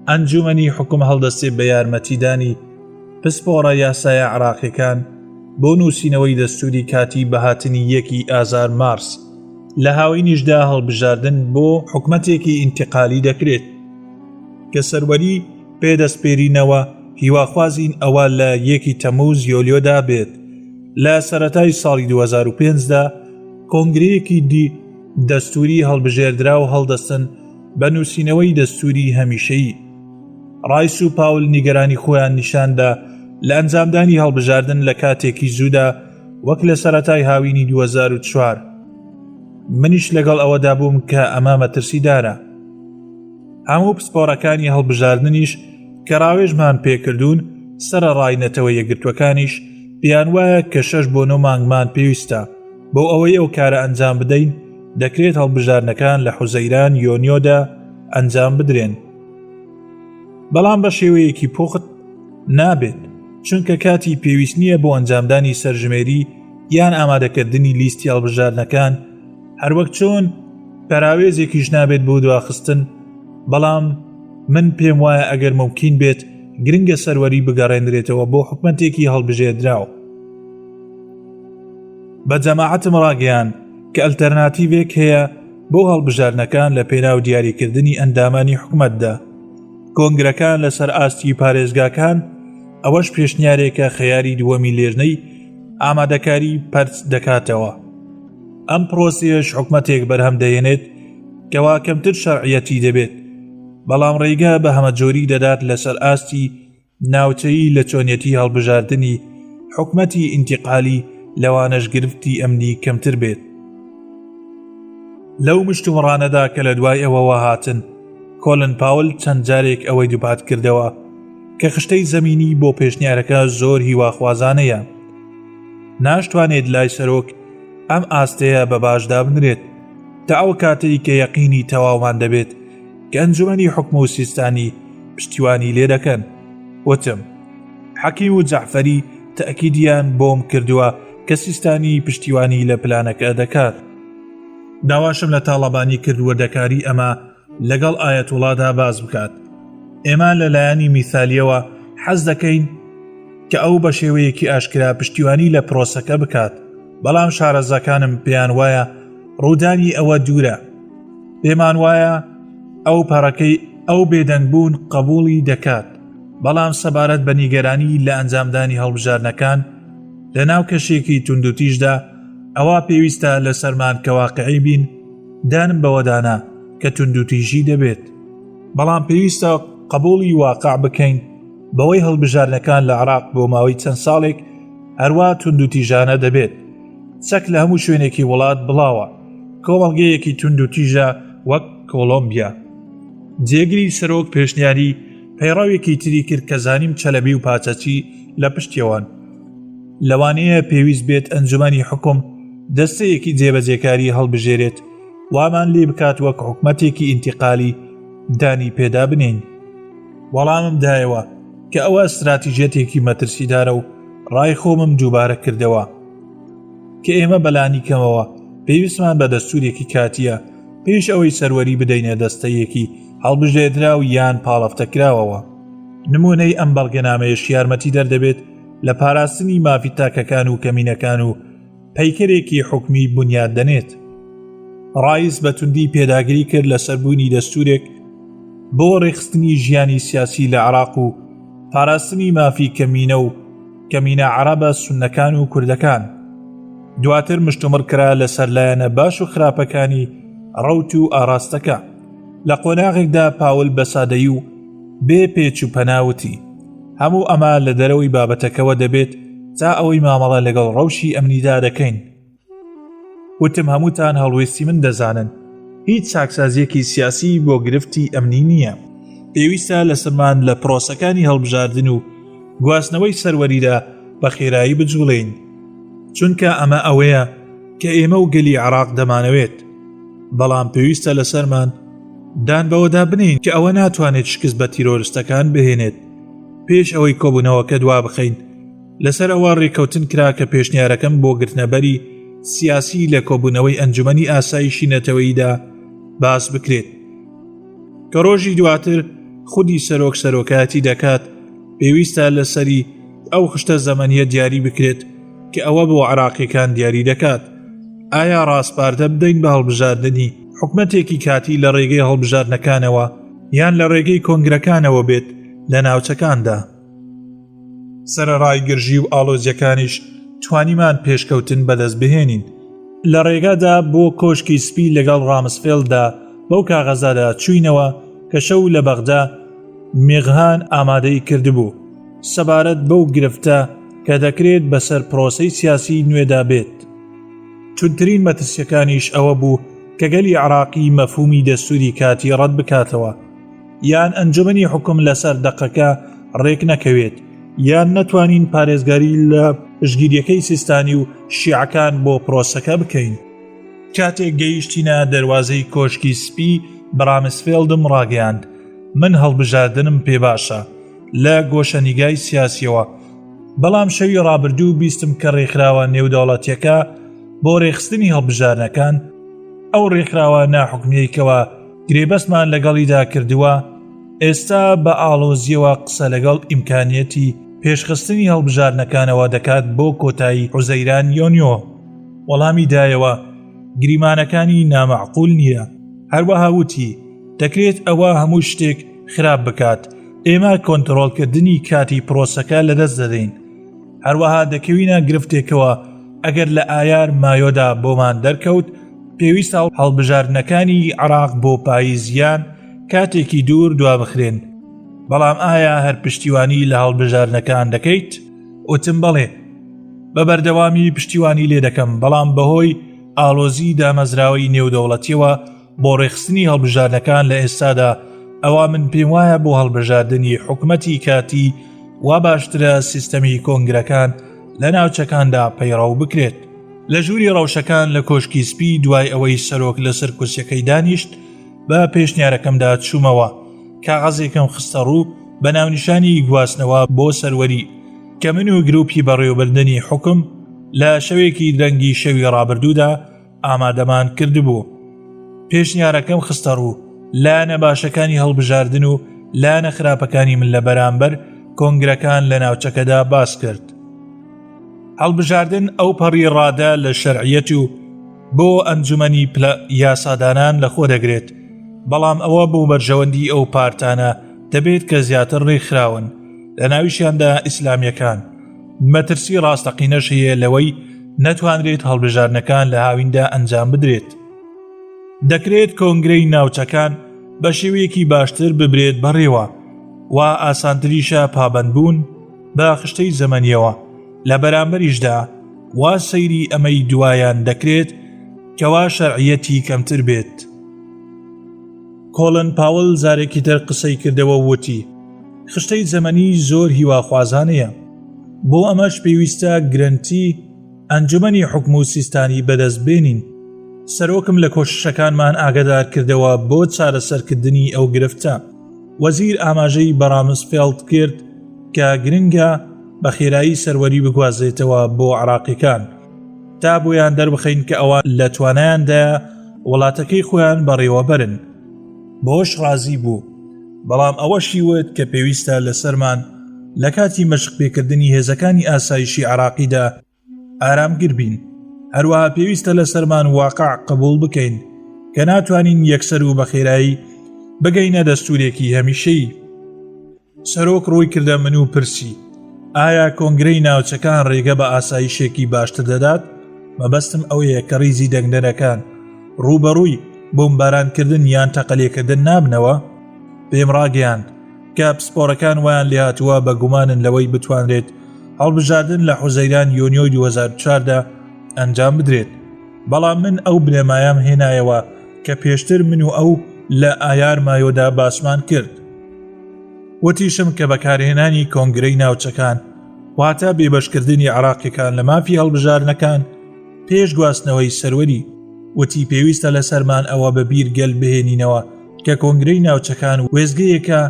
ئەنجومەنی حکوم هەڵدەستێت بە یارمەتیدانی پسپۆڕە یاسایە عێراقیەکان بۆ نووسینەوەی دەستوری کاتی بەهاتنی 1 ئازار مارس. لە هاوینیشدا هەڵبژاردن بۆ حکومەتێکی ئینتیقالی دەکرێت کە سەروەری پێدەستپێرینەوە هیواخوازین ئەوە لە 1 تەمووز یۆلیۆدا بێت. لە سەرەتای ساڵی 2005دا کۆنگرەیەکی دەستوری هەڵبژێردرا و هەڵدەستن بە نووسینەوەی دەستوری هەمیشەیی. ڕایس و پاول نیگەرانی خۆیان نیشاندا لە ئەنجامدانی هەڵبژاردن لە کاتێکی زوودا وەک لە سەرەتای هاوینی 2004. منیش لەگەڵ ئەوەدا بووم کە ئەمە مەترسیدارە. هەموو پسپۆڕەکانی هەڵبژاردنیش کە ڕاوێژمان پێکردوون سەرەڕای نەتەوە یەکگرتوەکانیش پێیان وایە کە 6 بۆ 9 مانگمان پێویستە بۆ ئەوەی ئەو کارە ئەنجام بدەین. دەکرێت هەڵبژاردنەکان لە حوزەیران یۆنیۆدا ئەنجام بدرێن، بەڵام بە شێوەیەکی پوخت نابێت، چونکە کاتی پێویست نییە بۆ ئەنجامدانی سەرژمێری یان ئامادەکردنی لیستی هەڵبژاردنەکان، هەروەک چۆن پەراوێزێکیش نابێت بۆ دواخستن. بەڵام من پێم وایە ئەگەر ممکن بێت گرنگە سەروەری بگەڕێنرێتەوە بۆ حکومەتێکی هەڵبژێردراوە. بە جەماعەتم ڕاگەیان کە ئەلتەرناتیڤێک هەیە بۆ هەڵبژاردنەکان لە پێناو دیاریکردنی ئەندامانی حکومەتدا. کۆنگرەکان لەسەر ئاستی پارێزگاکان ئەوەش پێشنیارێکە خەیاری دووەمی لێژنەی ئامادەکاری پەرچ دەکاتەوە. ئەم پرۆسەیەش حکومەتێک بەرهەم دەهێنێت کەوا کەمتر شەرعیەتی دەبێت، بەڵام ڕێگا بە هەمەجۆری دەدات لەسەر ئاستی ناوچەیی لە چۆنیەتی هەڵبژاردنی حکومەتی ئینتیقالی لەوانەش گرفتی ئەمنی کەمتر بێت. لەو مشتومڕانەدا کە لە دوای ئەوەوە هاتن، کۆلن پاول چەند جارێک ئەوەی دووپات کردەوە کە خشتەی زەمینی بۆ پێشنیارەکە زۆر هیواخوازانەیە. ناشتوانێت لای سەرۆک ئەم ئاستەیە بە باشدا بنرێت تا ئەو کاتەی کە یەقینی تەواومان دەبێت کە ئەنجومەنی حکم و سیستانی پشتیوانی لێ دەکەن. وتم حەکیم و جەعفەری تەئکیدیان بۆم کردووە کە سیستانی پشتیوانی لە پلانەکە دەکات. داواشم لە تاڵەبانی کردووەردەکاری ئەمە لەگەڵ ئایەتوڵادا باز بکات. ئێمە لەلایەنی میثالیەوە حەز دەکەین کە ئەو بە شێوەیەکی ئاشکرا پشتیوانی لە پرۆسەکە بکات، بەڵام شارەزەکانم پێیان وایە ڕوودانی ئەوە دوورە. پێمان وایە ئەو پەڕەکەی ئەو بێدەنگبوون قبوڵی دەکات، بەڵام سەبارەت بە نیگەرانی لە ئەنجامدانی هەڵبژاردنەکان لە ناو کەشێکی توندوتیژدا ئەوە پێویستە لە سەرمان کە واقعی بین. دانم بەوەدانا کە توندوتیژی دەبێت، بەڵام پێویستە قبوڵی واقع بکەین بەوەی هەڵبژاردنەکان لە عێراق بۆ ماوەی چەند ساڵێک هەروە توندوتیژانە دەبێت. چەک لە هەموو شوێنێکی وڵات بڵاوە کۆمەڵگەیەکی توندوتیژە وەک کۆلۆمبیا. جێگری سەرۆک پێشنیاری پەیڕاوێکی تری کرد کە زانیم چەلەبی و پاچەچی لە پشتیەوەن. لەوانەیە پێویست بێت ئەنجومەنی حکوم دەستەیەکی جێبەجێکاری هەڵبژێرێت، وامان لێ بکات وەک حکومەتێکی ئینتیقالی دانی پێدا بنین. وەڵامم دایەوە کە ئەوە استراتیژێتێکی مەترسیدارە و ڕای خۆمم دووبارە کردەوە کە ئێمە بەلانی کەمەوە پێویستمان بە دەستورێکی کاتیە پێش ئەوەی سەروەری بدەینە دەستەیەکی هەڵبژێردرا و یان پاڵەفتەکراوەوە. نمونەی ئەم بەڵگەنامەیەش یارمەتی دەردەبێت لە پاراستنی مافی تاکەکان و کەمینەکان و پەیکەرێکی حکمی بنیاد دەنێت. ڕایس بە توندی پێداگری کرد لە سەربوونی دەستورێک بۆ ڕێخستنی ژیانی سیاسی لە عێراق و پاراستنی مافی کەمینە و کەمینە عەرەبە سوننەکان و کوردەکان. دواتر مشتومڕ کرا لە سەرلایەنە باش و خراپەکانی ڕەوت و ئاراستەکە. لە قۆناغێکدا پاول بە سادەیی و بێ پێچ و پەناوتی هەموو ئەمە لە دەرەوەی بابەتەکەوە دەبێت تا ئەوەی مامەڵە لەگەڵ ڕەوشی ئەمنیدا دەکەین. وتم هەمووتان هەڵوێستی من دەزانن هیچ چاکسازیەکی سیاسی بۆ گرفتی ئەمنی نییە. پێویستە لە سەرمان لە پرۆسەکانی هەڵبژاردن و گواستنەوەی سەروەریدا بە خێرایی بجوڵین، چونکە ئەمە ئەوەیە کە ئێمە و گەلی عێراق دەمانەوێت. بەڵام پێویستە لە سەرمان دان بەوەدا بنین کە ئەوە ناتوانێت شکست بە تیرۆریستەکان بهێنێت. پێش ئەوەی کۆبوونەوەکە دوا بخەین، لەسەر ئەوە ڕێکەوتن کرا کە پێشنیارەکەم بۆ گرتنەبەری سیاسی لە کۆبوونەوەی ئەنجومەنی ئاسایشی نەتەوەییدا باس بکرێت کە ڕۆژی دواتر خودی سەرۆکایەتی دەکات. پێویستە لەسەری ئەو خشتە زەمەنیە دیاری بکرێت کە ئەوە بۆ عراقیەکان دیاری دەکات. ئایا ڕاستپاردە بدەین بە هەڵبژاردننی حکومەتێکی کاتی لە ڕێگەی هەڵبژاردنەکانەوە یان لە ڕێگەی کۆنگرەکانەوە بێت لە ناوچەکاندا؟ سەرەڕای گرژی و ئاڵۆزیەکانیش توانیمان پێشکەوتن بەدەست بهێنین. لە ڕێگادا بۆ کۆشکی سپی لەگەڵ ڕامسفێلدا بەو کاغەزادا چوینەوە کە شەو لە بەغدا میغهان ئامادەی کردبوو سەبارەت بەو گرفتە کە دەکرێت بەسەر پرۆسەی سیاسی نوێدا بێت. چونترین مەترسیەکانیش ئەوە بوو کە گەلی عراقی مەفهومی دەستوری کاتی ڕەت بکاتەوە، یان ئەنجومەنی حکوم لەسەر دەقەکە ڕێک نەکەوێت، یان نەتوانین پارێزگاری لە پشگیریەکەی سیستانی و شیعەکان بۆ پرۆسەکە بکەین. کاتێک گەیشتینە دەروازەی کۆشکی سپی بەڕامسفێلدم ڕاگەیاند من هەڵبژاردنم پێ باشە لە گۆشەنیگای سیاسیەوە، بەڵام شەوی ڕابردوو بیستم کە ڕێکخراوە نێودەوڵەتیەکە بۆ ڕێخستنی هەڵبژارنەکان، ئەو ڕێکخراوە ناحکومیەکەوە گرێبەستمان لەگەڵیدا کردووە، ئێستا بە ئاڵۆزیەوە قسە لەگەڵ ئیمکانیەتی پێشخستنی هەڵبژارنەکانەوە دەکات بۆ کۆتایی حوزەیران یۆنیۆ. وەڵامی دایەوە گریمانەکانی نامەعقول نییە. هەروەها وتی دەکرێت ئەوە هەموو شتێک خراپ بکات، ئێمە کۆنتڕۆڵکردنی کاتی پرۆسەکە لەدەست دەدەین. هەروەها دەکەوینە گرفتێکەوە ئەگەر لە ئایار مایۆدا بۆمان دەرکەوت پێویستە هەڵبژاردنەکانی عراق بۆ پاییزیان کاتێکی دوور دوا بخرێن. بەڵام ئایا هەر پشتیوانی لە هەڵبژاردنەکان دەکەیت؟ وتم بەڵێ، بە بەردەوامی پشتیوانی لێ دەکەم، بەڵام بەهۆی ئاڵۆزی دامەزراوی نێودەوڵەتیەوە بۆ ڕێخستنی هەڵبژاردنەکان لە ئێستادا ئەوە من پێم وایە بۆ هەڵبژاردننی حکومەتی کاتی وا باشترە سیستەمی کۆنگرەکان لە ناوچەکاندا پەیڕەو بکرێت. لە ژووری ڕەوشەکان لە کۆشکی سپی دوای ئەوەی سەرۆک لەسەر کورسیەکەی دانیشت بە پێشنیارەکەمدا چوومەوە، کاغەزێکم خستە ڕوو بە ناونیشانی گواستنەوە بۆ سەروەری کە من و گروپی بەڕێوەبردننی حکم لە شەوێکی درەنگی شەوی ڕابردوودا ئامادەمان کردبوو. پێشنیارەکەم خستە ڕوو لایەنە باشەکانی هەڵبژاردن و لایەنە خراپەکانی من لە بەرامبەر کۆنگرەکان لە ناوچەکەدا باس کرد. هەڵبژاردن ئەو پەڕی ڕادە لە شەرعیەت و بۆ ئەنجومەنی یاسادانان لەخۆ دەگرێت، بەڵام ئەوە بۆ بەرژەوەندی ئەو پارتانە دەبێت کە زیاتر ڕێکخراون، لە ناویشیاندا ئیسلامیەکان. مەترسی ڕاستەقینەش هەیە لەوەی نەتوانرێت هەڵبژاردنەکان لە هاویندا ئەنجام بدرێت. دەکرێت کۆنگرەی ناوچەکان بە شێوەیەکی باشتر ببرێت بەڕێوە و ئاسانتریشە پابەندبوون بە خشتەی زەمەنیەوە. لە بەرامبەریشدا وا سەیری ئەمەی دوایان دەکرێت کەوا شەرعیەتی کەمتر بێت. کۆڵن پاوەڵ زارێکی تر قسەی کردەوە وتی خشتەی زەمەنی زۆر هیواخوازانەیە، بۆ ئەمەش پێویستە گرنتی ئەنجومەنی حکم و سیستانی بەدەست بێنین. سەرۆکم لە کۆششەکانمان ئاگادار کردەوە بۆ چارەسەرکردنی ئەو گرفتە. وەزیر ئاماژەی بەڕامسفێڵد کرد کە گرنگە بە خێرایی سەروەری بگوازێتەوە بۆ عراقیەکان تا بۆیان دەربخەین کە ئەوان لە توانایاندایە وڵاتەکەی خۆیان بەڕێوەبەرن. بۆش ڕازی بوو، بەڵام ئەوەشی وت کە پێویستە لەسەرمان لە کاتی مەشق پێکردنی هێزەکانی ئاسایشی عراقیدا ئارامگر بین. هەروەها پێویستە لەسەرمان واقع قبول بکەین کە ناتوانین یەکسەر و بە خێرایی بگەینە دەستورێکی هەمیشەیی. سەرۆک ڕووی کردە من و پرسی ئایا کۆنگرەی ناوچەکان ڕێگە بە ئاسایشێکی باشتر دەدات؟ مەبەستم ئەوەیە کە ڕیزی دەنگدەرەکان ڕوبەڕووی بۆمبارانکردن یان تەقەلێکردن نابنەوە. پێم ڕاگەیاند کە پسپۆرەکان وایان لێ هاتووە بە گومانن لەوەی بتوانرێت هەڵبژاردن لە حوزەیران یۆنیۆی 2004دا ئەنجام بدرێت، بەڵام من ئەو بنەمایەم هێنایەوە کە پێشتر من و ئەو لە ئایار مایۆدا باسمان کرد. وتیشم کە بەکارهێنانی کۆنگرەی ناوچەکان واتە بێبەشکردنی عراقیەکان لە مافی هەڵبژاردنەکان پێش گواستنەوەی سەروەری، وتی پێویستە لەسەرمان ئەوە بە بیرگەل بهێنینەوە کە کۆنگرەی ناوچەکان وێزگەیەکە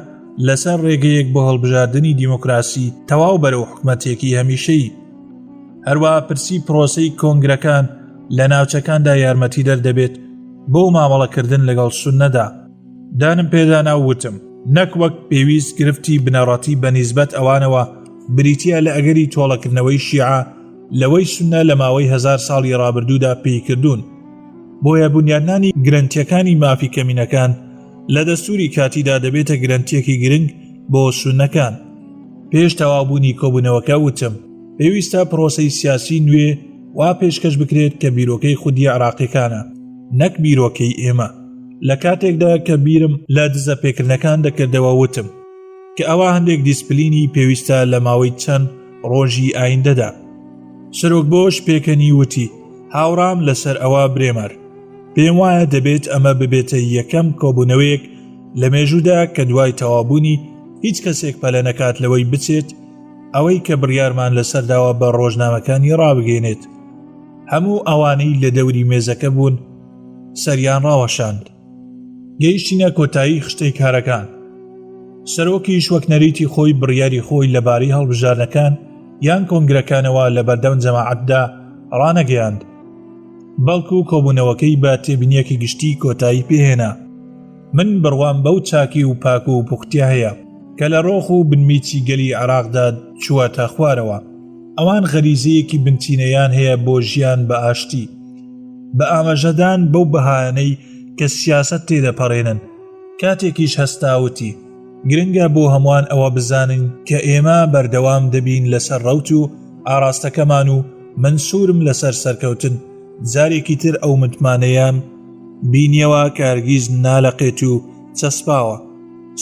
لەسەر ڕێگەیەک بۆ هەڵبژاردننی دیموکراسی تەواو بەرەو حکومەتێکی هەمیشەیی. هەروەها پرسی پرۆسەی کۆنگرەکان لە ناوچەکاندا یارمەتی دەردەبێت بۆ مامەڵەکردن لەگەڵ سوننەدا. دانم پێدانا وتم نەک وەک پێویست گرفتی بنەڕەتی بە نیسبەت ئەوانەوە بریتیە لە ئەگەری تۆڵەکردنەوەی شیعە لەوەی سوننە لە ماوەی 1000 ساڵی ڕابردوودا پێیکردوون. بۆیە بنیادنانی گرنتیەکانی مافی کەمینەکان لە دەستوری کاتیدا دەبێتە گرنتیەکی گرنگ بۆ سوننەکان. پێش تەواوبوونی کۆبوونەوەکە وتم پێویستە پرۆسەی سیاسی نوێ وا پێشکەش بکرێت کە بیرۆکەی خودی عراقیەکانە نەک بیرۆکەی ئێمە. لە کاتێکدا کە بیرم لە دزە پێکردنەکان دەکردەوە وتم کە ئەوە هەندێک دیسپلینی پێویستە لە ماوەی چەند ڕۆژی ئایندەدا. سەرۆک بۆش پێکەنی وتی هاوڕام لەسەر ئەوە برێمەر، پێم وایە دەبێت ئەمە ببێتە یەکەم کۆبوونەوەیەک لە مێژوودا کە دوای تەوابوونی هیچ کەسێک پەلە نەکات لەوەی بچێت ئەوەی کە بڕیارمان لەسەرداوە بە ڕۆژنامەکانی ڕابگەێنێت. هەموو ئەوانەی لە دەوری مێزەکە بوون سەریان ڕاوەشاند. گەیشتینە کۆتایی خشتەی کارەکان. سەرۆکیش وەک نەریتی خۆی بڕیاری خۆی لەبارەی هەڵبژاردنەکان یان کۆنگرەکانەوە لە بەردەم جەماعەتدا ڕانەگەیاند، بەڵکو کۆبوونەوەکەی بە تێبینیەکی گشتی کۆتایی پێهێنا. من بڕوام بەو چاکی و پاک و پوختیا هەیە کە لە ڕۆخ و بنمیچی گەلی عراقدا چووەتە خوارەوە. ئەوان غەریزەیەکی بنچینەیان هەیە بۆ ژیان بە ئاشتی، بە ئاماژەدان بەو بەهانەی کە سیاسەت تێدەپەڕێنن. کاتێکیش هەستاوتی گرنگە بۆ هەمووان ئەوە بزانن کە ئێمە بەردەوام دەبین لەسەر ڕەوت و ئاراستەکەمان و من سوورم لەسەر سەرکەوتن. جارێکی تر ئەو متمانەیان بینیەوە کارگیز نالەقێت و چەسپاوە.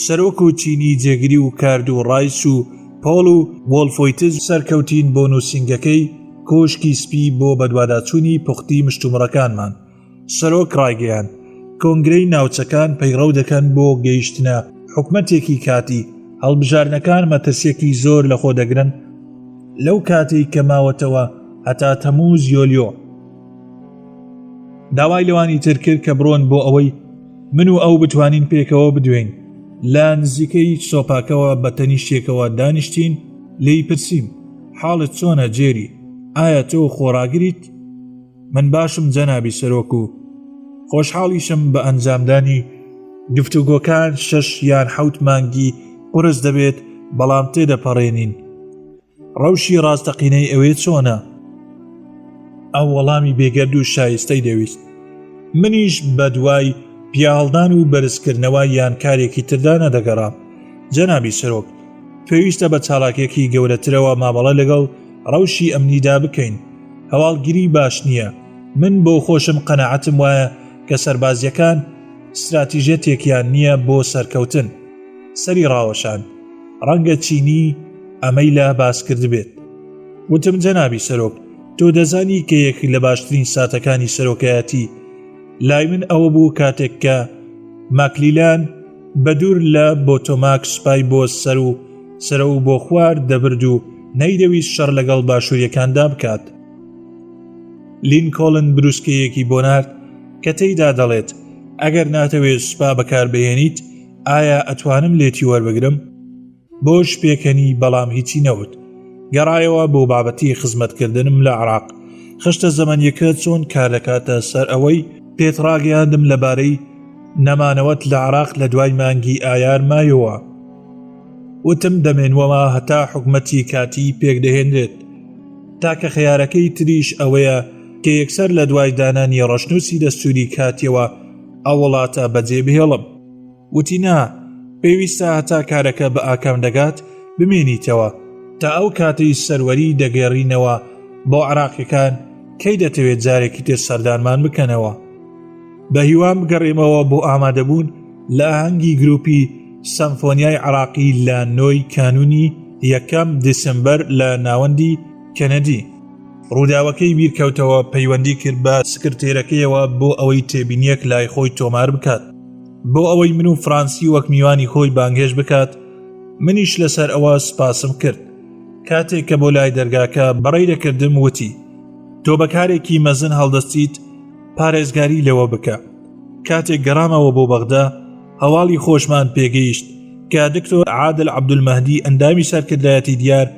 سەرۆک و چینی جێگری و کارد و ڕایس و پۆڵ و وۆلفۆیتز سەرکەوتین بۆ نووسینگەکەی کۆشکی سپی بۆ بەدواداچوونی پوختی مشتومڕەکانمان. سەرۆک ڕایگەیان کۆنگرەی ناوچەکان پەیڕەو دەکەن بۆ گەیشتنە حکومەتێکی کاتی. هەڵبژاردنەکان مەترسێکی زۆر لەخۆ دەگرن لەو کاتێک کە ماوەتەوە هەتا تەمووز یۆلیۆ. داوای لەوانی تر کرد کە بڕۆن بۆ ئەوەی من و ئەو بتوانین پێکەوە بدوێین. لە نزیکەی سۆپاکەوە بە تەنیشتێکەوە دانیشتین. لێی پرسیم حاڵت چۆنە جێری؟ ئایا تۆ خۆراگریت؟ من باشم جەنابی سەرۆک و خۆشحاڵیشم بە ئەنجامدانی گفتوگۆکان 6 یان 7 مانگی قورس دەبێت بەڵام تێدەپەڕێنین. ڕەوشی ڕاستەقینەی ئەوێ چۆنە؟ ئەو وەڵامی بێگەرد و شایستەی دەویست. منیش بە دوای پیاڵدان و بەرزکردنەوە یان کارێکی تردا نەدەگەڕام. جەنابی سەرۆک پێویستە بە چالاکێکی گەورەترەوە مامەڵە لەگەڵ ڕەوشی ئەمنیدا بکەین. هەواڵگیری باش نییە. من بۆ خۆشم قەناعەتم وایە کە سەربازیەکان استراتیژێتێکیان نییە بۆ سەرکەوتن. سەری ڕاوەشان ڕەنگە چینی ئەمەی لە باسکرد بێت. وتم جەنابی سەرۆک تۆ دەزانی کە یەک لە باشترین ساتەکانی سەرۆکایەتی لای من ئەوە بوو کاتێک کە ماکلیلان بەدوور لە بۆتۆماک سوپای بۆ سەرە و بۆ خوار دەبرد و نەیدەویست شەڕ لەگەڵ باشووریەکاندا بکات. لینکۆڵن بروسکەیەکی بۆ نارد کە تێیدا دەڵێت ئەگەر ناتەوێت سوپا بەکاربهێنیت ئایا ئەتوانم لێتی وەربگرم؟ بۆش پێکەنی بەڵام هیچی نەوت. گەڕایەوە بۆ بابەتی خزمەتکردنم لە عراق. خشتە زەمەنیەکە چۆن کار دەکاتە سەر ئەوەی پێت ڕاگەیاندم لەبارەی نەمانەوەت لە عراق لە دوای مانگی ئایار مایەوە. وتم دەمێنوەوە هەتا حکومەتی کاتی پێک دەهێنرێت. تاکە خەیارەکەی تریش ئەوەیە کە یەکسەر لە دوای دانانی ڕەشنووسی دەستوری کاتیەوە ئەو وڵاتە بەجێ بهێڵم. وتی نا پێویستە هەتا کارەکە بە ئاکام دەگات بمێنیتەوە تا ئەو کاتەی سەروەری دەگەڕینەوە بۆ عراقیەکان کەی دەتەوێت جارێکی تر سەردانمان بکەنەوە. بە هیوام بگەڕێمەوە بۆ ئامادەبوون لە ئاهەنگی گروپی سەمفۆنیای عراقی لە 9 کانونی 1 دسمبەر لە ناوەندی کەنەدی. ڕووداوەکەی بیرکەوتەوە پەیوەندی کرد بە سکرتێرەکەیەوە بۆ ئەوەی تێبینیەک لای خۆی تۆمار بکات بۆ ئەوەی من و فرانسی وەک میوانی خۆی بانگهێش بکات. منیش لەسەر ئەوە سپاسم کرد. کاتێک کە بۆ لای دەرگاکە بەڕێی دەکردم وتی تۆ بەکارێکی مەزن هەڵدەستیت پارێزگاری لەوە بکە. کاتێک گەڕامەوە بۆ بەغدا هەواڵی خۆشمان پێگەیشت کە دکتۆر عادل عەبدولمەهدی ئەندامی سەرکردایەتی دیار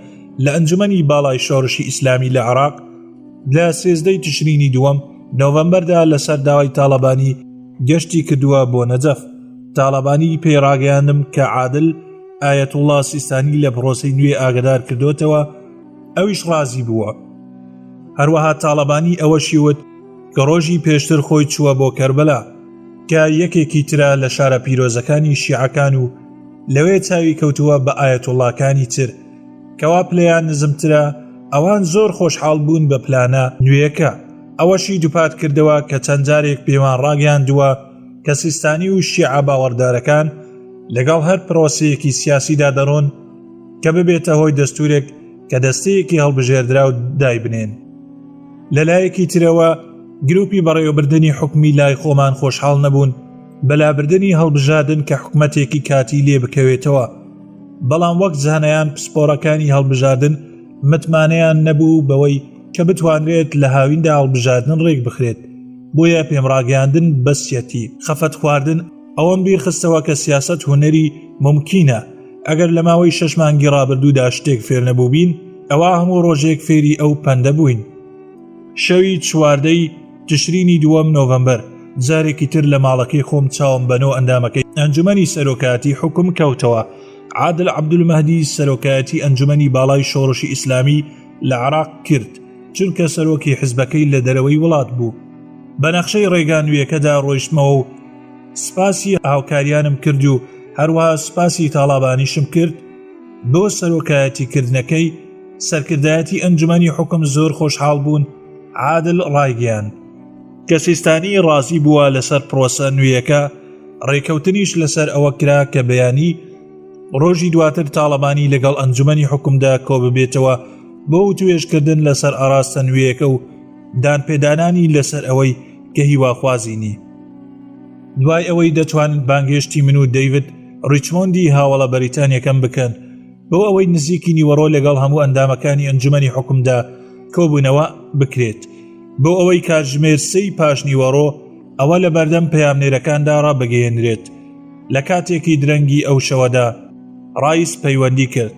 لە ئەنجومەنی باڵای شۆڕشی ئیسلامی لە عێراق لە 13 تشرینی دووەم نۆڤەمبەردا لەسەر داوای تاڵەبانی گەشتی کردووە بۆ نەجەف. تاڵەبانی پێڕاگەیاندم کە عادل ئایەتوڵڵا سیستانی لە پرۆسەی نوێ ئاگادار کردوتەوە، ئەویش ڕازی بووە. هەروەها تاڵەبانی ئەوەشی وت کە ڕۆژی پێشتر خۆی چووە بۆ کەربەلا کە یەکێکی ترە لە شارە پیرۆزەکانی شیعەکان و لەوێ چاوی کەوتووە بە ئایەتوڵڵاکانی تر کەوا پلەیان نزمترە. ئەوان زۆر خۆشحاڵ بوون بە پلانە نوێیەکە. ئەوەشی دووپات کردەوە کە چەند جارێک پێوان ڕاگەیاندووە کە سیستانی و شیعە باوەڕدارەکان لەگەڵ هەر پرۆسەیەکی سیاسیدا دەڕۆن کە ببێتە هۆی دەستورێک کە دەستەیەکی هەڵبژێردرا و دایبنێن. لەلایەکی ترەوە گروپی بەڕێوەبردننی حکومی لای خۆمان خۆشحاڵ نەبوون بەلابردننی هەڵبژاردن کە حکومەتێکی کاتی لێ بکەوێتەوە، بەڵام وەک زانایان پسپۆڕەکانی هەڵبژاردن متمانەیان نەبوو بەوەی کە بتوانرێت لە هاویندا هەڵبژاردن ڕێک بخرێت. بۆیە پێمڕاگەیاندن بەسیەتی خەفەت خواردن ئەوەم بیرخستەوە کە سیاست هونەری ممکینە. ئەگەر لە ماوەی 6 مانگی ڕابردوودا شتێک فێر نەبوو بین، ئەوە هەموو ڕۆژێک فێری ئەو پەندە بووین. شەوی 14 تشرینی دووەم نۆڤەمبەر جارێکی تر لە ماڵەکەی خۆم چاوم بەنۆ ئەندامەکەی ئەنجومەنی سەرۆکایەتی حکوم کەوتەوە. عادل عەبدولمەهدی سەرۆکایەتی ئەنجومەنی باڵای شۆڕشی ئیسلامی لە عێراق کرد، چونکە سەرۆکی حیزبەکەی لە دەرەوەی وڵات بوو. بە نەخشەی ڕێگانویەکەدا ڕۆیشتمەوە و سپاسی هاوکاریانم کرد و هەروەها سپاسی تاڵابانیشم کرد بۆ سەرۆکایەتیکردنەکەی. سەرکردایەتی ئەنجومەنی حکوم زۆر خۆشحاڵ بوون. عادل ڕایگەیاند کە سیستانی ڕازی بووە لەسەر پرۆسە نوێیەکە، ڕێکەوتنیش لەسەر ئەوە کرا کە بەیانی ڕۆژی دواتر تاڵەبانی لەگەڵ ئەنجومەنی حکومدا کۆ ببێتەوە بۆ توێژکردن لەسەر ئاراستە نوێیەکە و دانپێدانانی لەسەر ئەوەی کە هیواخوازینی. دوای ئەوەی دەتوانن بانگێشتی من و دەیڤد ڕیچمۆندی هاوڵە بەریتانیەکەم بکەن بۆ ئەوەی نزیکی نیوەڕۆ لەگەڵ هەموو ئەندامەکانی ئەنجومەنی حکومدا کۆبوونەوە بکرێت، بۆ ئەوەی کاتژمێر 3 پاش نیوەڕۆ ئەوە لە بەردەم پەیامنێرەکاندا ڕابگەیەنرێت. لە کاتێکی درەنگی ئەو شەوەدا ڕایس پەیوەندی کرد.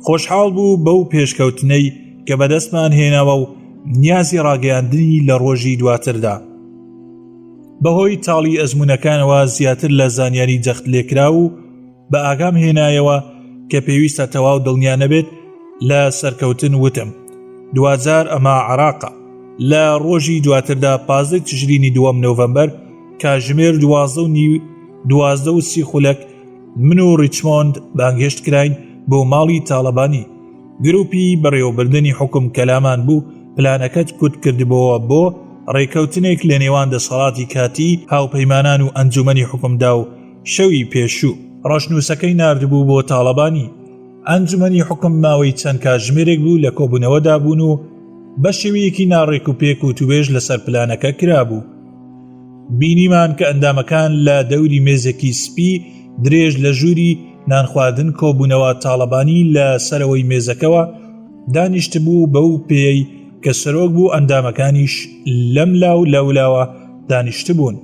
خۆشحاڵ بوو بەو پێشکەوتنەی کە بەدەستمان هێناوە و نیازی ڕاگەیاندنی لە ڕۆژی دواتردا. بەهۆی تاڵی ئەزمونەکانەوە زیاتر لە زانیاری جەخت لێکرا و بە ئاگام هێنایەوە کە پێویستە تەواو دڵنیا نەبێت لە سەرکەوتن وتم. 2000 ئەمە عێراقە. لە ڕۆژی دواتردا 15 تشرینی دووەم نۆڤەمبەر کاتژمێر 12:30 خولەک من و ریچمۆند بانگهێشت کراین بۆ ماڵی تاڵەبانی. گروپی بەڕێوەبردننی حکوم کەلامان بوو پلانەکەت کورت کردبەوە بۆ ڕێکەوتنێک لە نێوان دەسەڵاتی کاتی هاوپەیمانان و ئەنجومەنی حکومدا و شەوی پێشوو ڕەشنووسەکەی ناردبوو بۆ تاڵەبانی. ئەنجومەنی حکوم ماوەی چەند کاتژمێرێک بوو لە کۆبوونەوەدا بوون و بە شێوەیەکی ناڕێک و پێک و توێژ لەسەر پلانەکە کرابوو. بینیمان کە ئەندامەکان لە دەوری مێزێکی سپی درێژ لە ژووری نانخواردن کۆبوونەوە تاڵەبانی لە سەرەوەی مێزەکەوە دانیشتبوو بەو پێی کە سەرۆک بوو ئەندامەکانیش لەم لاو لەولاوە دانیشتبوون.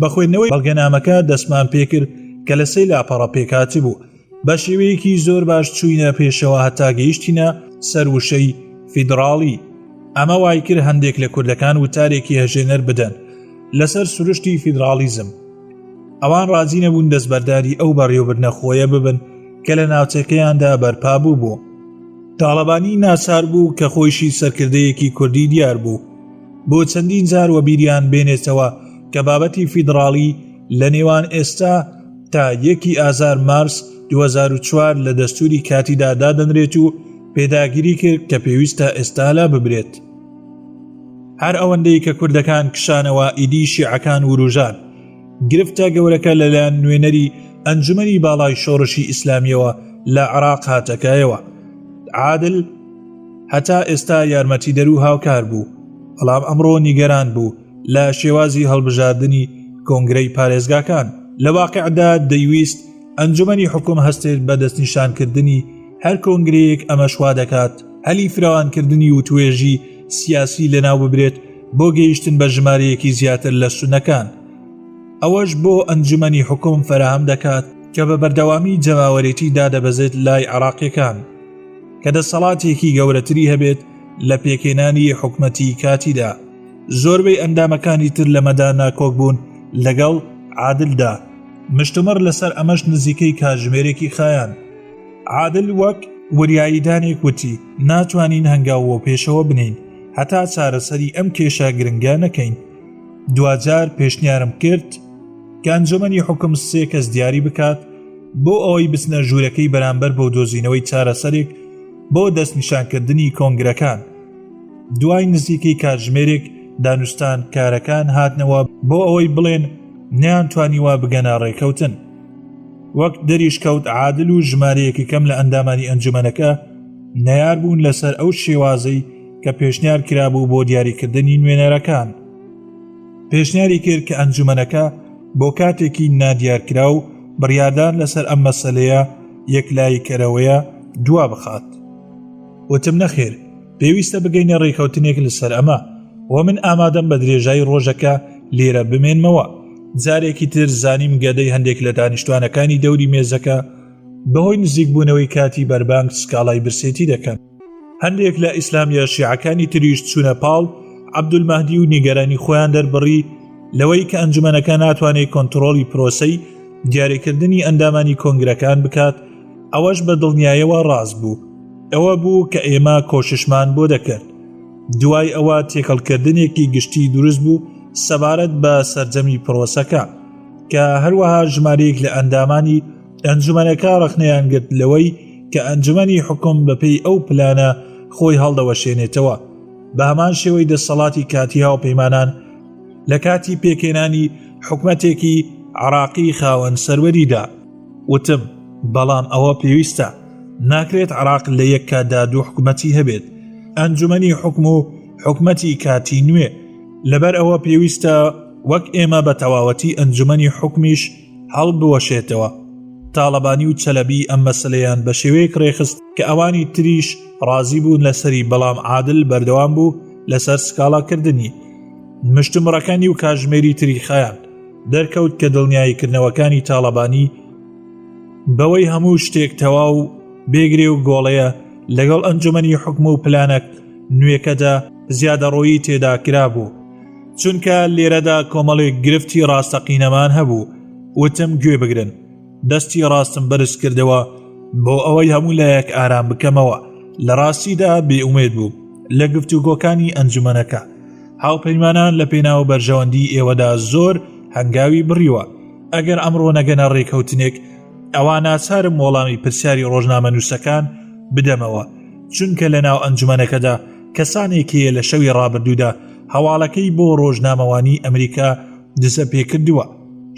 بە خوێندنەوەی بەڵگەنامەکە دەستمان پێکرد کە لە سەی لاپەڕە پێکاتی بوو. بە شێوەیەکی زۆر باش چووینە پێشەوە هەتا گەیشتینە سەر وشەی فیدراڵی. ئەمە وای کرد هەندێک لە کوردەکان وتارێکی هەژێنەر بدەن لەسەر سروشتی فیدرالیزم. ئەوان ڕازی نەبوون دەستبەرداری ئەو بەڕێوەبردنە خۆیە ببن کە لە ناوچەکەیاندا بەرپا بوو. تاڵەبانی ناچار بوو کە خۆیشی سەرکردەیەکی کوردی دیار بوو بۆ چەندین جار وەبیریان بێنێتەوە کە بابەتی فیدراڵی لە نێوان ئێستا تا 1 ئازار مارس 2004 لە دەستوری کاتیدا دادەنرێت و پێداگیری کرد کە پێویستە ئێستالا ببرێت. هەر ئەوەندەی کە کوردەکان کشانەوە ئیدی شیعەکان وروژان. گرفتە گەورەکە لەلایەن نوێنەری ئەنجومەنی باڵای شۆڕشی ئیسلامیەوە لە عێراق هاتەکایەوە. عادل هەتا ئێستا یارمەتیدەر و هاوکار بوو، بەڵام ئەمڕۆ نیگەران بوو لە شێوازی هەڵبژاردننی کۆنگرەی پارێزگاکان. لە واقعدا دەیویست ئەنجومەنی حکوم هەستێت بە دەستنیشانکردنی هەر کۆنگرەیەک ئەمەشوا دەکات هەلی فراوانکردنی و توێژی سیاسی لەناو ببرێت بۆ گەیشتن بە ژمارەیەکی زیاتر لە سونەکان. ئەوەش بۆ ئەنجومەنی حکوم فەراهم دەکات کە بە بەردەوامی جەماوەرێتی دادەبەزێت لای عێراقیەکان کە دەسەڵاتێکی گەورەتری هەبێت لە پێکێنانی حکومەتی کاتیدا. زۆربەی ئەندامەکانی تر لەمەدا ناکۆک بوون لەگەڵ عادلدا. مشتومڕ لەسەر ئەمەش نزیکەی کاتژمێرێکی خایان. عادل وەک وریاییدانێک وتی ناتوانین هەنگاوە پێشەوە بنین هەتا چارەسەری ئەم کێشە گرنگە نەکەین. دوجار پێشنیارم کرد کە ئەنجومەنی حکوم 3 کەس دیاری بکات بۆ ئەوەی بچنە ژوورەکەی بەرامبەر بۆ دۆزینەوەی چارەسەرێک بۆ دەستنیشانکردنی کۆنگرەکان. دوای نزیکەی کاتژمێرێک دانوستان کارەکان هاتنەوە بۆ ئەوەی بڵێن نەیانتوانیوە بگەنە ڕێکەوتن. وەک دەریش کەوت عادل و ژمارەیەکی کەم لە ئەندامانی ئەنجومەنەکە نەیار بوون لەسەر ئەو شێوازەی کە پێشنیار کرابوو بۆ دیاریکردنی نوێنەرەکان. پێشنیاری کرد کە ئەنجومەنەکە بۆ کاتێکی نادیارکرا و بڕیاردان لەسەر ئەم مەسەلەیە یەکلاییکەرەوەیە دوا بخات. وتم نەخێر، پێویستە بگەینە ڕێکەوتنێک لەسەر ئەمە و من ئامادەم بە درێژایی ڕۆژەکە لێرە بمێنمەوە. جارێکی تر زانیم گەدەی هەندێک لە دانیشتوانەکانی دەوری مێزەکە بەهۆی نزیک بوونەوەی کاتی بەربانگ سکاڵای برسێتی دەکەن. هەندێک لە ئیسلامیە شیعەکانی تریش چوونە پاڵ عەبدولمەهدی و نیگەرانی خۆیان دەربڕی لەوەی کە ئەنجومەنەکە ناتوانێت کۆنتڕۆڵی پرۆسەی دیاریکردنی ئەندامانی کۆنگرەکان بکات. ئەوەش بە دڵنیاییەوە ڕاست بوو. ئەوە بوو کە ئێمە کۆششمان بۆ دەکرد. دوای ئەوە تێکەڵکردنێکی گشتی دروست بوو سەبارەت بە سەرجەمی پرۆسەکە کە هەروەها ژمارەیەک لە ئەندامانی ئەنجومەنەکە ڕەخنەیان گرت لەوەی کە ئەنجومەنی حکوم بەپێی ئەو پلانە خۆی هەڵدەوەشێنێتەوە. بە هەمان شێوەی دەسەڵاتی کاتی هاوپەیمانان لە کاتی پێکێنانی حکومەتێکی عێراقی خاوەن سەروەریدا. وتم بەڵام ئەوە پێویستە. ناکرێت عێراق لە یەک کاتدا دوو حکومەتی هەبێت، ئەنجومەنی حکم و حکومەتی کاتی نوێ. لەبەر ئەوە پێویستە وەک ئێمە بە تەواوەتی ئەنجومەنی حکمیش هەڵبوەشێتەوە. تاڵەبانی و چەلەبی ئەم مەسەلەیان بە شێوەیەک ڕێخست کە ئەوانی تریش ڕازی بوون لەسەری، بەڵام عادل بەردەوام بوو لەسەر سکاڵاکردنی. مشتومڕەکانی و کاتژمێری تریخایان دەرکەوت کە دڵنیاییکردنەوەکانی تاڵەبانی بەوەی هەموو شتێک تەواو بێگرێ و گۆڵەیە لەگەڵ ئەنجومەنی حکم و پلانە نوێکەدا زیادەڕۆیی تێدا کرابوو، چونکە لێرەدا کۆمەڵێک گرفتی ڕاستەقینەمان هەبوو. وتم گوێ بگرن، دەستی ڕاستم بەرز کردەوە بۆ ئەوەی هەموو لایەک ئارام بکەمەوە. لە ڕاستیدا بێئومێد بوو لە گفتوگۆکانی ئەنجومەنەکە. هاوپەیمانان لە پێناو بەرژەوەندی ئێوەدا زۆر هەنگاوی بڕیوە. ئەگەر ئەمڕۆ نەگەنە ڕێکەوتنێک ئەوە ناچارم وەڵامی پرسیاری ڕۆژنامە نووسەکان بدەمەوە، چونکە لە ناو ئەنجومەنەکەدا کەسانێکیە لە شەوی ڕابردوودا هەواڵەکەی بۆ ڕۆژنامەوانی ئەمریکا دزە پێکردووە.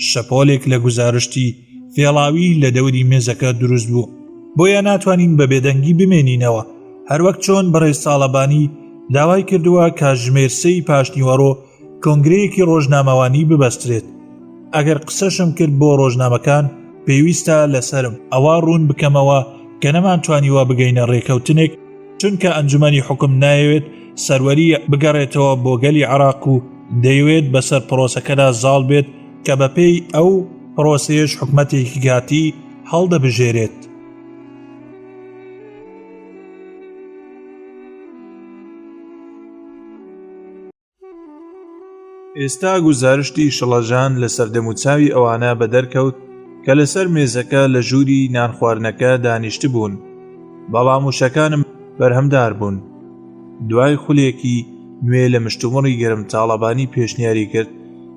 شەپۆلێک لە گوزارشتی فێڵاوی لە دەوری مێزەکە دروست بوو، بۆیە ناتوانین بە بێدەنگی بمێنینەوە. هەروەک چۆن بەڕێز تاڵەبانی داوای کردووە کاتژمێر 3 پاشنیوەڕۆ کۆنگرەیەکی ڕۆژنامەوانی ببەسترێت. ئەگەر قسەشم کرد بۆ ڕۆژنامەکان پێویستە لەسرم ئەوە ڕوون بکەمەوە کە نەمانتوانیوە بگەینە ڕێکەوتنێک، چونکە ئەنجومەنی حکم نایەوێت سەروەری بگەڕێتەوە بۆ گەلی عێراق و دەیەوێت بەسەر پرۆسەکەدا زاڵ بێت کە بەپێی ئەو پرۆسەیەش حکومەتێکی کاتی هەڵدەبژێرێت. ئێستا گوزارشتی شڵەژان لە سەردەموچاوی ئەوانە بەدەرکەوت کە لەسەر مێزەکە لە ژووری نانخواردنەکە دانیشت بوون، بەڵام وشەکانم بەرهەمدار بوون. دوای خولێکی نوێ لە مشتومڕی گەرم تاڵەبانی پێشنیاری کرد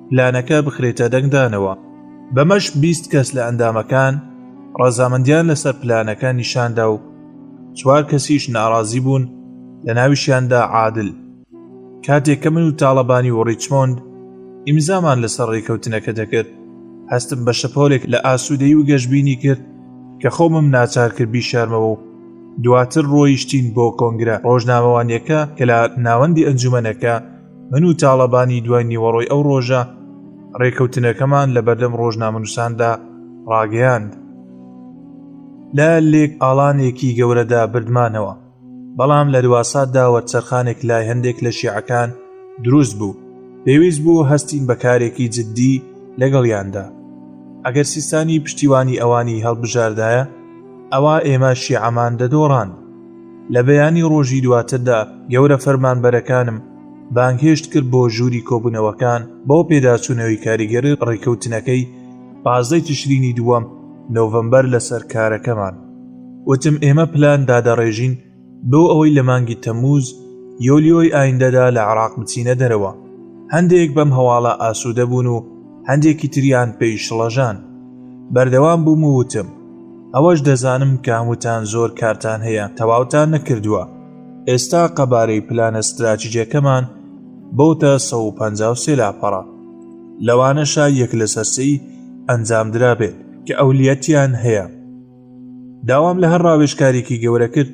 پلانەکە بخرێتە دەنگدانەوە. بەمەش 20 کەس لە ئەندامەکان ڕەزامەندیان لەسەر پلانەکە نیشاندا و 4 کەسیش ناڕازی بوون، لە ناویشیاندا عادل. کاتێک کە من و تاڵەبانی و ڕیچمۆند ئیمزامان لەسەر ڕێکەوتنەکە دەکرد، هەستم بە شەپۆلێک لە ئاسوودەیی و گەشتبینی کرد کە خۆمم ناچار کرد بیشارمەوە و دواتر ڕۆیشتین بۆ کۆنگرە ڕۆژنامەوانیەکە کە لە ناوەندی ئەنجومەنەکە من و تاڵەبانی دوای نیوەڕۆی ئەو ڕۆژە ڕێکەوتنەکەمان لە بەردەم ڕۆژنامەنووساندا ڕاگەیاند. لە لێک ئاڵانێکی گەورەدا بردمانەوە، بەڵام لە دواساددا وەرچەرخانێک لای هەندێک لە شیعەکان دروست بوو. پێویست بوو هەستین بە کارێکی جددی لەگەڵیاندا. ئەگەر سیستانی پشتیوانی ئەوانی هەڵبژاردایە ئەوە ئێمە شیعەمان دەدۆڕاند. لە بەیانی ڕۆژی دواتردا گەورە فەرمانبەرەکانم بانگهێشت کرد بۆ ژووری کۆبوونەوەکان بۆ پێداچوونەوەی کاریگەری ڕێکەوتنەکەی 15 تشرینی دووەم نۆڤەمبەر لەسەر کارەکەمان. وتم ئێمە پلان دادەڕێژین بۆ ئەوەی لە مانگی تەمووز یۆلیۆی ئایندەدا لە عێراق بچینە دەرەوە. هەندێک بەم هەواڵە ئاسوودە بوون و هەندێکی تریان پێی شڵەژان. بەردەوام بووم و وتم ئەوەش دەزانم کە هەمووتان زۆر کارتان هەیە تەواوتان نەکردووە. ئێستا قەبارەی پلانە استراتیجیەکەمان بۆتە 153 لاپەڕە. لەوانەشە یەک لە سەرسەی ئەنجامدرا بێت کە ئەولیەتیان هەیە. داوام لە هەر ڕاوێژکارێکی گەورە کرد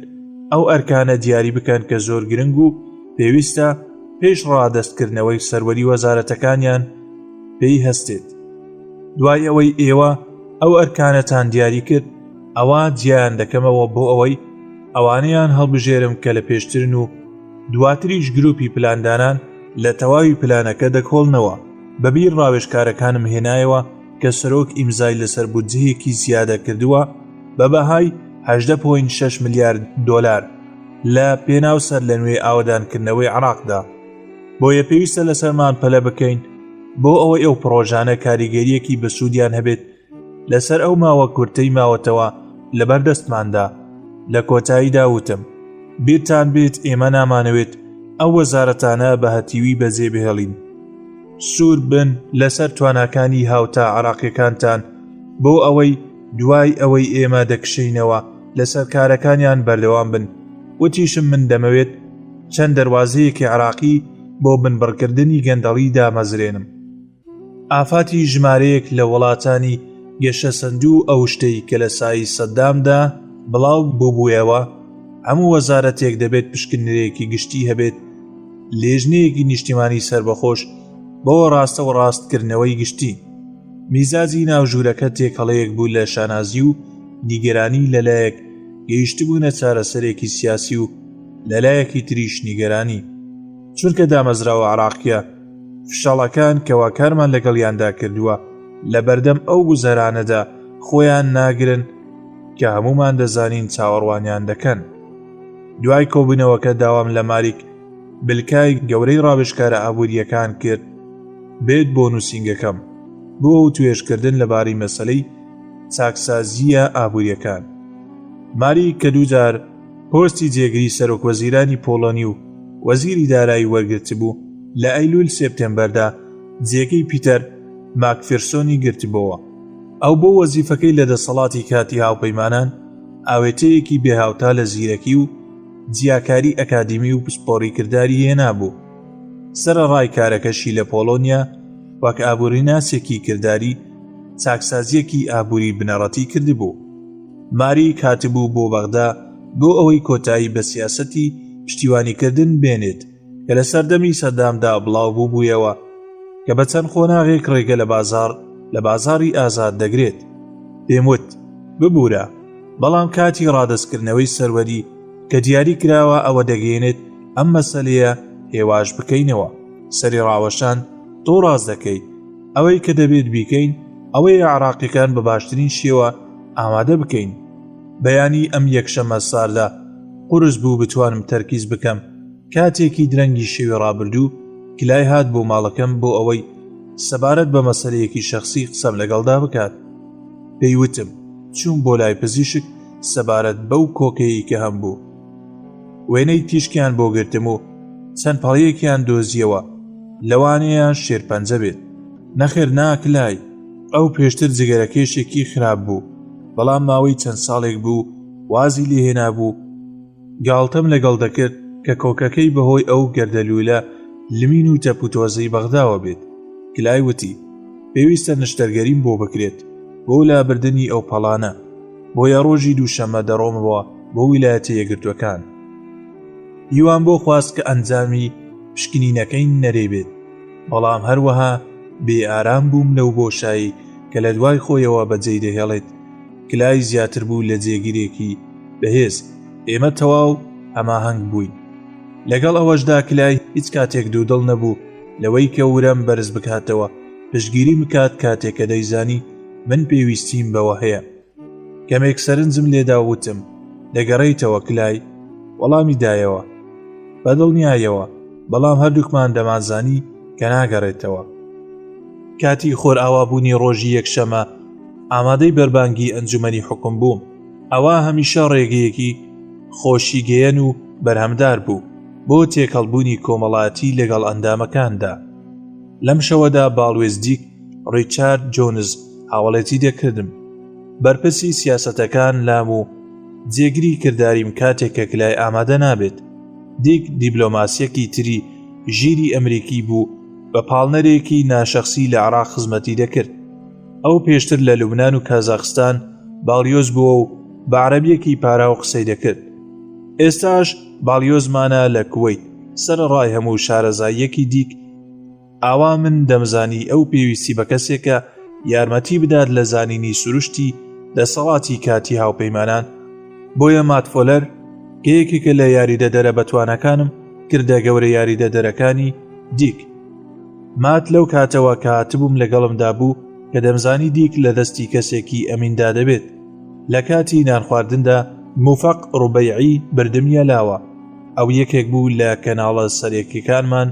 ئەو ئەرکانە دیاری بکەن کە زۆر گرنگ و پێویستە پێش ڕادەستکردنەوەی سەروەری وەزارەتەکانیان پێی هەستێت. دوای ئەوەی ئێوە ئەو ئەرکانەتان دیاری کرد ئەوە جیان دەکەمەوە بۆ ئەوەی ئەوانەیان هەڵبژێرم کە لە پێشترن و دواتریش گروپی پلاندانان لە تەواوی پلانەکە دەکۆڵنەوە. بەبیر ڕاوێژکارەکانم هێنایەوە کە سەرۆک ئیمزای لەسەر بودجەیەکی زیادە کردووە بە بەهای 18.6 ملیارد دۆلار لە پێناو سەر لە نوێ ئاوەدانکردنەوەی عێراقدا. بۆیە پێویستە لەسەرمان پەلە بکەین بۆ ئەوەی ئەو پرۆژانە کاریگەریەکی بەسوودیان هەبێت لەسەر ئەو ماوە کورتەی ماوەتەوە لە بەردەستماندا. لە کۆتاییدا وتم بیرتان بێت ئێمە نامانەوێت ئەو وەزارەتانە بە هەتیوی بەجێ بهێڵین. سوور بن لەسەر تواناکانی هاوتا عێراقیەکانتان بۆ ئەوەی دوای ئەوەی ئێمە دەکشینەوە لەسەر کارەکانیان بەردەوام بن. وتیشم من دەمەوێت چەند دەواازەیەکی عێراقی بۆ بنبڕکردنی گەندەڵی دامەزرێنم. ئافاتی ژمارەیەک لە وڵاتانی گەشە سندوو ئەو شتەی کە لە سایی سەدامدا بڵاو بووبوویەوە هەموو وەزارەتێک دەبێت پشکنەرێکی گشتی هەبێت لێژنەیەکی نیشتیمانی سربەخۆش بۆ ڕاستە و ڕاستکردنەوەی گشتی. میزاجی ناوژوورەکە تێکەڵەیەک بوو لە شانازی و نیگەرانی لەلایەک گەیشتبوونە چارەسەرێکی سیاسی و لەلایەکی تریش نیگەرانی. چونکە دامەزراوە عێراقیە فشەڵەکان کەوا کارمان لەگەڵیاندا کردووە لە بەردەم ئەو گوزەرانەدا خۆیان ناگرن کە هەمومان دەزانین چاوەڕوانیان دەکەن. دوای کۆبوونەوەکە داوام لە ماریک بلکای گەورەی ڕاوێژکارە ئابوووریەکان کرد بێت بۆ نووسینگەکەم بۆ توێژکردن لەبارەی مەسەلەی چاکسازیە ئابوووریەکان. ماری کە دووجار پۆستی جێگری سەرۆکوەزیرانی پۆڵۆنی و وەزیری دارایی وەرگرت بوو لە ئەیلول سێپتێمبەردا جێگەی پیتەر ماکفێرسۆنی گرتبەوە. ئەو بۆ وەزیفەکەی لە دەسەڵاتی کاتی هاوپەیمانان ئاوێتەیەکی بێهاوتا لە زیرەکی و جیاکاری ئەکادیمی و پسپۆڕیکردداری هێنابوو. سەرەڕای کارەکەشی لە پۆڵۆنیا وەک ئابووریناسێکی کردداری چاکسازیەکی ئابووری بنەڕەتی کردبوو. ماری کاتبوو بۆ بەغدا بۆ ئەوەی کۆتایی بە سیاسەتی پشتیوانیکردن بێنێت کە لە سەردەمی سەدامدا بڵاو بووبوویەوە کە بە چەند خۆناغێک ڕێگە لە بازاری ئازاد دەگرێت. پێم وت ببوورە، بەڵام کاتی ڕادەستکردنەوەی سەروەری کە دیاری کراوە ئەوە دەگەێنێت ئەم مەسەلەیە هێواش بکەینەوە. سەری ڕاوەشان تۆ ڕاز دەکەیت. ئەوەی کە دەبێت بیکەین ئەوەی عێراقیەکان بە باشترین شێوە ئامادە بکەین. بەیانی ئەم یەکشەمە ساردا قورس بوو بتوانم تەرکیز بکەم. کاتێکی درەنگی شێوی ڕابردوو کلای هات بۆ ماڵەکەم بۆ ئەوەی سەبارەت بە مەسەلەیەکی شەخسی قسەم لەگەڵدا بکات. پێیوتم چوون بۆ لای پزیشک سەبارەت بەو کۆکەیەی کە هەم بوو. وێنەی تیشکیان بۆ گرتم و چەند پەڵەیەکیان دۆزیەوە لەوانەیە شێرپەنجە بێت. نەخێر ناکلای، ئەو پێشتر جگەرەکێشێکی خراپ بوو، بەڵام ماوەی چەند ساڵێک بوو وازی لێهێنا بوو. گاڵتەم لەگەڵ دەکرد کە کۆکەکەی بەهۆی ئەو گەردەلوولە لمین و تەپوتۆزەی بەغداوە بێت. کلای وتی پێویستە نشتەرگەریم بۆ بکرێت بۆ لابردنی ئەو پەڵانە، بۆیە ڕۆژی دووشەمە دەڕۆمەوە بۆ ویلایەتە یەکگرتووەکان. هیوان بۆ خواست کە ئەنجامی پشکنینەکەی نەرێ بێت، بەڵام هەروەها بێ ئارام بووم لەو بۆشایی کە لە دوای خۆیەوە بەجێی دەهێڵێت. کلای زیاتر بوو لە جێگیرێکی بەهێز. ئێمە تەواو هەماهەنگ بووین. لەگەڵ ئەوەشدا کلای هیچ کاتێک دوودڵ نەبوو لەوەی کە ورەم بەرز بکاتەوە پشتگیری بکات کاتێک کە دەیزانی من پێویستیم بەوە هەیە. کەمێک سەرنجم لێدا وتم دەگەڕێیتەوە کلای؟ وەڵامی دایەوە بەدڵنیایەوە، بەڵام هەردووکمان دەمانزانی کە ناگەڕێتەوە. کاتی خۆرئاوابوونی ڕۆژی یەکشەمە ئامادەی بەربانگی ئەنجومەنی حکوم بووم. ئەوە هەمیشە ڕێگەیەکی خۆشیگەیەن و بەرهەمدار بوو بۆ تێکەڵبوونی کۆمەڵایەتی لەگەڵ ئەندامەکاندا. لەم شەوەدا باڵوێزدیک ڕیچارد جۆنز هاوڵێتی دەکردم. بەرپرسی سیاسەتەکان لام و جێگری کردداریم کاتێک کە کلای ئامادە نابێت. دیک دیبلۆماسیەکی تری ژیری ئەمریکی بوو بە پاڵنەرێکی ناشەخسی لە عێراق خزمەتی دەکرد. ئەو پێشتر لە لوبنان و کازاخستان باڵیۆز بووە و بە عەرەبیەکی پاراو قسەی دەکرد. ئێستاش باڵیۆزمانە لە کوێیت سەرڕای هەموو شارەزاییەکی دیک. ئاوا من دەمزانی ئەو پێویستی بە کەسێکە یارمەتی بدات لە زانینی سروشتی دەسەڵاتی کاتی هاوپەیمانان. بۆیە ماتفۆلەر کە یەکێکە لە یاریدە دەرە بەتوانەکانم کردە گەورە یاریدە دەرەکانی دیک. مات لەو کاتەوە کە هاتبووم لەگەڵمدا بوو کە دەمزانی دیک لە دەستی کەسێکی ئەمیندا دەبێت. لە کاتی نانخواردندا موفەق ڕوبەیعی بردمیە لاوە. ئەو یەکێک بوو لە کەناڵە سەرەکیەکانمان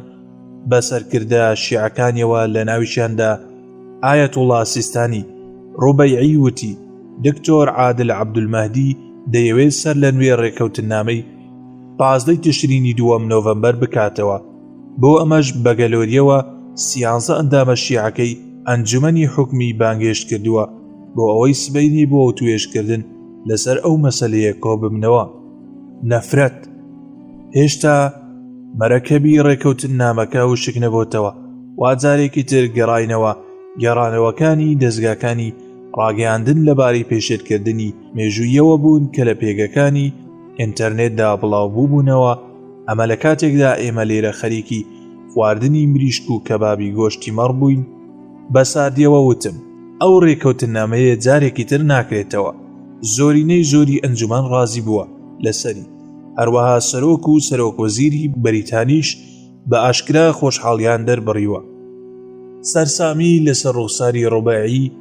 بەسەرکردە شیعەکانیەوە لە ناویشیاندا ئایەتوڵڵا سیستانی. ڕوبەیعی وتی دکتۆر عادل عەبدولمەهدی دەیەوێت سەر لە نوێ ڕێکەوتنامەی 15 تشرینی 2 نۆڤەمبەر بکاتەوە. بۆ ئەمەش بەگەلۆریەوە 13 ئەندامە شیعەکەی ئەنجومەنی حکمی بانگێشت کردووە بۆ ئەوەی سبەینی بۆ توێژکردن لەسەر ئەو مەسەلەیە کۆ ببنەوە. نەفرەت هێشتا مەرەکەبی ڕێکەوتنامەکە وشک نەبووتەوە. وازارێکی تر گەڕانەوەکانی دەستگاکانی ڕاگەیاندن لەبارەی پێشێتکردنی مێژوویەوە بوون کە لە پێگەکانی ئینتەرنێتدا بڵاوبوو بوونەوە. ئەمە لە کاتێکدا ئێمە لێرە خەریکی خواردنی مریشک و کەبابی گۆشتی مەڕ بووین. بە سادیەوە وتم ئەو ڕێکەوتنامەیە جارێکی تر ناکرێتەوە. زۆری ئەنجومەن ڕازی بووە لەسەری. هەروەها سەرۆک و سەرۆکوەزیری بەریتانیش بە ئاشکرا خۆشحاڵیان دەربڕیوە. سەرسامی لەسەر ڕوخساری ڕوبەیعی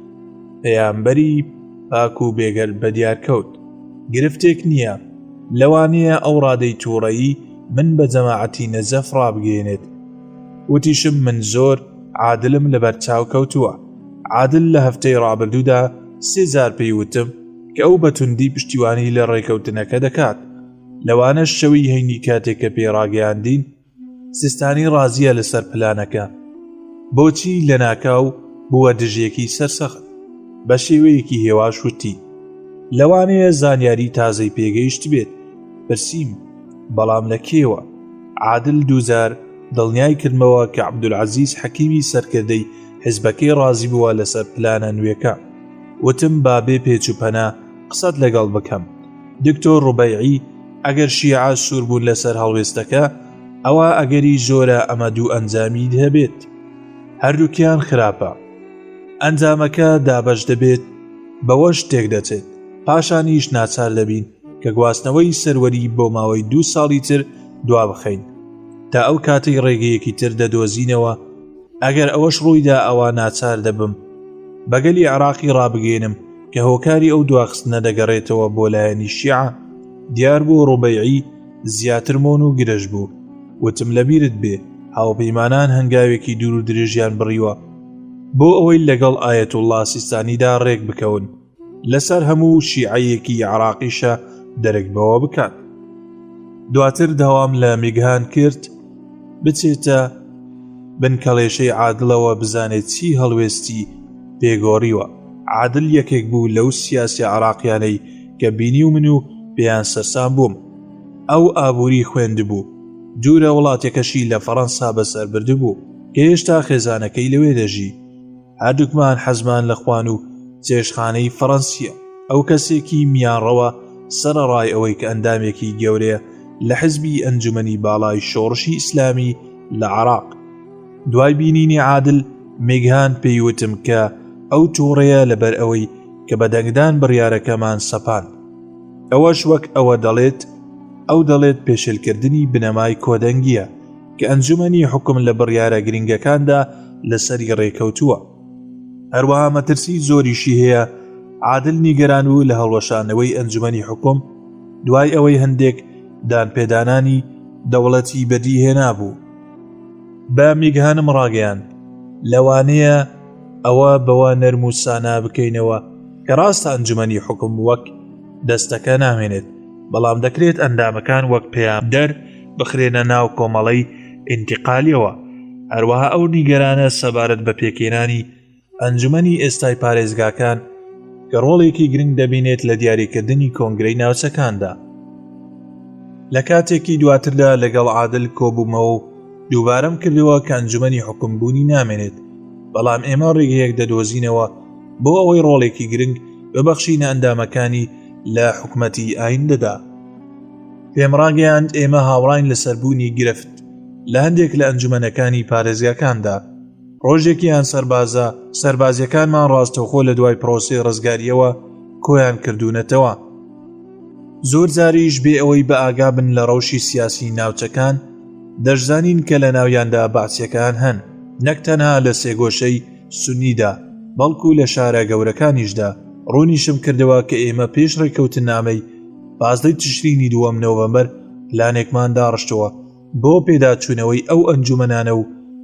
پەیامبەری پاک و بێگەل بەدیارکەوت. گرفتێک نییە لەوانەیە ئەو ڕادەی تووڕەیی من بە جەماعەتی نەجەف ڕابگەێنێت. وتیشم من زۆر عادلم لەبەر چاو کەوتووە. عادل لە هەفتەی ڕابردوودا 3 جار پێی وتم کە ئەو بەتوندی پشتیوانی لە ڕێکەوتنەکە دەکات. لەوانەش شەوی هەینی کاتێک کە پێڕاگەیاندین سیستانی ڕازیە لەسەر پلانەکە. بۆچی لە ناکاو بووە دژێکی سەرسەخت؟ بە شێوەیەکی هێواش وتی لەوانەیە زانیاری تازەی پێگەیشت بێت. پرسییم بەڵام لە کێوە؟ عادل 2 جار دڵنیای کردمەوە کە عەبدولعەزیز حەکیمی سەرکردەی حیزبەکەی ڕازی بووە لەسەر پلانە نوێکە. وتم با بێ پێچوپەنا قسەت لەگەڵ بکەم. دکتۆر ڕوبەیعی ئەگەر شیعە سوور بوون لەسەر هەڵوێستەکە ئەوە ئەگەری زۆرە ئەمە دوو ئەنجامی هەبێت. هەردووکیان خراپە. ئەنجامەکە دابەش دەبێت بەوە شتێک دەچێت. پاشانیش ناچار دەبین کە گواستنەوەی سەروەری بۆ ماوەی 2 ساڵی تر دوا بخەین تا ئەو کاتەی ڕێگەیەکی تر دەدۆزینەوە. ئەگەر ئەوەش ڕوویدا ئەوە ناچار دەبم بەگەلی عێراقی ڕابگەێنم کە هۆکاری ئەو دواخستنە دەگەڕێتەوە بۆ لایەنی شیعە. دیار بوو ڕوبەیعی زیاتر مۆن و گرەش بوو. وتم لەبیرت بێ هاوپەیمانان هەنگاوێکی دوور و درێژیان بڕیوە بۆ ئەوەی لەگەڵ ئایەتوڵڵا سیستانیدا ڕێک بکەون لەسەر هەموو شیعەیەکی عێراقیشە دەرەکبەوە بکات. دواتر داوام لە میگهان کرد بچێتە بنکەڵێشەی عادڵەوە بزانێت چی هەڵوێستی پێگۆڕیوە. عادل یەکێک بوو لەو سیاسی عێراقیانەی کە بینی و من و پێیان سەرسام بووم. ئەو ئابووری خوێندبوو. دوورە وڵاتێکەشی لە فەڕەنسا بەسەر بردبوو کە هێشتا خێزانەکەی لەوێ دەژی. هەردووکمان حەزمان لە خوان و چێشخانەی فەڕەنسیە. ئەو کەسێکی میانڕەوە سەرڕای ئەوەی کە ئەندامێکی گەورەیە لە حیزبی ئەنجومەنی باڵای شۆڕشی ئیسلامی لە عێراق. دوای بینینی عادل میگهان پێیوتم کە ئەو تووڕەیە لەبەر ئەوەی کە بەدەنگدان بڕیارەکەمان سەپان. ئەوەش وەک ئەوە دەڵێت ئەو دەڵێت پێشێلکردنی بنەمای کۆدەنگیە کە ئەنجومەنی حکم لە بڕیارە گرنگەکاندا لەسەری ڕێکەوتووە. هەروەها مەترسی زۆریشی هەیە عادل نیگەران و لە هەڵوەشانەوەی ئەنجومەنی حکوم دوای ئەوەی هەندێک دانپێدانانی دەوڵەتی بەدی هێنابوو. بە میگهانم ڕاگەیاند لەوانەیە ئەوە بەوە نەرم و سانا بکەینەوە کە ڕاستە ئەنجومەنی حکوم وەک دەستەکە نامێنێت، بەڵام دەکرێت ئەندامەکان وەک پەیامدەر بخرێنە ناو کۆمەڵەی ئینتیقالیەوە. هەروەها ئەو نیگەرانە سەبارەت بە پێکێنانی ئەنجومەنی ئێستای پارێزگاکان کە ڕۆڵێکی گرنگ دەبینێت لە دیاریکردنی کۆنگرەی ناوچەکاندا. لە کاتێکی دواتردا لەگەڵ عادل کۆبوومەوە و دووبارەم کردەوە کە ئەنجومەنی حکومبوونی نامێنێت، بەڵام ئێمە ڕێگەیەک دەدۆزینەوە بۆ ئەوەی ڕۆڵێکی گرنگ ببەخشینە ئەندامەکانی لە حکومەتی ئایندەدا. پێم ڕاگەیاند ئێمە هاوڕاین لەسەربوونی گرفت لە هەندێک لە ئەنجومەنەکانی پارێزگاکاندا. ڕۆژێکیان سەربازیەکانمان ڕاستەوخۆ لە دوای پرۆسەی ڕزگاریەوە کۆیان کردوونەتەوە. زۆر جاریش بێ ئەوەی بە ئاگا بن لە ڕەوشی سیاسی ناوچەکان دەشزانین کە لە ناویاندا باسیەکان هەن، نەک تەنها لە سێگۆشەی سونیدا بەڵکو لە شارە گەورەکانیشدا. ڕوونیشم کردەوە کە ئێمە پێش ڕێکەوتنامەی 15 تشرینی 2 نۆڤەمبەر پلانێکمان داڕشتەوە بۆ پێداچوونەوەی ئەو ئەنجومەنانە و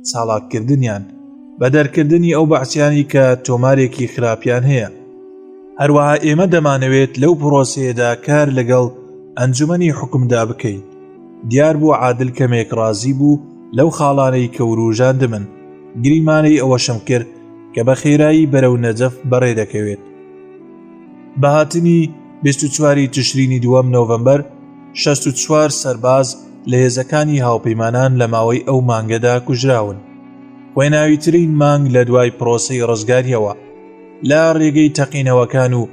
چاڵاککردنیان بە دەرکردنی ئەو بەعسیانی کە تۆمارێکی خراپیان هەیە. هەروەها ئێمە دەمانەوێت لەو پرۆسەیەدا کار لەگەڵ ئەنجومەنی حکومدا بکەین. دیار بوو عادل کەمێک ڕازی بوو لەو خاڵانەی کە وروژاندمن. گریمانەی ئەوەشم کرد کە بە خێرایی بەرەو نەجەف بەڕێ دەکەوێت. بە هاتنی 24 تشرینی 2 نۆڤەمبەر 64 سەرباز لە هێزەکانی هاوپەیمانان لە ماوەی ئەو مانگەدا کوژراون. وێناویترین مانگ لە دوای پرۆسەی ڕزگاریەوە لە ڕێگەی تەقینەوەکان و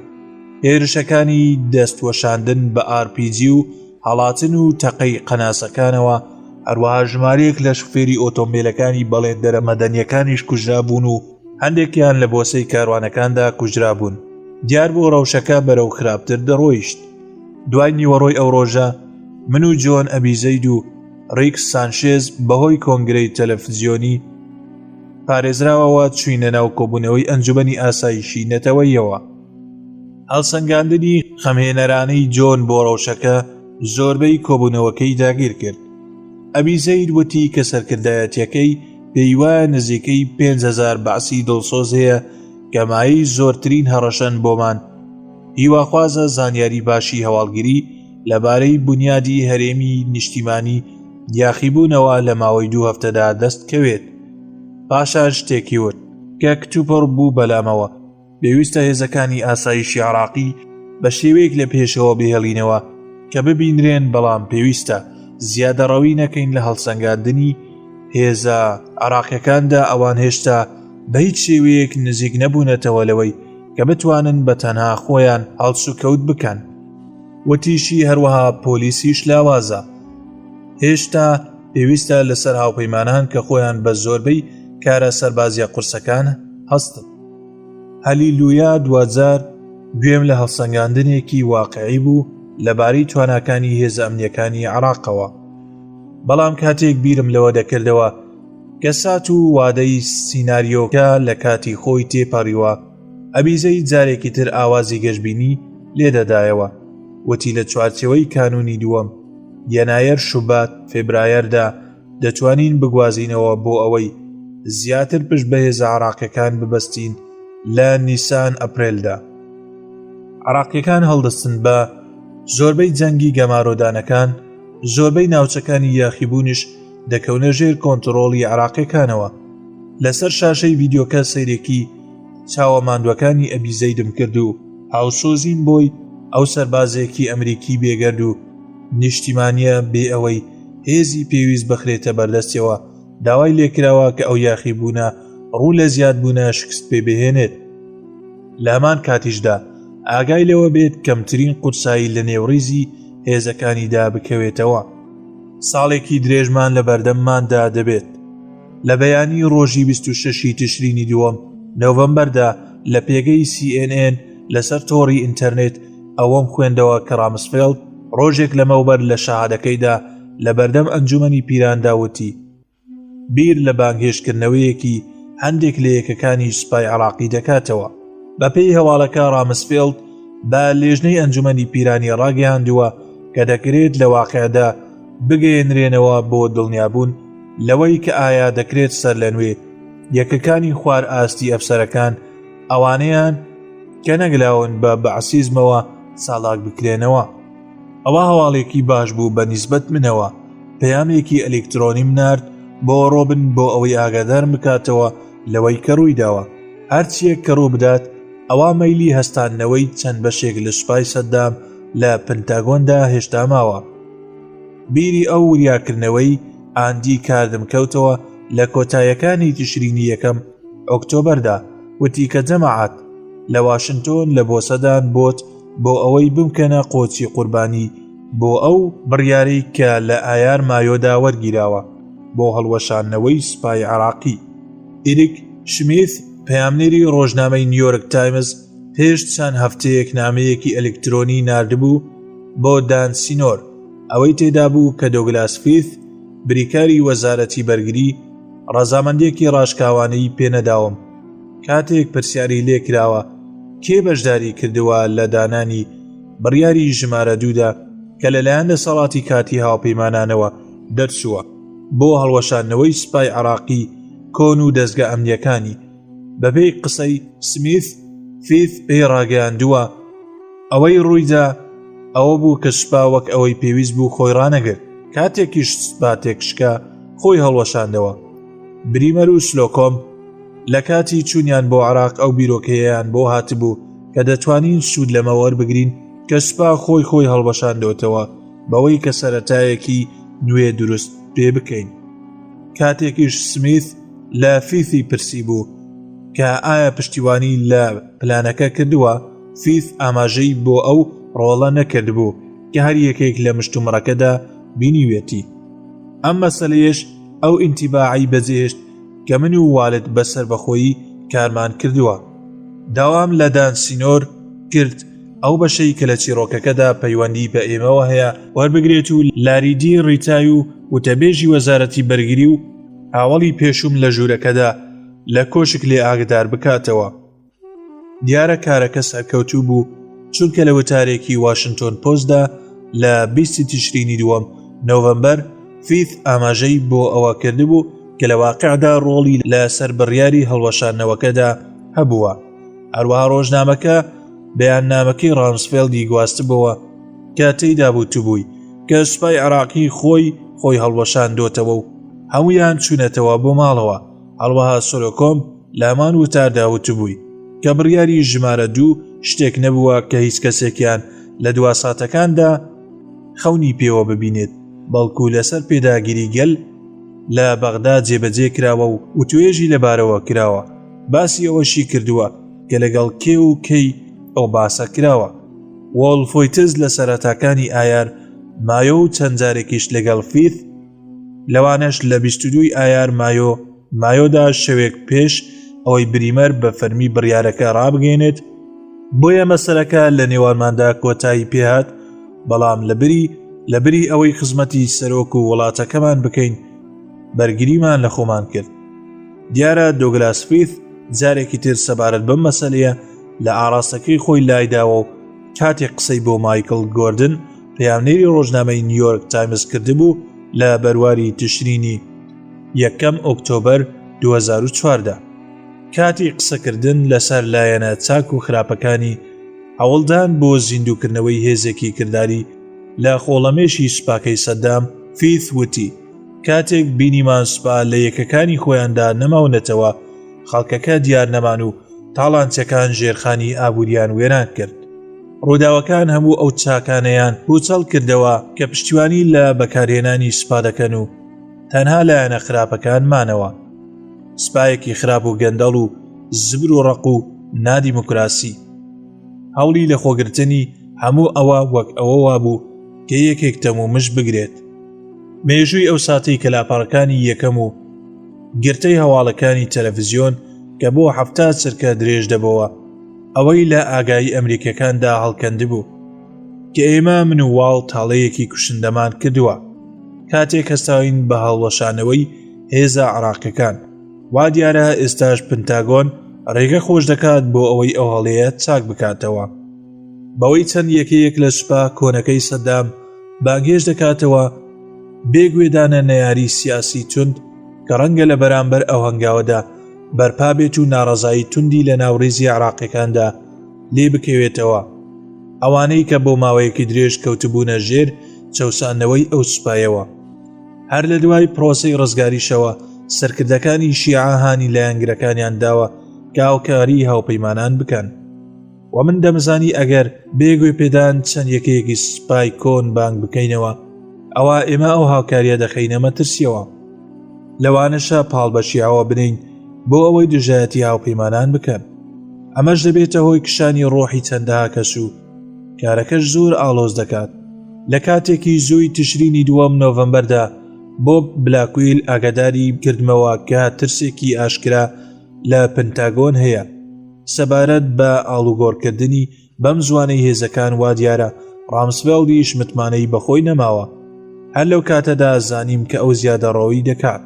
هێرشەکانی دەستوەشاندن بە RPG و هەڵاتن و تەقەی قەناسەکانەوە، هەروەها ژمارەیەک لە شوفێری ئۆتۆمبیلەکانی بەڵێندەرە مەدەنیەکانیش کوژرا بوون و هەندێکیان لە بۆسەی کاروانەکاندا کوژرا بوون. دیار بۆ ڕەوشەکە بەرەو خراپتر دەڕۆیشت. دوای نیوەڕۆی ئەو ڕۆژە من و جۆن ئەبیزەید و ڕیکس سانشێز بەهۆی کۆنگرەی تەلەڤیزیۆنی پارێزراوەوە چوینە ناو کۆبوونەوەی ئەنجومەنی ئاسایشی نەتەوەیەوە. هەڵسەنگاندنی خەمهێنەرانەی جۆن بۆ ڕەوشەکە زۆربەی کۆبوونەوەکەی داگیر کرد. ئەبیزەید وتی کە سەرکردایەتیەکەی پێی وایە نزیکەی 5000 بەعسی دڵسۆز هەیە کە مایەی زۆرترین هەڕەشەن بۆمان. هیواخوازە زانیاری باشی هەواڵگیری لەبارەی بنیادی هەرێمی نیشتیمانی یاخیبوونەوە لە ماوەی 2 هەفتەدا دەست کەوێت. پاشا شتێکی وت کە کتوپڕ بوو بەلامەوە. پێویستە هێزەکانی ئاسایشی عراقی بە شێوەیەک لە پێشەوە بهێڵینەوە کە ببینرێن، بەڵام پێویستە زیادەڕەوی نەکەین لە هەڵسەنگاندنی هێزە عراقیەکاندا. ئەوان هێشتا بە هیچ شێوەیەک نزیک نەبوونەتەوە لەوەی کە بتوانن بە تەنها خۆیان هەڵسوکەوت بکەن. وتیشی هەروەها پۆلیسیش لاوازە. هێشتا پێویستە لەسەر هاوپەیمانان کە خۆیان بە زۆربەی کارە سەربازیە قورسەکان هەستن. هەلیلویا 2000 گوێم لە هەڵسەنگاندنێکی واقعی بوو لەبارەی تواناکانی هێزە ئەمنیەکانی عراقەوە. بەڵام کاتێک بیرم لەوە دەکردەوە کە سات و وادەی سیناریۆکە لە کاتی خۆی تێپەڕیوە، ئەبیزەی جارێکی تر ئاوازی گەشببینی لێدەدایەوە. وتی لە چوارچێوەی کانونی دووەم یەنایەر شوبات فێبرایەردا دەتوانین بگوازینەوە بۆ ئەوەی زیاتر پشت بە هێزە عراقیەکان ببەستین لە نیسان ئەپرێلدا. عراقیەکان هەڵدەستن بە زۆربەی جەنگی گەمارۆدانەکان، زۆربەی ناوچەکانی یاخیبوونش دەکەونە ژێر کۆنتڕۆڵی عراقیەکانەوە. لەسەر شاشەی ڤیدیۆکە سەیرێکی چاوە ماندوەکانی ئەبیزەیدم کرد و هاوسۆزین بۆی ئەو سەربازێکی ئەمریکی بێگەرد و نیشتیمانیە بێ ئەوەی هێزی پێویست بخرێتە بەردەستیەوە داوای لێکراوە کە ئەو یاخیبوونە ڕوو لە زیادبوونە شکست پێ بهێنێت. لە هەمان کاتیشدا ئاگای لەوە بێت کەمترین قورسایی لە نێوڕیزی هێزەکانیدا بکەوێتەوە. ساڵێکی درێژمان لە بەردەمماندا دەبێت. لە بەیانی ڕۆژی 26 تشرینی 2 نۆڤەمبەردا لە پێگەی CNN لەسەر تۆڕی ئینتەرنێت ئەوەم خوێندەوە کە ڕامسفێڵد ڕۆژێک لەمەوبەر لە شەهادەکەیدا لە بەردەم ئەنجومەنی پیراندا وتی بیر لە بانگهێشتکردنەوەیەکی هەندێک لە یەکەکانی سوپای عێراقی دەکاتەوە. بەپێی هەواڵەکە رامسفێلد بە لێژنەی ئەنجومەنی پیرانی ڕاگەیاندووە کە دەکرێت لە واقعەدا بگەیەنرێنەوە بۆ دڵنیابوون لەوەی کە ئایا دەکرێت سەر لە نوێ یەکەکانی خوار ئاستی ئەفسەرەکان ئەوانەیان کە نەگلاون بە بەعسیزمەوە ساڵاک بکرێنەوە. ئەوە هەواڵێکی باش بوو بە نیسبەت منەوە. پەیامێکی ئەلکترۆنیم نارد بۆ ڕۆبن بۆ ئەوەی ئاگادار بکاتەوە لەوەی کە ڕووی داوە. هەرچیەک کە ڕوو بدات ئەوە مەیلی هەستانەوەی چەند بەشێک لە سوپای سەددام لە پنتاگۆندا هێشتا ماوە. بیری ئەو وریاکردنەوەی ئاندی کاردم کەوتەوە لە کۆتاییەکانی تشرینی یەکەم ئۆکتۆبەردا، وتی کە جەماعەت لە واشنتۆن لە بۆسەدان بۆت بۆ ئەوەی بمکەنە قۆچی قوربانی بۆ ئەو بڕیارەی کە لە ئایار مایۆدا وەرگیراوە بۆ هەڵوەشاندنەوەی سوپای عێراقی. ئیریک شمیت پەیامنێری ڕۆژنامەی نیویۆرک تایمز پێش چەند هەفتەیەک نامەیەکی ئەلکترۆنی ناردبوو بۆ دان سینۆر. ئەوەی تێدا بوو کە دۆگلاس فیث بریکاری وەزارەتی بەرگری ڕەزامەندێکی ڕاشکاوانەی پێنەداوم کاتێک پرسیاری لێکراوە کێ بەشداری کردووە لە دانانی بڕیاری ژمارە دوودا کە لەلایەن دەسەڵاتی کاتی هاوپەیمانانەوە دەرچووە بۆ هەڵوەشاندنەوەی سوپای عێراقی کۆن و دەستگا ئەمنیەکانی. بەبێ قسەی سمیت، فیث پێی ڕاگەیاندووە ئەوەی ڕوویدا ئەوە بوو کە سوپا وەک ئەوەی پێویست بوو خۆی ڕانەگرت. کاتێکیش سوپاتێک شکا خۆی هەڵوەشاندەوە. بریمەر و سلۆکۆم لە کاتی چوونیان بۆ عێراق ئەو بیرۆکەیەیان بۆ هاتبوو کە دەتوانین سوود لەمە وەربگرین کە سوپا خۆی هەڵوەشاندەوەتەوە بەوەی کە سەرەتایەکی نوێ دروست پێ بکەین. کاتێکیش سمیت لە فیثی پرسی بوو کە ئایا پشتیوانی لە پلانەکە کردووە، فیث ئاماژەی بۆ ئەو ڕۆڵە نەکردبوو کە هەر یەکێک لە مشتومڕەکەدا بینیوێتی. ئەم مەسەلەیەش ئەو ئینتیباعی بەجێهێشت کە من و والد بەسەر بەخۆیی کارمان کردووە. داوام لە دان سینۆر کرد ئەو بەشەی کە لە چیرۆکەکەدا پەیوەندی بە ئێمەوە هەیە وەربگرێت و لاریدی ڕیتای و وتەبێژی وەزارەتی بەرگری و هاوڵی پێشوم لە ژوورەکەدا لە کۆشک لێ ئاگدار بکاتەوە. دیارە کارەکە سەرکەوتوو بوو چونکە لە وتارێکی واشنتۆن پۆستدا لە 20 تشرینی دووەم نۆڤەمبەر فیث ئاماژەی بۆ ئەوە کردبوو کە لە واقعدا ڕۆڵی لە سەربڕیاری هەڵوەشاندنەوەکەدا هەبووە. هەروەها ڕۆژنامەکە بەیاننامەکەی رامسفێلدی گواستبەوە کە تێیدا بووتبووی کە سوپای عێراقی خۆی هەڵوەشاندۆتەوە و هەمویان چوونەتەوە بۆ ماڵەوە. هەڵوەها سۆلۆکۆم لامان وتاردا وتبووی کە بڕیاری ژمارە 2 شتێک نەبووە کە هیچ کەسێکیان لە دواساتەکاندا خەونی پێوە ببینێت، بەڵکو لەسەر پێداگیری گەل لە بەغدا جێبەجێ کراوە و وتوێژی لەبارەوە کراوە. باسی ئەوەشی کردووە کە لەگەڵ کێ و کەی ئەو باسە کراوە. وۆڵفۆیتز لە سەرەتاکانی ئایار مایۆ و چەند جارێکیش لەگەڵ فیث، لەوانەش لە 22 ئایار مایۆدا شەوێک پێش ئەوەی بریمەر بە فەرمی بڕیارەکە ڕابگەێنێت. بۆیە مەسەلەکە لە نێوانماندا کۆتایی پێهات، بەڵام لەبری ئەوەی خزمەتی سەرۆک و وڵاتەکەمان بکەین بەرگریمان لە خۆمان کرد. دیارە دۆگلاس فیث جارێکی تر سەبارەت بەم مەسەلەیە لە ئاراستەکەی خۆی لایداوە و کاتێک قسەی بۆ مایکل گۆردن پەیامنێری ڕۆژنامەی نیویۆرک تایمز کردبوو لە بەرواری تشرینی یەکەم ئۆکتۆبەر 2004دا. کاتی قسەکردن لەسەر لایەنە چاک و خراپەکانی هەوڵدان بۆ زیندووکردنەوەی هێزێکی کردداری لە خۆڵەمێشی سوپاکەی سەددام، فیث وتی کاتێک بینیمان سوپا لە یەکەکانی خۆیاندا نەماونەتەوە، خەڵکەکە دیار نەمان و تاڵانچەکان ژێرخانی ئابووریان وێران کرد. ڕووداوەکان هەموو ئەو چاکانەیان بوچەڵ کردەوە کە پشتیوانی لە بەکارهێنانی سوپا دەکەن و تەنها لایەنە خراپەکان مانەوە. سوپایەکی خراپ و گەندەڵ و زبر و ڕق و نادیموکراسی. هەوڵی لە خۆگرتنی هەموو ئەوە وەک ئەوەوا بوو کە یەکێک تەمومش بگرێت. مێژووی ئەو ساتەی کە لاپەڕەکانی یەکەم و گرتەی هەواڵەکانی تەلەڤیزیۆن کە بۆ 70 چرکە درێژ دەبەوە ئەوەی لە ئاگایی ئەمریکەکاندا هەڵکەندبوو کە ئێمە من و واڵ تاڵەیەکی کوشندەمان کردووە کاتێک هەستاوین بە هەڵوەشانەوەی هێزە عێراقیەکان وا دیارە ئێستاش پنتاگۆن ڕێگە خۆش دەکات بۆ ئەوەی ئەو هەڵەیە چاک بکاتەوە. بەوەی چەند یەکەیەک لە سوپا کۆنەکەی سەدام بانگێش دەکاتەوە بێگوێدانە نەیاری سیاسی تند کە ڕەنگە لە بەرامبەر ئەو هەنگاوەدا بەرپا بێت و ناڕەزایی توندی لە ناوڕێزی عێراقیەکاندا لێ بکەوێتەوە، ئەوانەی کە بۆ ماوەیەکی درێژ کەوتبوونە ژێر چەوسانەوەی ئەو سوپایەوە. هەر لە دوای پرۆسەی ڕزگاریشەوە سەرکردەکانی شیعە هانی لە یانگرەکانیان داوە کە هاوکاری هاوپەیمانان بکەن. و من دەمزانی ئەگەر بێگوێ پێدان چەند یەکەیەکی سوپای کۆن بانگ بکەینەوە ئەوە ئێمە ئەو هاوکاریە دەخەینە مەترسیەوە. لەوانەشە پاڵ بە شیعەوە بنین بۆ ئەوەی دژایەتی هاوپەیمانان بکەن. ئەمەش دەبێتە هۆی کشانی ڕۆحی چەندەها کەس و کارەکەش زۆر ئاڵۆز دەکات. لە کاتێکی زووی تشرینی 2 نۆڤەمبەردا بۆ بلاکویل ئاگاداری کردمەوە کە ترسێکی ئاشکرا لە پنتاگۆن هەیە سەبارەت بە ئاڵوگۆڕکردنی بەم زوانەی هێزەکان. وا دیارە ڕامسفێڵدیش متمانەی بەخۆی نەماوە. هەر لەو کاتەدا زانیم کە ئەو زیادەڕەوی دەکات.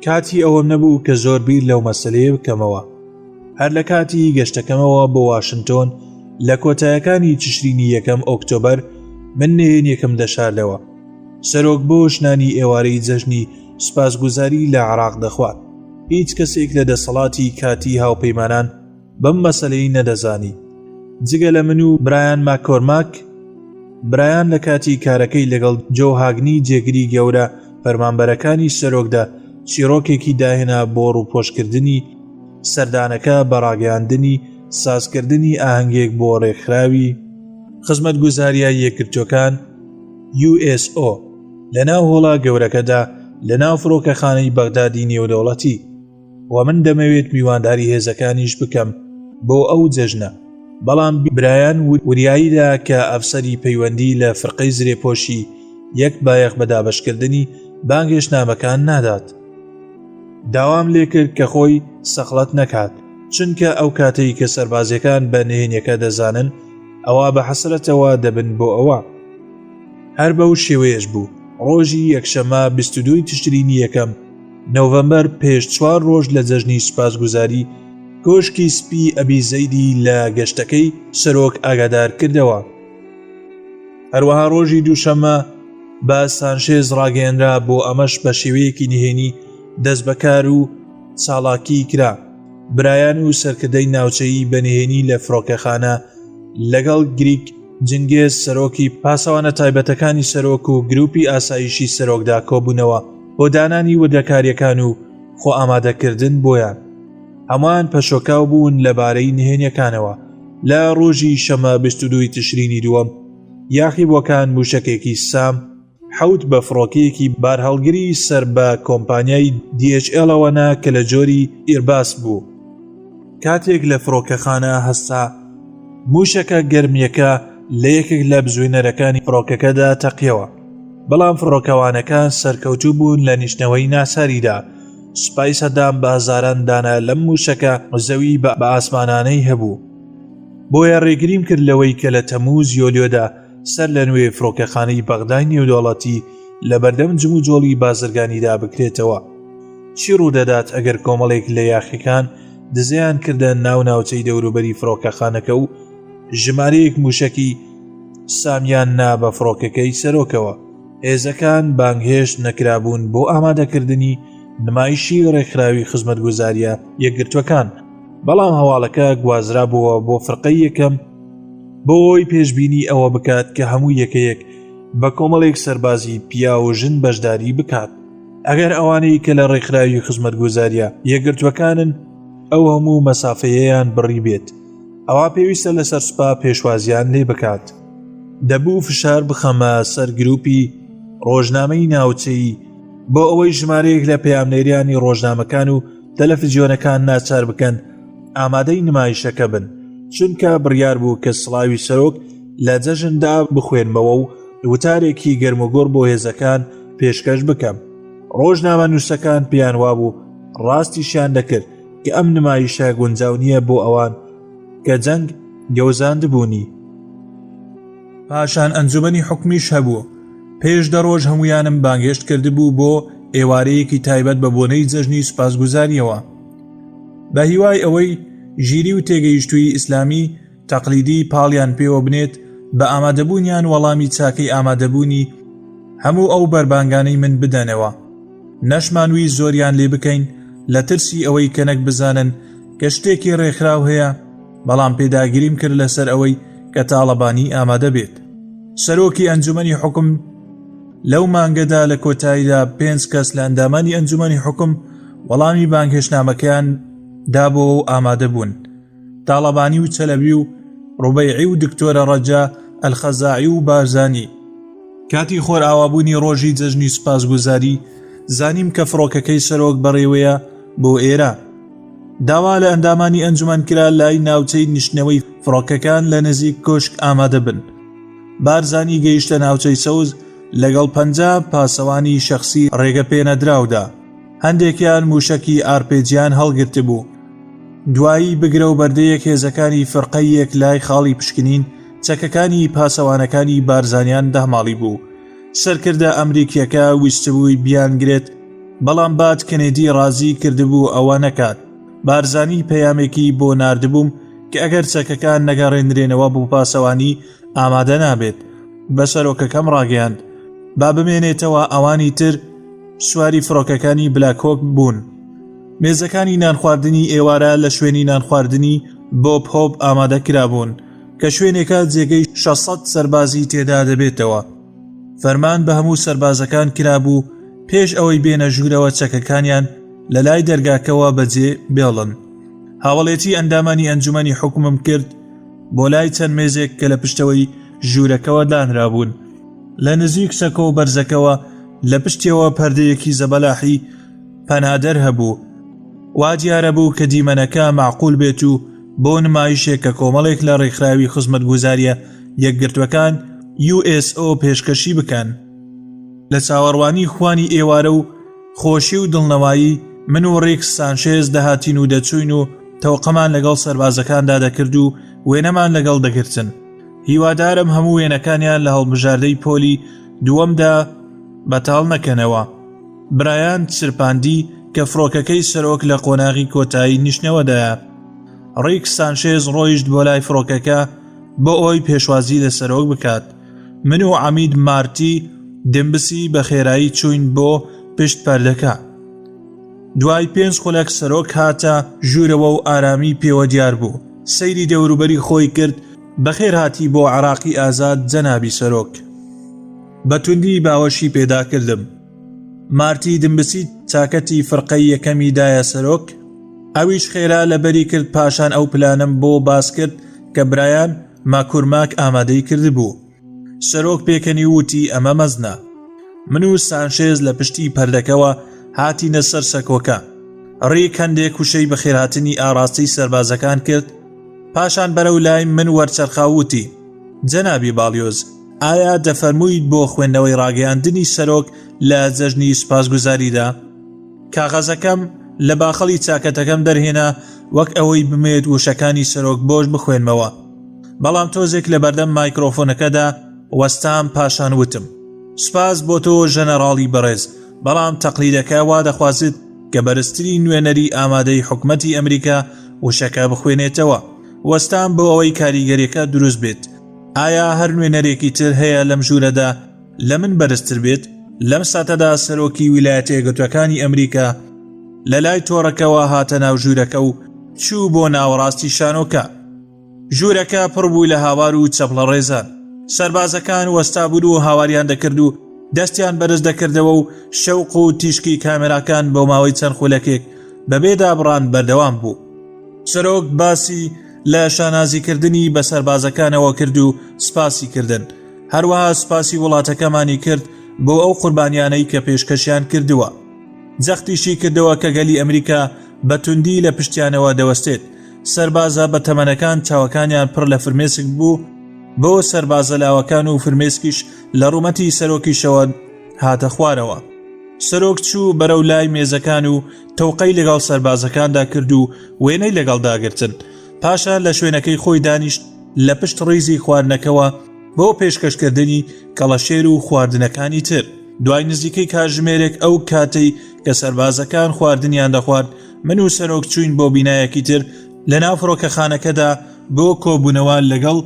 کاتی ئەوەم نەبوو کە زۆر بیر لەو مەسەلەیە بکەمەوە. هەر لە کاتی گەشتەکەمەوە بۆ واشنتۆن لە کۆتایەکانی تشرینی 1 ئۆکتۆبەر من نهێن یەکەم دەشاردەوە. سەرۆک بۆ شنانی ئێوارەی جەژنی سوپاسگوزاری لە عێراق دەخوات. هیچ کەسێک لە دەسەڵاتی کاتی هاوپەیمانان بەم مەسەلەی نەدەزانی جگە لە من و برایان ماکۆرماک. برایان لە کاتی کارەکەی لەگەڵ جۆ هاگنی جێگری گەورە فەرمانبەرەکانی سەرۆکدا چیرۆکێکی داهێنا بۆ ڕووپۆشکردنی سەردانەکە بە ڕاگەیاندنی سازکردنی ئاهەنگێک بۆ ڕێکخراوی خزمەتگوزاریە یەکگرتوەکان USO لەناو هۆڵە گەورەکەدا لەناو فڕۆکەخانەی بەغدادی نێودەوڵەتی. و من دەمەوێت میوانداری هێزەکانیش بکەم بۆ ئەو جەژنە. بەڵام برایان وریاییدا کە ئەفسەری پەیوەندی لە فرقەی زرێپۆشی یەک بایەخ بە دابەشکردنی بانگێشنامەکان نادات. داوام لێ کرد کە خۆی سەخڵەت نەکات چونکە ئەو کاتەی کە سەربازیەکان بە نهێنیەکە دەزانن ئەوە بە حەسرەتەوە دەبن بۆ ئەوە. هەر بەو شێوەیەش بوو. ڕۆژی یەکشەمە 22 تشرینی 1 نۆڤەمبەر پێش 4 ڕۆژ لە جەژنی سوپاسگوزاری کۆشکی سپی ئەبی زەیدی لە گەشتەکەی سەرۆک ئاگادار کردەوە. هەروەها ڕۆژی دووشەمە بە سانشێز ڕاگەیەنرا بۆ ئەمەش بە شێوەیەکی نهێنی دەست بەکار و چاڵاکی کرا. برایان و سەرکردەی ناوچەیی بەنهێنی لە فڕۆکەخانە لەگەڵ گریک جنگێز سەرۆکی پاسەوانە تایبەتەکانی سەرۆک و گروپی ئاسایشی سەرۆکدا کۆبوونەوە بۆ دانانی وردەکاریەکان و خۆ ئامادەکردن بۆیان. هەمووان پەشۆکاو بوون لەبارەی نهێنیەکانەوە. لە ڕۆژی شەمە 22 تشرینی 2 یاخیبووەکان موشکێکی سام حوت بە فڕۆکەیەکی بارهەڵگری سەر بە کۆمپانیای DHLەوەنا کە لە جۆری ئیرباس بوو. کاتێک لە فڕۆکەخانە هەستا موشەکە گەرمیەکە لە یەکێک لە بزوێنەرەکانی فڕۆکەکەدا تەقیەوە. بەڵام فڕۆکەوانەکان سەرکەوتوو بوون لە نیشتنەوەی ناساریدا. سوپای سەدام بە هەزاران دانە لەم موشەکە زەوی بە ئاسمانانەی هەبوو. بۆیە ڕێگریم کرد لەوەی کە لە تەمووز یۆلیۆدا سەر لە نوێ فڕۆکەخانەی بەغدای نێودەوڵەتی لە بەردەم جم و جۆڵی بازرگانیدا بکرێتەوە. چی ڕوودەدات ئەگەر کۆمەڵێک لە یاخیەکان دزیان کردە ناو ناوچەی دەوروبەری فڕۆکەخانەکە و ژمارەیەک موشکی سامیان نا بە فڕۆکەکەی سەرۆکەوە. هێزەکان بانگهێشت نەکرابوون بۆ ئامادەکردنی نمایشی ڕێکخراوی خزمەتگوزاریە یەکگرتوەکان. بەڵام هەواڵەکە گوازرا بووە بۆ فرقەی یەکەم بۆ ئەوی پێشبینی ئەوە بکات کە هەموو یەکەیەک بە کۆمەڵێک سەربازی پیا و ژن بەشداری بکات. ئەگەر ئەوانەی کە لە ڕێکخراوی خزمەتگوزاریە یەکگرتوەکانن ئەو هەموو مەسافەیەیان بڕی بێت، ئەوە پێویستە لەسەر سوپا پێشوازیان لێ بکات. دەبوو فشار بخەمە سەر گروپی ڕۆژنامەی ناوچەیی بۆ ئەوەی ژمارەیەک لە پەیامنێریانی ڕۆژنامەکان و تەلەڤیزیۆنەکان ناچار بکەن ئامادەی نمایشەکە بن، چونکە بڕیار بوو کە سڵاوی سەرۆک لە جەژندا بخوێنمەوە و وتارێکی گەرموگۆڕ بۆ هێزەکان پێشکەش بکەم. ڕۆژنامە نووسەکان پێیان وابوو ڕاستیشیان دەکرد کە ئەم نمایشە گونجاو نییە بۆ ئەوان کە جەنگ گەوزاندبوونی. پاشان ئەنجومەنی حکمیش هەبوو. پێش دەڕۆژ هەمویانم بانگێشت کردبوو بۆ ئێوارەیەکی تایبەت بە بۆنەی جەژنی سوپاسگوزاریەوە. بە هیوای ئەوەی ژیری و تێگەیشتووی ئیسلامی تەقلیدی پاڵیان پێوە بنێت بە ئامادەبوونیان وەڵامی چاکەی ئامادەبوونی هەموو ئەو بەربانگانەی من بدەنەوە. نەشمانوی زۆریان لێ بکەین لە ترسی ئەوەی کەنەک بزانن کە شتێکی ڕێکخراو هەیە، بەڵام پێداگیریم کرد لەسەر ئەوەی کە تاڵەبانی ئامادە بێت. سەرۆکی ئەنجومەنی حوکم لەو مانگەدا لە کۆتاییدا 5 کەس لە ئەندامانی ئەنجومەنی حوکم وەڵامی بانگهێشتنامەکەیان دابەوە و ئامادە بوون. تاڵەبانی و چەلەبی و ڕوبەیعی و دکتۆرە ڕەجا ئەلخەزاعی و بارزانی. کاتی خۆر ئاوابوونی ڕۆژی جەژنی سوپاسگوزاری زانیم کە فڕۆکەکەی سەرۆک بەڕێوەیە بۆ ئێرە. داوا لە ئەندامانی ئەنجومەن کرا لای ناوچەی نیشتنەوەی فڕۆکەکان لە نزیک کۆشک ئامادە بن. بارزانی گەیشتە ناوچەی سەوز لەگەڵ 50 پاسەوانی شەخسی ڕێگە پێنەدراودا. هەندێکیان موشەکی ئارپێجیان هەڵگرت بوو. دوایی بگرە و بەردەیەک هێزەکانی فڕقەی یەک لای خاڵی پشکنین چەکەکانی پاسەوانەکانی بارزانیان دەهماڵی بوو. سەرکردە ئەمریکیەکە ویستبووی بیانگرێت، بەڵام بات کەنێدی ڕازی کردبوو ئەوە نەکات. بارزانی پەیامێکی بۆ ناردبووم کە ئەگەر چەکەکان نەگەڕێنرێنەوە بۆ پاسەوانی ئامادە نابێت. بە سەرۆکەکەم ڕاگەیاند با بمێنێتەوە ئەوانی تر سواری فڕۆکەکانی بلاکۆک بوون. مێزەکانی نانخواردنی ئێوارە لە شوێنی نانخواردنی بۆب هۆب ئامادە کرابوون کە شوێنێکە جێگەی 600 سەربازی تێدا دەبێتەوە. فەرمان بە هەموو سەربازەکان کرابوو پێش ئەوەی بێنە ژوورەوە چەکەکانیان لە لای دەرگاکەوە بەجێ بێڵن. هاوڵێتی ئەندامانی ئەنجومەنی حوکمم کرد بۆ لای چەند مێزێک کە لە پشتەوەی ژوورەکەوە دانرابوون. لە نزیک سەکۆ و بەرزەکەوە لە پشتیەوە پەردەیەکی زەبەلاحی پەنادەر هەبوو. وا دیارە بوو کە دیمەنەکە معقول بێت و بۆ نمایشێک کە کۆمەڵێک لە ڕێکخراوی خزمەتگوزاریە یەکگرتوەکان USO پێشکەشی بکەن. لە چاوەڕوانی خوانی ئێوارە و خۆشی و دڵنەوایی من و ڕێکس سانشێز دەهاتین و دەچوین و تەوقەمان لەگەڵ سەربازەکاندا دەکرد و وێنەمان لەگەڵ دەگرتن. هیوادارم هەموو وێنەکانیان لە هەڵبژاردەی پۆلی دووەمدا بەتاڵ نەکەنەوە. برایان سرپاندی کە فڕۆکەکەی سەرۆک لە قۆناغی کۆتایی نیشتنەوەدایە. ڕێکس سانشێز ڕۆیشت بۆ لای فڕۆکەکە بۆ ئەوی پێشوازی لە سەرۆک بکات. من و عەمید مارتی دمبسی بە خێرایی چوین بۆ پشت پەردەکە. دوای 5 خولەک سەرۆک هاتە ژوورەوە و ئارامی پێوە دیار بوو. سەیری دەوروبەری خۆی کرد. بەخێر هاتی بۆ عراقی ئازاد جەنابی سەرۆک. بەتوندی باوەشی پێدا کردم. مارتی دمبسی چاکەتی فڕقەی یەکەمی دایە سەرۆک. ئەویش خێرا لەبەری کرد پاشان ئەو پلانم بۆ باس کرد کە برایان ماکورماک ئامادەی کرد بوو. سەرۆک پێکەنی وتی ئەمە مەزنە. من و سانشێز لە پشتی پەردەکەوە هاتینە سەر سەکۆکە. ڕێک هەندێک وشەی بەخێرهاتنی ئاڕاستی سەربازەکان کرد. پاشان بەرەو لای من وەرچەرخاوتی جەنابی باڵیۆز، ئایا دەفەرموویت بۆ خوێندنەوەی ڕاگەیاندنی سەرۆک لە جەژنی سوپاسگوزاریدا؟ کاغەزەکەم لە باخەڵی چاکەتەکەم دەرهێنا وەک ئەوەی بمێت وشەکانی سەرۆک بۆش بخوێنمەوە. بەڵام تۆزێک لە بەردەم مایکرۆفۆنەکەدا وەستام پاشان وتم سوپاس بۆ تۆ ژەنەڕاڵی بەڕێز، بەڵام تەقلیدەکە وا دەخوازت کە بەرزترین نوێنەری ئامادەی حکومەتی ئەمریکا وشەکە بخوێنێتەوە. وەستان بۆ ئەوەی کاریگەریەکە دروست بێت. ئایا هەر نوێنەرێکی تر هەیە لەم ژوورەدا لە من بەرزتر بێت؟ لەم ساتەدا سەرۆکی ویلایەتە یەکگرتووەکانی ئەمریکا لە لای تۆڕەکەوە هاتە ناو ژوورەکە و چوو بۆ ناوەڕاستی شانۆکە. ژوورەکە پڕ بووی لە هاوار و چەپڵە ڕێزان. سەربازەکان وەستا بوون و هاواریان دەکرد و دەستیان بەرز دەکردەوە و شەوق و تیشکی کامێراکان بۆ ماوەی چەند خولەکێک بەبێ دابڕان بەردەوام بوو. سەرۆک باسی لە شانازیکردنی بە سەربازەکانەوە کرد و سپاسی کردن. هەروەها سپاسی وڵاتەکەمانی کرد بۆ ئەو قوربانیانەی کە پێشکەشیان کردووە. جەختیشی کردەوە کە گەلی ئەمریکا بەتوندی لە پشتیانەوە دەوەستێت. سەربازە بە تەمەنەکان چاوەکانیان پڕ لە فرمێسک بوو. بۆ سەربازە لاوەکان و فرمێسکیش لە ڕوومەتی سەرۆکیشەوە هاتە خوارەوە. سەرۆک چوو بەرەو لای مێزەکان و تەوقەی لەگەڵ سەربازەکاندا کرد و وێنەی لەگەڵ داگرتن. پاشان لە شوێنەکەی خۆی دانیشت لە پشت ڕیزی خواردنەکەوە بۆ پێشکەشکردنی کەڵەشێر و خواردنەکانی تر. دوای نزیکەی کاتژمێرێک ئەو کاتەی کە سەربازەکان خواردنیان دەخوارد من و سەرۆک چوین بۆ بینایەکی تر لە ناو فڕۆکەخانەکەدا بۆ کۆبوونەوە لەگەڵ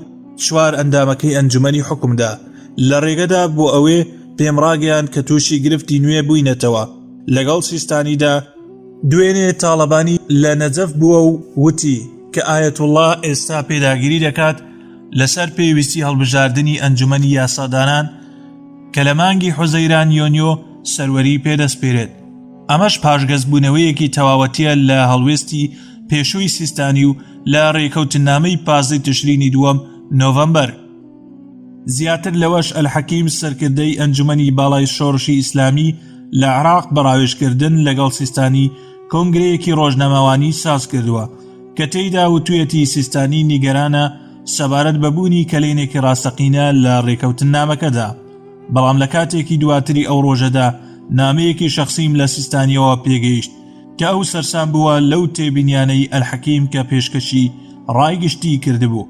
چوار ئەندامەکەی ئەنجومەنی حکومدا. لە ڕێگەدا بۆ ئەوێ پێم ڕاگەیان کە تووشی گرفتی نوێ بووینەتەوە لەگەڵ سیستانیدا. دوێنێ تاڵەبانی لە نەجەف بووە و وتی کە ئایەتوڵڵا ئێستا پێداگیری دەکات لەسەر پێویستی هەڵبژاردننی ئەنجومەنی یاسادانان کە لە مانگی حوزەیران یۆنیۆ سەروەری پێدەسپێرێت. ئەمەش پاشگەزبوونەوەیەکی تەواوەتیە لە هەڵوێستی پێشووی سیستانی و لە ڕێکەوتنامەی 15 تشرینی دووەم نۆڤەمبەر. زیاتر لەوەش ئەلحەکیم سەرکردەی ئەنجومەنی باڵای شۆڕشی ئیسلامی لە عێراق بەڕاوێژکردن لەگەڵ سیستانی کۆنگرەیەکی ڕۆژنەماوانی ساز کردووە کە تێیدا وتوێتی سیستانی نیگەرانە سەبارەت بەبوونی کەلێنێکی ڕاستەقینە لە ڕێکەوتنامەکەدا. بەڵام لە کاتێکی دواتری ئەو ڕۆژەدا نامەیەکی شەخسیم لە سیستانیەوە پێگەیشت کە ئەو سەرسام بووە لەو تێبینیانەی ئەلحەکیم کە پێشکەشی ڕایگشتی کردبوو.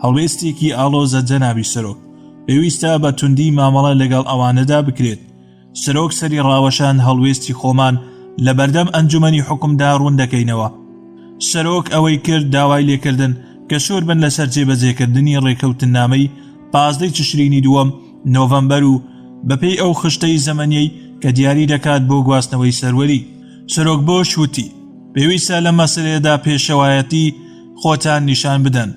هەڵوێستێکی ئاڵۆزە جەنابی سەرۆک، پێویستە بە توندی مامەڵە لەگەڵ ئەوانەدا بکرێت. سەرۆک سەری ڕاوەشان هەڵوێستی خۆمان لە بەردەم ئەنجومەنی حکومدا ڕوون دەکەینەوە. سەرۆک ئەوەی کرد داوای لێکردن کە سوور بن لەسەر جێبەجێکردنی ڕێکەوتنامەی 15 تشرینی دووەم نۆڤەمبەر و بەپێی ئەو خشتەی زەمەنیەی کە دیاری دەکات بۆ گواستنەوەی سەروەری. سەرۆک بۆ شووتی پێویستە لە مەسەلەیەدا پێشەوایەتی خۆتان نیشان بدەن.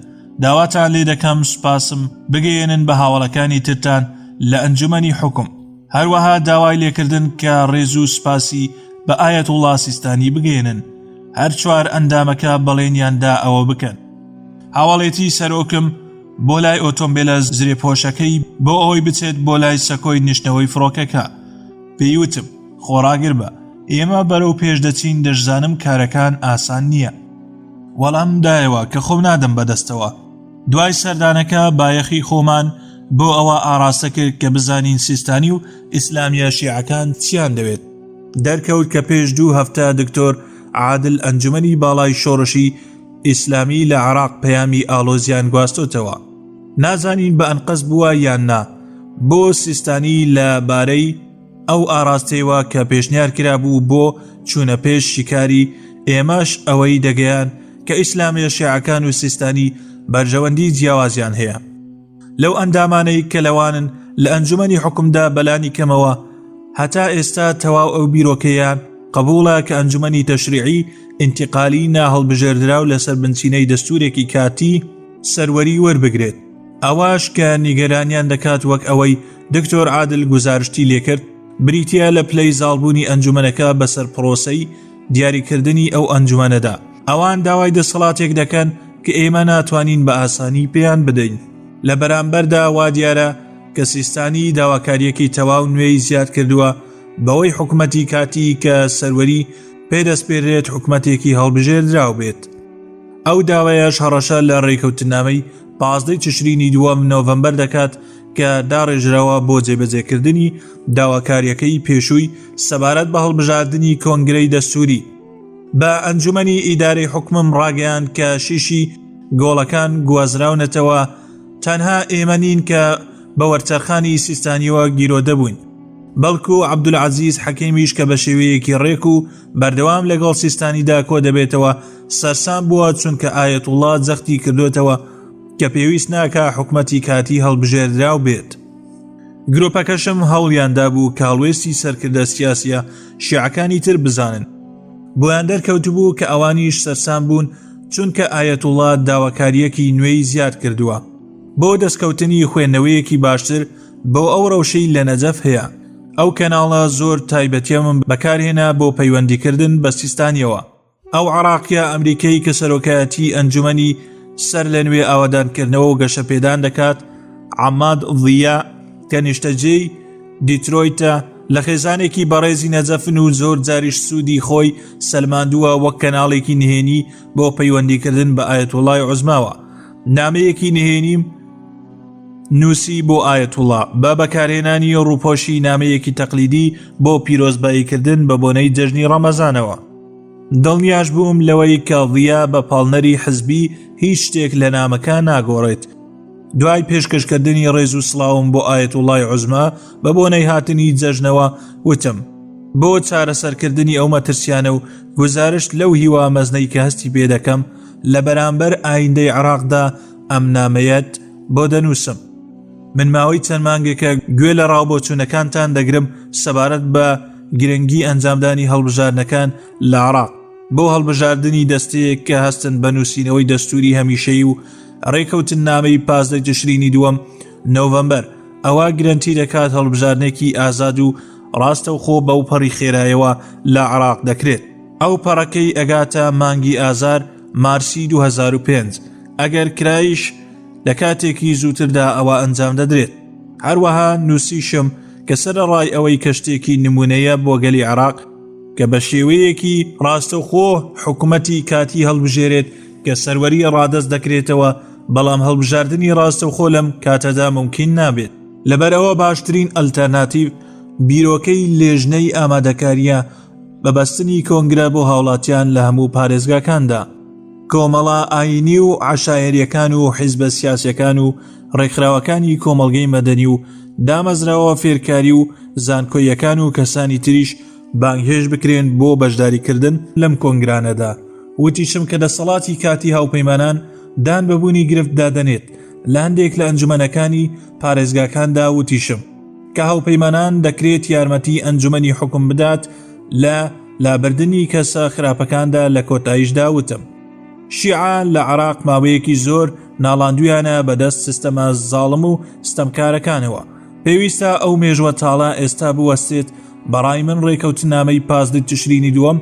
داواتان لێ دەکەم سوپاسم بگەێنن بە هاوڵەکانی ترتان لە ئەنجومەنی حکوم. هەروەها داوای لێکردن کە ڕێز و سوپاسی بە ئایەتوڵڵا سیستانی بگەێنن. هەر چوار ئەندامەکە بەڵێنیاندا ئەوە بکەن. هاوڵێتی سەرۆکم بۆ لای ئۆتۆمبیلە زرێپۆشەکەی بۆ ئەوەی بچێت بۆ لای سەکۆی نیشتنەوەی فڕۆکەکە. پێیوتم خۆڕاگر بە، ئێمە بەرەو پێش دەچین، دەشزانم کارەکان ئاسان نییە. وەڵام دایەوە کە خۆم نادەم بەدەستەوە. دوای سەردانەکە بایەخی خۆمان بۆ ئەوە ئاراستە کرد کە بزانین سیستانی و ئیسلامیە شیعەکان چیان دەوێت. دەرکەوت کە پێش 2 هەفتە دکتۆر عادل ئەنجومەنی باڵای شۆڕشی ئیسلامی لە عێراق پەیامی ئالۆزیان گواستوتەوە. نازانین بە ئەنقەس بووە یان نا. بۆ سیستانی لە بارەی ئەو ئاراستەیەوە کە پێشنیار کرابوو بۆ چوونە پێش شیکاری ئێمەش ئەوەی دەگەیان کە ئیسلامیە شیعەکان و سیستانی بەرژەوەندی جیاوازیان هەیە. لەو ئەندامانەی کە لەوانن لە ئەنجومەنی حکومدا بەلانی کەمەوە هەتا ئێستا تەواو ئەو بیرۆکەیان قبوڵە کە ئەنجومەنی تەشریعی ئینتیقالی ناهەڵبژێردراو لەسەر بنچینەی دەستورێکی کاتی سەروەری وەربگرێت. ئەوەش کە نیگەرانیان دەکات وەک ئەوەی دکتۆر عادل گوزارشتی لێکرد بریتیا لە پلەی زاڵبوونی ئەنجومەنەکە بەسەر پرۆسەی دیاریکردنی ئەو ئەنجومەنەدا. ئەوان داوای دەسەڵاتێک دەکەن کە ئێمە ناتوانین بە ئاسانی پێیان بدەین. لە بەرامبەردا وا دیارە کە سیستانی داواکاریەکی تەواو نوێی زیاد کردووە بەوەی حکومەتی کاتی کە سەروەری پێدەسپێرێت حکومەتێکی هەڵبژێردراو بێت. ئەو داوایەش هەڕەشە لە ڕێکەوتنامەی 15 تشرینی دووەم نۆڤەمبەر دەکات کە داڕێژراوە بۆ جێبەجێکردنی داواکاریەکەی پێشووی سەبارەت بە هەڵبژاردننی کۆنگرەی دەستوری. بە ئەنجومەنی ئیدارەی حکومم ڕاگەیان کە شیشی گۆڵەکان گوازراونەتەوە، تەنها ئێمە نین کە بە وەرچەرخانی سیستانیەوە گیرۆ دەبووین، بەڵکو عەبدولعەزیز حەکیمیش کە بە شێوەیەکی ڕێک و بەردەوام لەگەڵ سیستانیدا کۆ دەبێتەوە سەرسام بووە چونکە ئایەتوڵڵا جەختی کردوێتەوە کە پێویست ناکە حکومەتی کاتی هەڵبژێردراو بێت. گرۆپەکەشم هەوڵیاندا بوو کاڵوێستی سەرکردە سیاسیە شیعەکانی تر بزانن. بۆیان دەرکەوتبوو کە ئەوانیش سەرسام بوون چونکە ئایەتوڵڵا داواکاریەکی نوێی زیاد کردووە. بۆ دەستکەوتنی خوێندنەوەیەکی باشتر بۆ ئەو ڕەوشەی لە نەجەف هەیە. ئەو کەناڵە زۆر تایبەتیەمم بەکارهێنا بۆ پەیوەندیکردن بە سیستانیەوە. ئەو عێراقیە ئەمریکەی کە سەرۆکایەتی ئەنجومەنی سەر لە نوێ ئاوادانکردنەوە و گەشەپێدان دەکات، عەماد ڤڵیا کە نیشتەجێی دیترۆیتە لە خێزانێکی بەڕێزی نەجەفن و زۆر جاریش سوودی خۆی سەلماندووە وەک کەناڵێکی نهێنی بۆ پەیوەندیکردن بە ئایەتوڵڵای عوزماوە. نامەیەکی نهێنیم نووسی بۆ ئایەتوڵڵا بە بەکارهێنانی ڕووپۆشی نامەیەکی تەقلیدی بۆ پیرۆزباییکردن بە بۆنەی جەژنی ڕەمەزانەوە. دڵنیاش بووم لەوەی کە ڤڵیا بە پاڵنەری حزبی هیچ شتێک لە نامەکە ناگۆڕێت. دوای پێشکەشکردنی ڕێز و سڵاوم بۆ ئایەتوڵڵای عوزما بە بۆنەی هاتنی جەژنەوە وتم بۆ چارەسەرکردنی ئەو مەترسیانە و گزارش لەو هیوا مەزنەی کە هەستی پێ دەکەم لە بەرامبەر ئایندەی عێراقدا ئەم نامەیەت بۆ دەنووسم. من ماوەی چەند مانگێکە گوێ لە ڕاوبۆچوونەکانتان دەگرم سەبارەت بە گرنگی ئەنجامدانی هەڵبژاردنەکان لە عێراق بۆ هەڵبژاردننی دەستەیەک کە هەستن بە نووسینەوەی دەستوری هەمیشەیی و ڕێکەوتن نامەی 15 تشرینی دووەم نۆڤەمبەر. ئەوە گرنتی دەکات هەڵبژاردنێکی ئازاد و ڕاستەوخۆ بەو پەڕی خێرایەوە لە عێراق دەکرێت. ئەو پەڕەکەی ئەگاتە مانگی ئازار مارسی 2005 ئەگەر کرایش لە کاتێکی زووتردا ئەوە ئەنجام دەدرێت. هەروەها نووسیشم کە سەرەڕای ئەوەی کەشتێکی نمونەیە بۆ گەلی عێراق کە بە شێوەیەکی ڕاستەوخۆ حکوومەتی کاتی هەڵبژێرێت کە سەروەری ڕادەست دەکرێتەوە، بەڵام هەڵبژاردننی ڕاستەوخۆ لەم کاتەدا ممکن نابێت. لەبەرەوە باشترین ئەلتەرناتیڤ بیرۆکەی لێژنەی ئامادەکاریە بە بەستنی کۆنگرە بۆ هاوڵاتیان لە هەموو پارێزگاکاندا. کۆمەڵە ئاینی و عەشایەریەکان و حیزبە سیاسیەکان و ڕێکخراوەکانی کۆمەڵگەی مەدەنی و دامەزراوە فێرکاری و زانکۆیەکان و کەسانی تریش بانگهێش بکرێن بۆ بەشداریکردن لەم کۆنگرانەدا. وتیشم کە دەسەڵاتی کاتی هاوپەیمانان دان بەبوونی گرفت دادەنێت لە هەندێک لە ئەنجومەنەکانی پارێزگاکاندا. وتیشم کە هاوپەیمانان دەکرێت یارمەتی ئەنجومەنی حکم بدات لە لابردنی کەسە خراپەکاندا. لە کۆتاییشدا وتم شیعە لە عێراق ماوەیەکی زۆر ناڵاندویانە بەدەست سیستەمە زاڵم و ستەمکارەکانەوە. پێویستە ئەو مێژوە تاڵە ئێستا بوەستێت. بەڕای من ڕێکەوتنامەی 15 تشرینی دووەم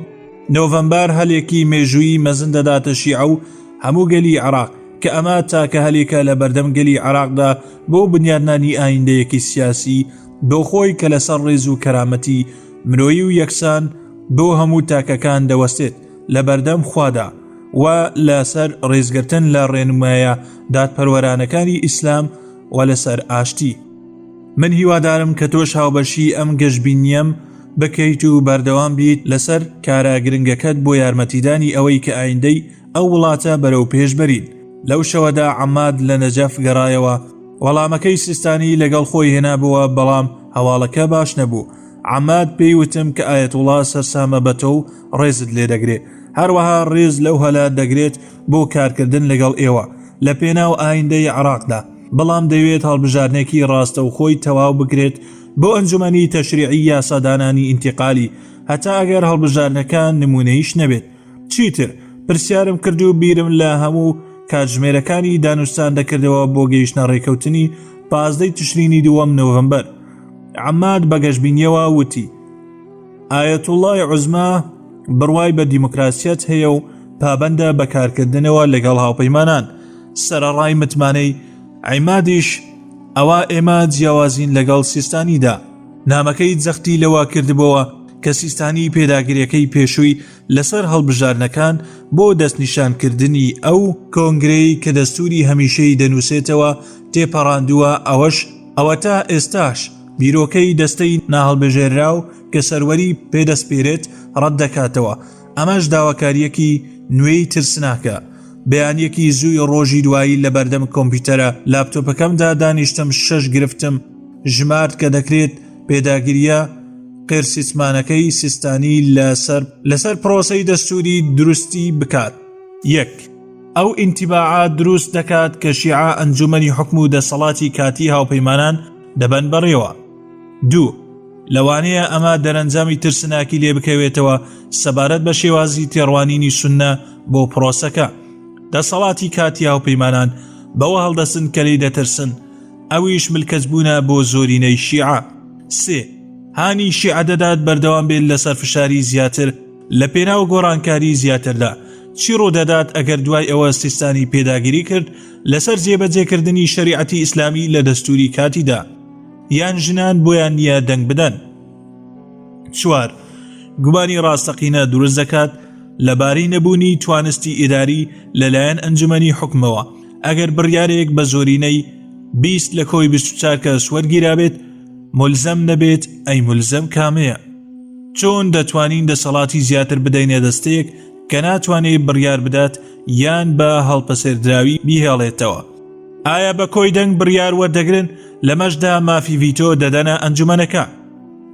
نۆڤەمبەر هەلێکی مێژووی مەزن دەداتە شیعە و هەموو گەلی عێراق کە ئەمە تاکە هەلێکە لە بەردەم گەلی عێراقدا بۆ بنیادنانی ئایندەیەکی سیاسی بۆ خۆی کە لەسەر ڕێز و کەرامەتی مرۆیی و یەکسان بۆ هەموو تاکەکان دەوەستێت لە بەردەم خوادا و لەسەر ڕێزگرتن لە ڕێنمایە دادپەروەرانەکانی ئیسلام و لەسەر ئاشتی. من هیوادارم کە تۆش هاوبەشی ئەم گەشببینیم بکەیت و بەردەوام بیت لەسەر کارە گرنگەکەت بۆ یارمەتیدانی ئەوەی کە ئایندەی ئەو وڵاتە بەرەو پێش بەرین. لەو شەوەدا عەماد لە نەجەف گەڕایەوە. وەڵامەکەی سیستانی لەگەڵ خۆی هێنابووە، بەڵام هەواڵەکە باش نەبوو. عەماد پێی وتم کە ئایەتوڵا سەرسامە بە تۆ و ڕێزت لێ دەگرێت. هەروەها ڕێز لەو هەلا دەگرێت بۆ کارکردن لەگەڵ ئێوە لە پێناو ئایندەی عێراقدا، بەڵام دەوێت هەڵبژارنێکی ڕاستەوخۆی تەواو بکرێت بۆ ئەنجومەنی تەشریعی یاسادانانی ئینتیقالی، هەتا ئەگەر هەڵبژارنەکان نمونەیش نەبێت. چیتر پرسیارم کرد و بیرم لە هەموو کاتژمێرەکانی دانوستان دەکردەوە بۆ گەیشتنە ڕێکەوتنی 15 تشرینی دووەم نۆڤەمبەر. عەماد بە گەشببینیەوە وتی ئایەتوڵای عوزما بڕوای بە دیموکراسیەت هەیە و پابەندە بەکارکردنەوە لەگەڵ هاوپەیمانان. سەرەڕای متمانەی عیمادیش ئەوە ئێمە جیاوازین لەگەڵ سیستانیدا. نامەکەی جەختی لەوە کردبەوە کە سیستانی پێداگیریەکەی پێشووی لەسەر هەڵبژارنەکان بۆ دەستنیشانکردنی ئەو کۆنگرەی کە دەستوری هەمیشەی دەنووسێتەوە تێپەڕاندووە. ئەوە تا ئێستاش بیرۆکەی دەستەی ناهەڵبژێراو کە سەروەری پێدەستپێرێت ڕەت دەکاتەوە. ئەمەش داواکاریەکی نوێی ترسناکە. بەیانیەکی زووی ڕۆژی دوایی لە بەردەم کۆمپیوتەرە لاپتۆپەکەمدا دانیشتم 6 گرفتم ژمارد کە دەکرێت پێداگیریە قێرسیسمانەکەی سیستانی لەسەر پرۆسەی دەستوری دروستی بکات. 1. ئەو ئینتیباعات دروست دەکات کە شیعە ئەنجومەنی حکم و دەسەڵاتی کاتی هاوپەیمانان دەبەن بەڕێوە. 2. لەوانەیە ئەمە دەرەنجامی ترسناکی لێ بکەوێتەوە سەبارەت بە شێوازی تێڕوانینی سوننە بۆ پرۆسەکە. دەسەڵاتی کاتی هاوپەیمانان بەوە هەڵدەسن کە لێی دەترسن، ئەویش ملکەتبوونە بۆ زۆرینەی شیعە. 3. هانی شیعە دەدات بەردەوام بێت لەسەر فشاری زیاتر لە پێناو گۆڕانکاری زیاتردا. چی ڕوودەدات ئەگەر دوای ئەوە سیستانی پێداگیری کرد لەسەر جێبەجێکردنی شەریعەتی ئیسلامی لە دەستوری کاتیدا، یان ژنان بۆیان نییە دەنگ بدەن. 4. گومانی ڕاستەقینە دروست دەکات لەبارەی نەبوونی توانستی ئیداری لەلایەن ئەنجومەنی حکمەوە. ئەگەر بڕیارێک بە زۆرینەی 20 لە کۆی 24 کەس وەرگیرابێت ملزەم نەبێت، ئەی ملزەم کامەیە؟ چۆن دەتوانین دەسەڵاتی زیاتر بدەینە دەستەیەک کە ناتوانێت بڕیار بدات یان بە هەڵپەسێردراوی بیهێڵێتەوە؟ ئایا بە کۆی دەنگ بڕیار وەردەگرن لەمەشدا مافی ڤیتۆ دەدەنە ئەنجومەنەکە؟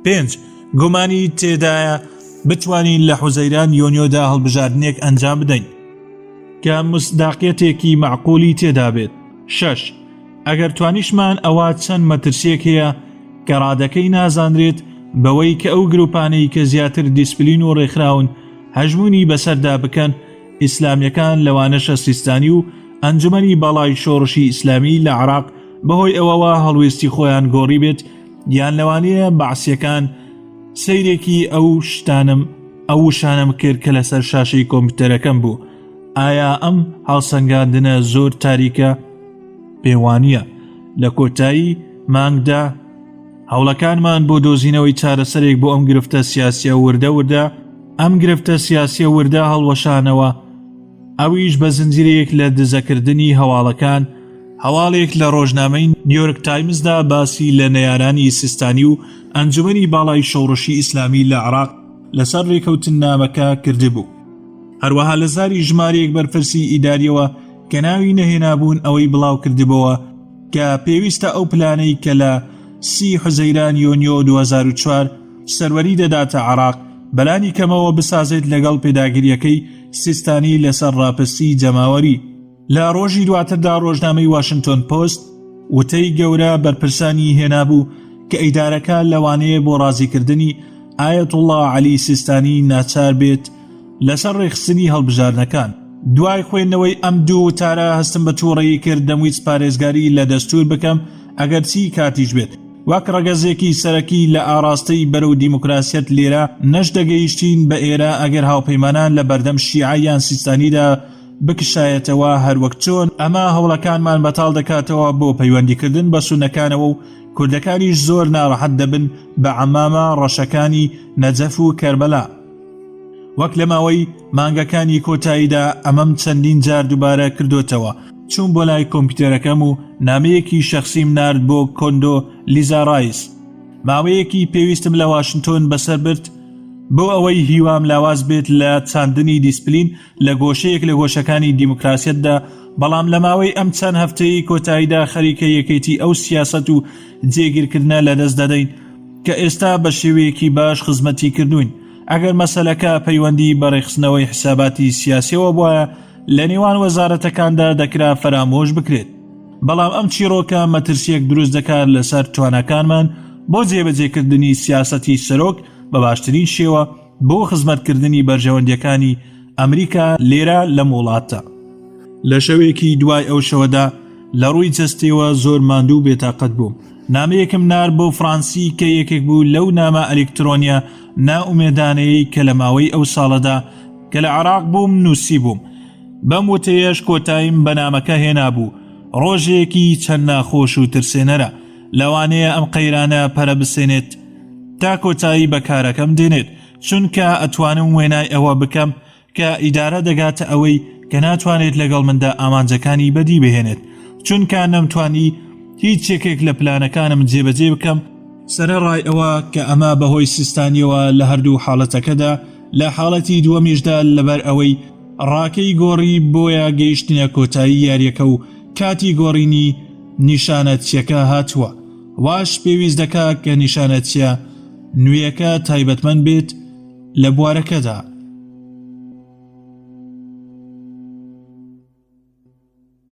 5. گومانی تێدایە بتوانین لە حوزەیران یۆنیۆدا هەڵبژاردنێک ئەنجام بدەین کە مصداقیەتێکی معقولی تێدا بێت. 6. ئەگەر توانیشمان ئەوە چەند مەترسیەک هەیە کە ڕادەکەی نازانرێت بەوەی کە ئەو گروپانەی کە زیاتر دیسپلین و ڕێکخراون هەژمونی بەسەردا بکەن ئیسلامیەکان لەوانەشە سیستانی و ئەنجومەنی بەڵای شۆڕشی ئیسلامی لە عێراق بەهۆی ئەوەوە هەڵوێستی خۆیان گۆڕی بێت یان لەوانەیە بەعسیەکان سەیرێکی ئەو شانم کرد کە لەسەر شاشەی کۆمپیوتەرەکەم بوو. ئایا ئەم هەڵسەنگاندنە زۆر تاریکە؟ پێوانییە. لە کۆتایی مانگدا هەوڵەکانمان بۆ دۆزینەوەی چارەسەرێک بۆ ئەم گرفتە سیاسیە وردە ئەم گرفتە سیاسیە وردە هەڵوەشانەوە ئەویش بە زنجیرەیەک لە دزەکردنی هەواڵەکان. هەواڵێک لە ڕۆژنامەی نیویۆرک تایمزدا باسی لە نەیارانی سیستانی و ئەنجومەنی باڵای شۆڕشی ئیسلامی لە عێراق لەسەر ڕێکەوتن نامەکە کردبوو. هەروەها لە زاری ژمارەیەک بەرپرسی ئیداریەوە کە ناوی نەهێنابوون ئەوەی بڵاو کردبەوە کە پێویستە ئەو پلانەی کە لە 30 حوزەیران یۆنیۆ 2004 سەروەری دەداتە عێراق بەلانی کەمەوە بسازێت لەگەڵ پێداگیریەکەی سیستانی لەسەر ڕاپرسی جەماوەری. لە ڕۆژی دواتردا ڕۆژنامەی واشنگتن پۆست وتەی گەورە بەرپرسانی هێنابوو کە ئیدارەکە لەوانەیە بۆ ڕازیکردنی ئایەتوڵڵا عەلی سیستانی ناچار بێت لەسەر ڕێخستنی هەڵبژاردنەکان. دوای خوێندنەوەی ئەم دوو وتارە هەستم بە تووڕەیی کرد دەمویست پارێزگاری لە دەستور بکەم ئەگەر چی کاتیش بێت. وەک ڕەگەزێکی سەرەکی لە ئاراستەی بەرەو دیموکراسیەت لێرە نەش دەگەیشتین بە ئێرە ئەگەر هاوپەیمانان لە بەردەم شیعەیان سیستانیدا بکشایەتەوە هەروەک چۆن ئەمە هەوڵەکانمان بەتاڵ دەکاتەوە بۆ پەیوەندیکردن بە سونەکانەوە و کوردەکانیش زۆر ناڕەحەت دەبن بە عەمامە ڕەشەکانی نەجەف و کەربەلا. وەک لە ماوەی مانگەکانی کۆتاییدا ئەمەم چەندین جار دووبارە کردوتەوە چوون بۆ لای کۆمپیوتەرەکەم و نامەیەکی شەخسیم نارد بۆ کۆندۆ لیزا ڕایس. ماوەیەکی پێویستم لە واشنگتۆن بەسەر برد بۆ ئەوەی هیوام لاواز بێت لە چاندنی دیسپلین لە گۆشەیەک لە گۆشەکانی دیموکراسیەتدا، بەڵام لە ماوەی ئەم چەند هەفتەی کۆتاییدا خەریکە یەکێتی ئەو سیاسەت و جێگیرکردنە لەدەست دەدەین کە ئێستا بە شێوەیەکی باش خزمەتی کردوین. ئەگەر مەسەلەکە پەیوەندی بەڕێخستنەوەی حساباتی سیاسیەوە بووە لە نێوان وەزارەتەکاندا دەکرا فەرامۆش بکرێت، بەڵام ئەم چیرۆکە مەترسیەک دروست دەکات لەسەر توانەکانمان بۆ جێبەجێکردنی سیاسەتی سەرۆک بە باشترین شێوە بۆ خزمەتکردنی بەرژەوەندیەکانی ئەمریکا لێرە لەم وڵاتە. لە شەوێکی دوای ئەو شەوەدا لە ڕووی جەستەوە زۆر ماندوو بێتاقەت بووم. نامەیەکم نار بۆ فرانسی کە یەکێک بوو لەو نامە ئەلکترۆنیە ناومێدانەیەی کە لە ماوەی ئەو ساڵەدا کە لە عێراق بووم نووسی بووم. بەم وتەیەش کۆتاییم بە نامەکە هێنابوو. ڕۆژێکی چەند ناخۆش و ترسێنەرە، لەوانەیە ئەم قەیرانە پەرە بسێنێت تا کۆتایی بە کارەکەم دێنێت، چونکە ئەتوانم وێنای ئەوە بکەم کە ئیدارە دەگاتە ئەوەی کە ناتوانێت لەگەڵ مندا ئامانجەکانی بەدی بهێنێت، چونکە نەمتوانی هیچ یەکێک لە پلانەکانم جێبەجێ بکەم سەرەڕای ئەوە کە ئەمە بەهۆی سیستانیەوە لە هەردوو حاڵەتەکەدا. لە حاڵەتی دووەمیشدا لەبەر ئەوەی ڕاکەی گۆڕی بۆیە گەیشتنە کۆتایی یاریەکە و کاتی گۆڕینی نیشانەتچیەکە هاتووە. واش پێویست دەکات کە نیشانەتچیە نوێیەکە تایبەتمەند بێت لە بوارەکەدا.